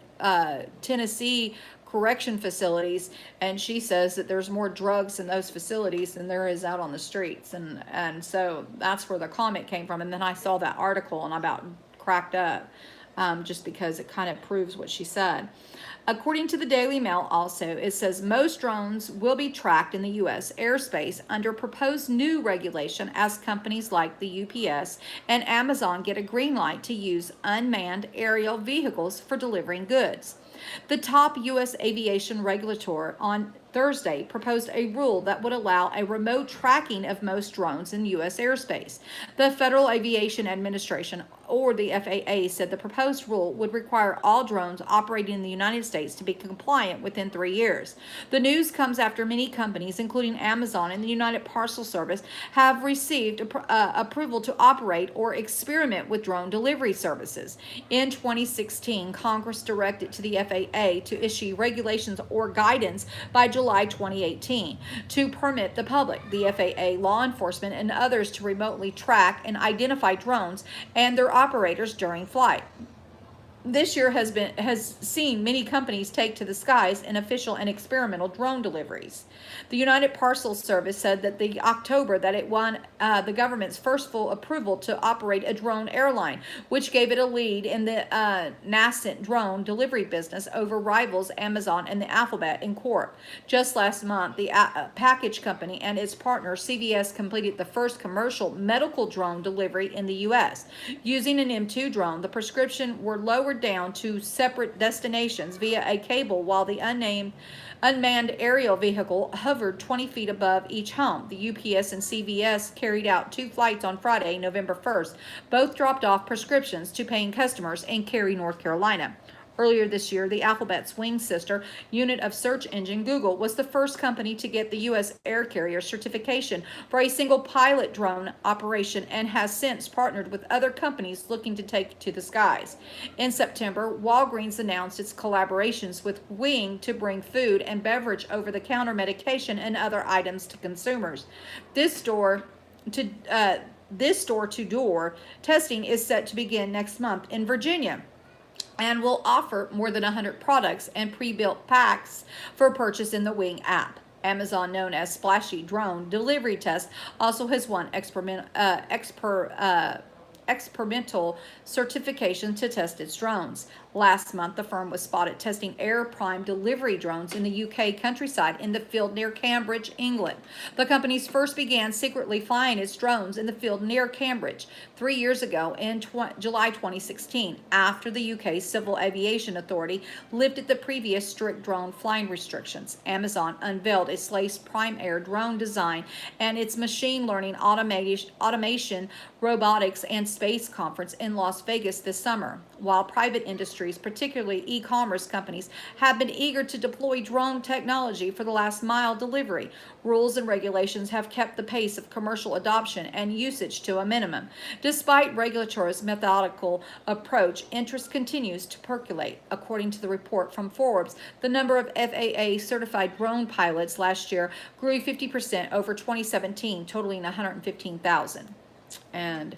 Tennessee correction facilities, and she says that there's more drugs in those facilities than there is out on the streets, and so that's where the comment came from. And then I saw that article and I about cracked up. Just because it kind of proves what she said. According to the Daily Mail also, it says most drones will be tracked in the U.S. airspace under proposed new regulation as companies like the UPS and Amazon get a green light to use unmanned aerial vehicles for delivering goods. The top U.S. aviation regulator on Thursday proposed a rule that would allow a remote tracking of most drones in U.S. airspace. The Federal Aviation Administration, or the FAA, said the proposed rule would require all drones operating in the United States to be compliant within 3 years. The news comes after many companies, including Amazon and the United Parcel Service, have received approval to operate or experiment with drone delivery services. In 2016, Congress directed to the FAA to issue regulations or guidance by July 2018 to permit the public, the FAA, law enforcement, and others to remotely track and identify drones and their operators during flight. This year has seen many companies take to the skies in official and experimental drone deliveries. The United Parcel Service said that the October that it won the government's first full approval to operate a drone airline, which gave it a lead in the nascent drone delivery business over rivals Amazon and the Alphabet and Corp. Just last month, the package company and its partner CVS completed the first commercial medical drone delivery in the U.S. Using an M2 drone, the prescription were lowered down to separate destinations via a cable while the unmanned aerial vehicle hovered 20 feet above each home. The UPS and CVS carried out 2 flights on Friday, November 1st. Both dropped off prescriptions to paying customers in Cary, North Carolina. Earlier this year, the Alphabet's wing sister unit of search engine Google was the first company to get the U.S. air carrier certification for a single pilot drone operation and has since partnered with other companies looking to take to the skies. In September, Walgreens announced its collaborations with Wing to bring food and beverage over-the-counter medication and other items to consumers. This door-to-door testing is set to begin next month in Virginia. and will offer more than 100 products and pre-built packs for purchase in the Wing app. Amazon, known as Splashy Drone Delivery Test, also has won experimental certification to test its drones. Last month, the firm was spotted testing Air Prime delivery drones in the UK countryside in the field near Cambridge, England. The company's first began secretly flying its drones in the field near Cambridge 3 years ago in July 2016, after the UK Civil Aviation Authority lifted the previous strict drone flying restrictions. Amazon unveiled its latest Prime Air drone design and its machine learning automation, robotics, and space conference in Las Vegas this summer. While private industries, particularly e-commerce companies, have been eager to deploy drone technology for the last mile delivery, rules and regulations have kept the pace of commercial adoption and usage to a minimum. Despite regulators' methodical approach, interest continues to percolate. According to the report from Forbes, the number of FAA certified drone pilots last year grew 50% over 2017, totaling 115,000. And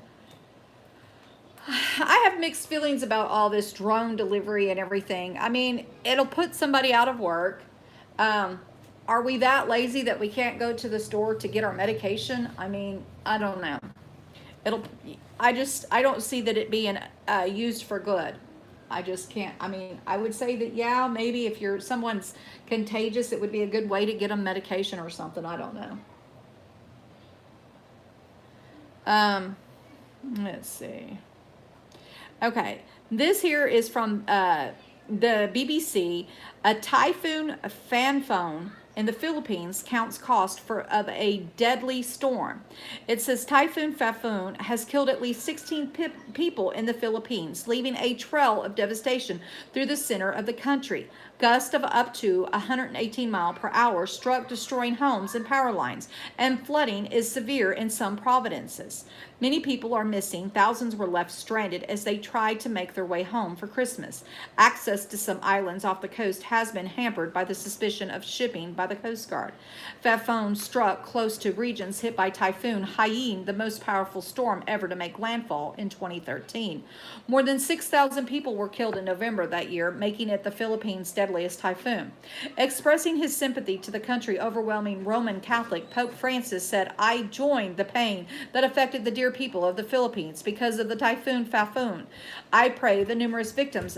I have mixed feelings about all this drone delivery and everything. I mean, it'll put somebody out of work. Are we that lazy that we can't go to the store to get our medication? I mean, I don't know. I don't see that it being used for good. I just can't. I mean, I would say that, yeah, maybe if someone's contagious, it would be a good way to get them medication or something. I don't know. Let's see. Okay, this here is from the BBC. A Typhoon Phanonfone in the Philippines counts cost of a deadly storm. It says Typhoon Phanonfone has killed at least 16 people in the Philippines, leaving a trail of devastation through the center of the country. Gusts of up to 118 miles per hour struck, destroying homes and power lines, and flooding is severe in some provinces. Many people are missing. Thousands were left stranded as they tried to make their way home for Christmas. Access to some islands off the coast has been hampered by the suspicion of shipping by the Coast Guard. Phanonfone struck close to regions hit by Typhoon Haiyan, the most powerful storm ever to make landfall in 2013. More than 6,000 people were killed in November that year, making it the Philippines' deadliest typhoon. Expressing his sympathy to the country overwhelming Roman Catholic, Pope Francis said, "I join the pain that affected the dear people of the Philippines because of the Typhoon Phanonfone. I pray the numerous victims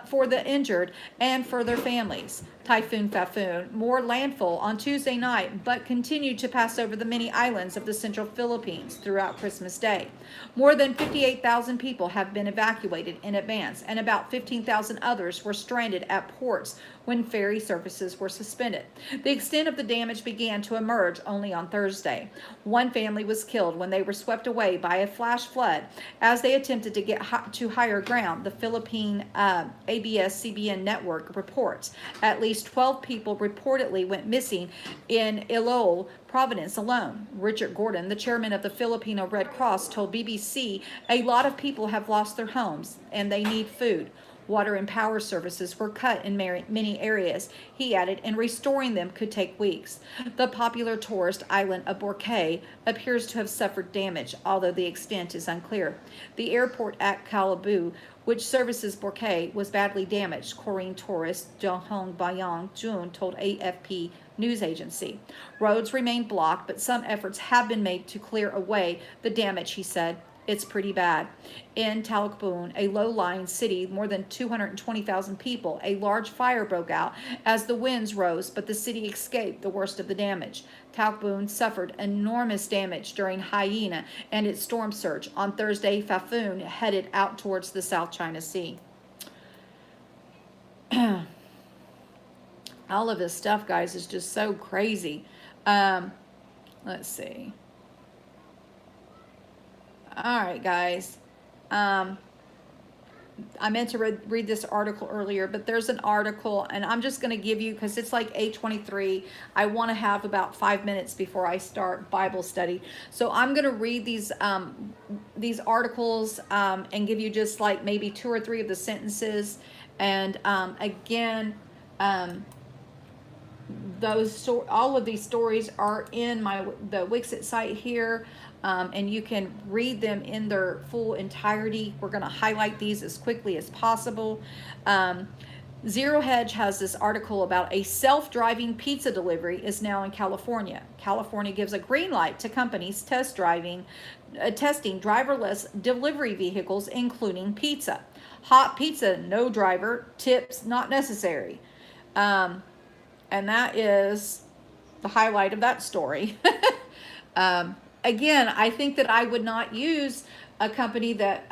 for the injured and for their families." Typhoon Phanonfone more landfall on Tuesday night, but continued to pass over the many islands of the central Philippines throughout Christmas Day. More than 58,000 people have been evacuated in advance, and about 15,000 others were stranded at ports when ferry services were suspended. The extent of the damage began to emerge only on Thursday. One family was killed when they were swept away by a flash flood as they attempted to get to higher ground, the Philippine ABS-CBN network reports. At least 12 people reportedly went missing in Iloilo Province alone. Richard Gordon, the chairman of the Filipino Red Cross, told BBC, "A lot of people have lost their homes and they need food. Water and power services were cut in many areas," he added, "and restoring them could take weeks." The popular tourist island of Boracay appears to have suffered damage, although the extent is unclear. The airport at Calabu, which services Boracay, was badly damaged, Korean tourist Johong Bayang Jun told AFP news agency. Roads remain blocked, but some efforts have been made to clear away the damage, he said. "It's pretty bad." In Talakbun, a low-lying city, more than 220,000 people, a large fire broke out as the winds rose, but the city escaped the worst of the damage. Talakbun suffered enormous damage during Haiyan and its storm surge. On Thursday, Phanonfone headed out towards the South China Sea. All of this stuff, guys, is just so crazy. Let's see. All right, guys. I meant to read this article earlier, but there's an article, and I'm just going to give you, because it's like 8:23. I want to have about 5 minutes before I start Bible study. So I'm going to read these articles and give you just like maybe 2 or 3 of the sentences. And again, all of these stories are in the Wixit site here. and you can read them in their full entirety. We're going to highlight these as quickly as possible. Zero Hedge has this article about a self-driving pizza delivery is now in California. California gives a green light to companies testing driverless delivery vehicles, including pizza. Hot pizza, no driver, tips not necessary. And that is the highlight of that story. Again, I think that I would not use a company that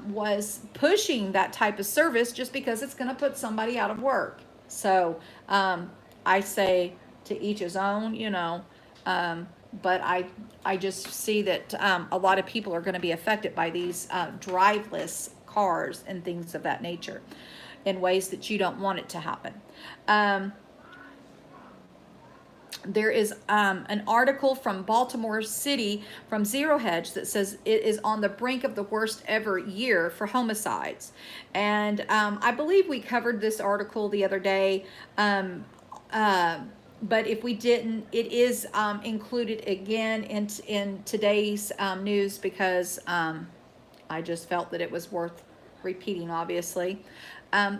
was pushing that type of service just because it's going to put somebody out of work. So I say to each his own, you know, but I just see that a lot of people are going to be affected by these driveless cars and things of that nature in ways that you don't want it to happen. There is an article from Baltimore City from Zero Hedge that says it is on the brink of the worst ever year for homicides. And I believe we covered this article the other day. But if we didn't, it is included again in today's news because I just felt that it was worth repeating, obviously.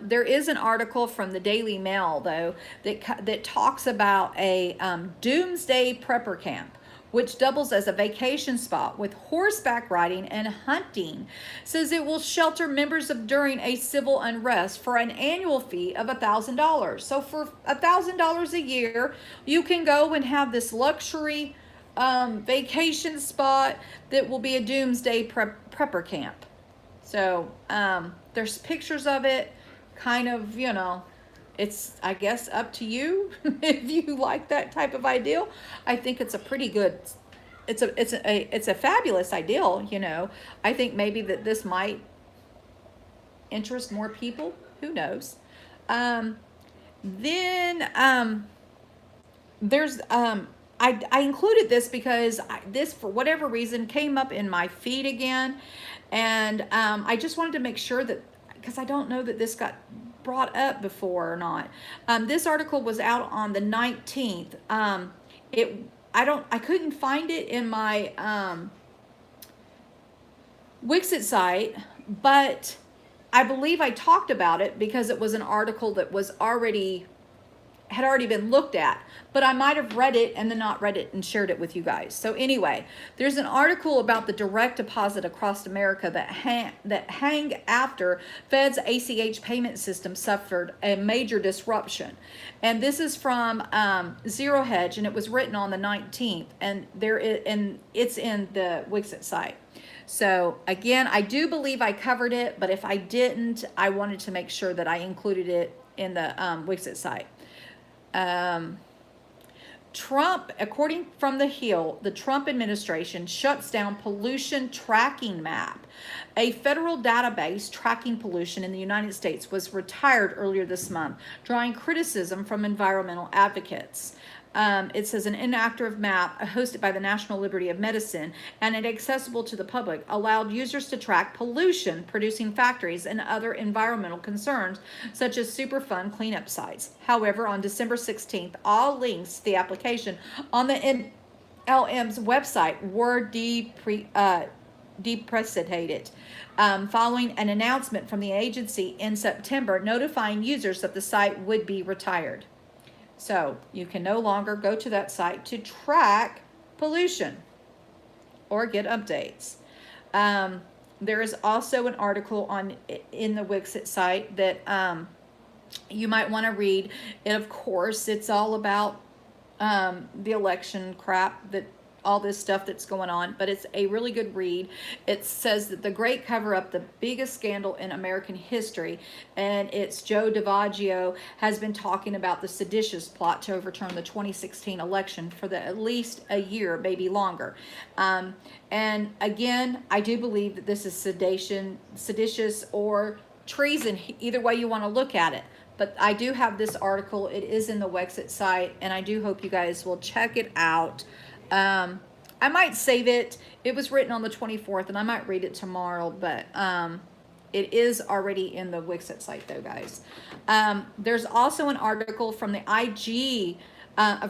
There is an article from the Daily Mail, though, that talks about a doomsday prepper camp, which doubles as a vacation spot with horseback riding and hunting. Says it will shelter members of during a civil unrest for an annual fee of $1,000. So for $1,000 a year, you can go and have this luxury vacation spot that will be a doomsday prepper camp. So there's pictures of it. Kind of, you know, it's, I guess, up to you if you like that type of ideal. I think it's a pretty good, it's a fabulous ideal, you know. I think maybe that this might interest more people. Who knows? There's I included this because this, for whatever reason, came up in my feed again, and I just wanted to make sure that, because I don't know that this got brought up before or not. This article was out on the 19th. I couldn't find it in my Wixit site, but I believe I talked about it because it was an article that was had already been looked at, but I might have read it and then not read it and shared it with you guys. So anyway, there's an article about the direct deposit across America that hang after Fed's ACH payment system suffered a major disruption. And this is from Zero Hedge, and it was written on the 19th, and it's in the Wixit site. So again, I do believe I covered it, but if I didn't, I wanted to make sure that I included it in the Wixit site. Trump, according from The Hill, the Trump administration shuts down pollution tracking map. A federal database tracking pollution in the United States was retired earlier this month, drawing criticism from environmental advocates. It says an inactive map hosted by the National Library of Medicine and accessible to the public allowed users to track pollution producing factories and other environmental concerns such as Superfund cleanup sites. However, on December 16th, all links to the application on the NLM's website were deprecated following an announcement from the agency in September notifying users that the site would be retired. So you can no longer go to that site to track pollution or get updates. There is also an article in the Wixit site that you might want to read. And of course, it's all about the election crap, that all this stuff that's going on, but it's a really good read. It says that the great cover-up, the biggest scandal in American history, and it's Joe DiVaggio has been talking about the seditious plot to overturn the 2016 election for at least a year, maybe longer. And again, I do believe that this is seditious or treason, either way you want to look at it. But I do have this article. It is in the Wexit site, and I do hope you guys will check it out. I might save it. It was written on the 24th, and I might read it tomorrow, but it is already in the Wixit site, though, guys. There's also an article from the IG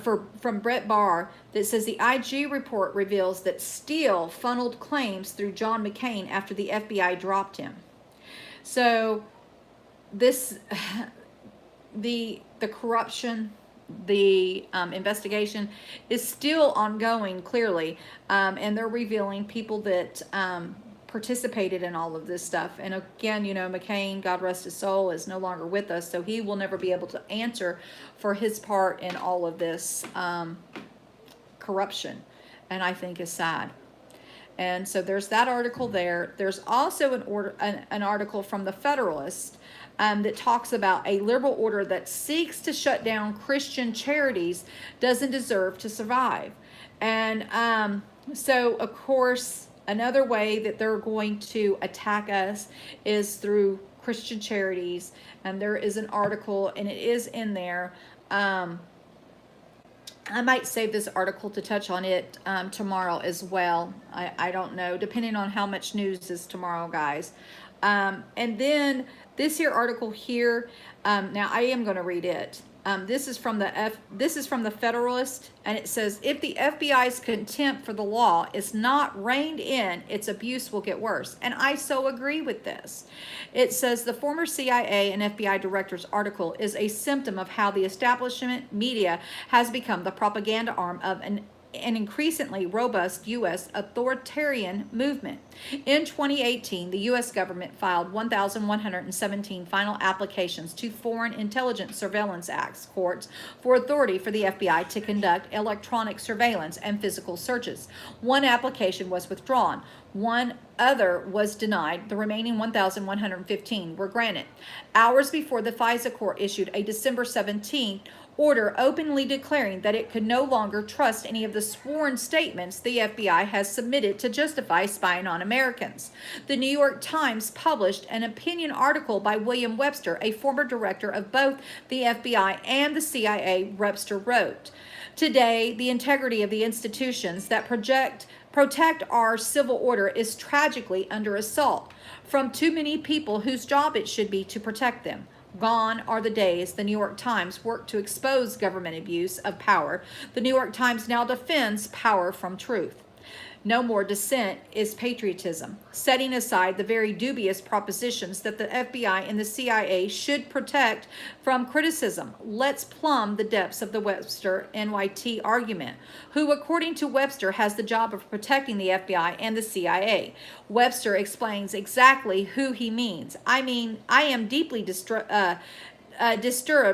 from Brett Barr that says the IG report reveals that Steele funneled claims through John McCain after the FBI dropped him. So this, the corruption, the investigation is still ongoing, clearly, and they're revealing people that participated in all of this stuff. And again, you know, McCain, God rest his soul, is no longer with us, so he will never be able to answer for his part in all of this corruption, and I think is sad. And so there's that article there. There's also an article from the Federalist that talks about a liberal order that seeks to shut down Christian charities doesn't deserve to survive. And so, of course, another way that they're going to attack us is through Christian charities. And there is an article, and it is in there. I might save this article to touch on it tomorrow as well. I don't know, depending on how much news is tomorrow, guys. And then this here article here, now I am going to read it. This is from the Federalist, and it says, if the FBI's contempt for the law is not reined in, its abuse will get worse. And I so agree with this. It says the former CIA and FBI director's article is a symptom of how the establishment media has become the propaganda arm of an increasingly robust U.S. authoritarian movement. In 2018, the U.S. government filed 1,117 final applications to Foreign Intelligence Surveillance Acts courts for authority for the FBI to conduct electronic surveillance and physical searches. One application was withdrawn. One other was denied. The remaining 1,115 were granted. Hours before the FISA court issued a December 17th order openly declaring that it could no longer trust any of the sworn statements the FBI has submitted to justify spying on Americans. The New York Times published an opinion article by William Webster, a former director of both the FBI and the CIA. Webster wrote, "Today, the integrity of the institutions that protect our civil order is tragically under assault from too many people whose job it should be to protect them. Gone are the days the New York Times worked to expose government abuse of power. The New York Times now defends power from truth. No more dissent is patriotism, setting aside the very dubious propositions that the FBI and the CIA should protect from criticism. Let's plumb the depths of the Webster NYT argument, who, according to Webster, has the job of protecting the FBI and the CIA. Webster explains exactly who he means. I am deeply disturbed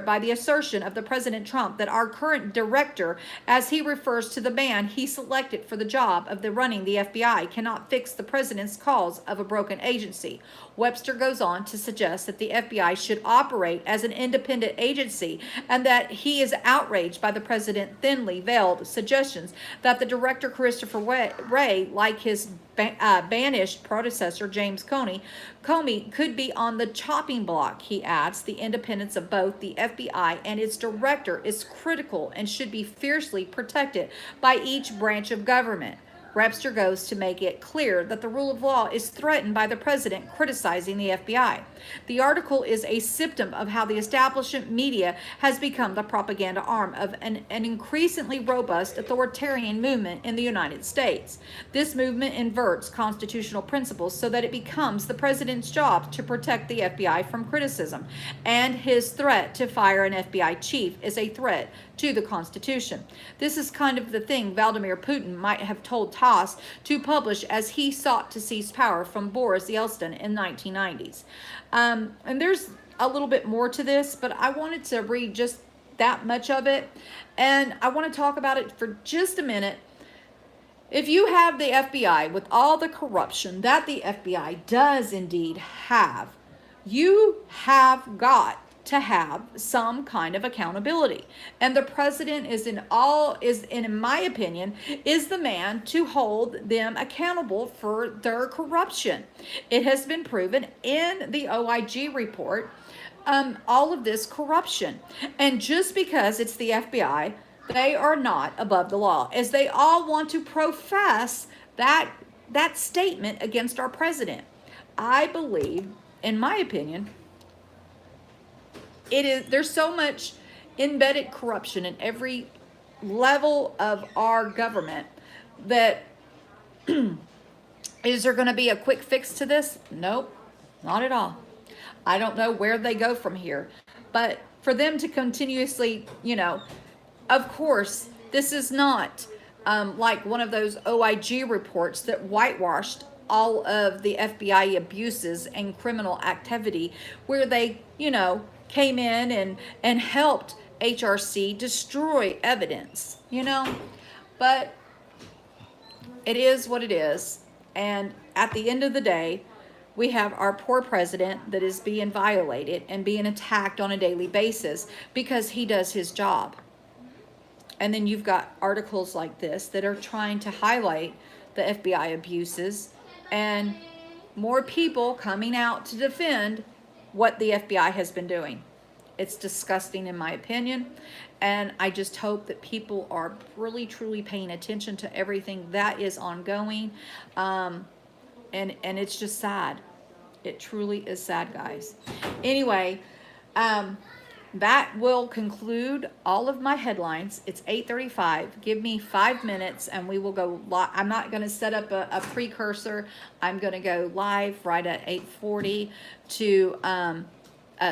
by the assertion of the President Trump that our current director, as he refers to the man he selected for the job of running the FBI, cannot fix the president's cause of a broken agency. Webster goes on to suggest that the FBI should operate as an independent agency and that he is outraged by the president's thinly veiled suggestions that the director Christopher Wray, like his banished predecessor James Comey, could be on the chopping block. He adds, the independence of both the FBI and its director is critical and should be fiercely protected by each branch of government. Webster goes to make it clear that the rule of law is threatened by the president criticizing the FBI. The article is a symptom of how the establishment media has become the propaganda arm of an increasingly robust authoritarian movement in the United States. This movement inverts constitutional principles so that it becomes the president's job to protect the FBI from criticism, and his threat to fire an FBI chief is a threat to the Constitution. This is kind of the thing Vladimir Putin might have told TASS to publish as he sought to seize power from Boris Yeltsin in 1990s. And there's a little bit more to this, but I wanted to read just that much of it, and I want to talk about it for just a minute. If you have the FBI with all the corruption that the FBI does indeed have, you have got to have some kind of accountability, and the president in my opinion, is the man to hold them accountable for their corruption. It has been proven in the OIG report, all of this corruption, and just because it's the FBI, they are not above the law, as they all want to profess that statement against our president. I believe, in my opinion, there's so much embedded corruption in every level of our government that is there going to be a quick fix to this? Nope, not at all. I don't know where they go from here, but for them to continuously, of course, this is not like one of those OIG reports that whitewashed all of the FBI abuses and criminal activity, where they, came in and helped HRC destroy evidence, But it is what it is. And at the end of the day, we have our poor president that is being violated and being attacked on a daily basis because he does his job. And then you've got articles like this that are trying to highlight the FBI abuses, and more people coming out to defend what the FBI has been doing. It's disgusting in my opinion. And I just hope that people are really, truly paying attention to everything that is ongoing. And it's just sad. It truly is sad, guys. Anyway, that will conclude all of my headlines. It's 8:35. Give me 5 minutes and we will go live. I'm not going to set up a precursor. I'm going to go live right at 8:40 to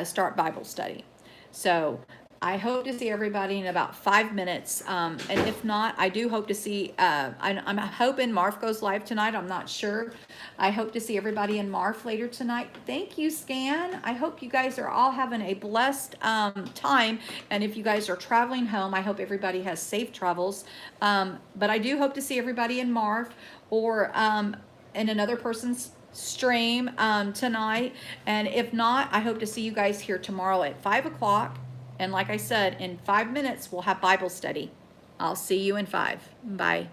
start Bible study. So I hope to see everybody in about 5 minutes. And if not, I do hope to see, I'm hoping Marf goes live tonight. I'm not sure. I hope to see everybody in Marf later tonight. Thank you, Scan. I hope you guys are all having a blessed time. And if you guys are traveling home, I hope everybody has safe travels. But I do hope to see everybody in Marf or in another person's stream tonight. And if not, I hope to see you guys here tomorrow at 5 o'clock. And like I said, in 5 minutes, we'll have Bible study. I'll see you in 5. Bye.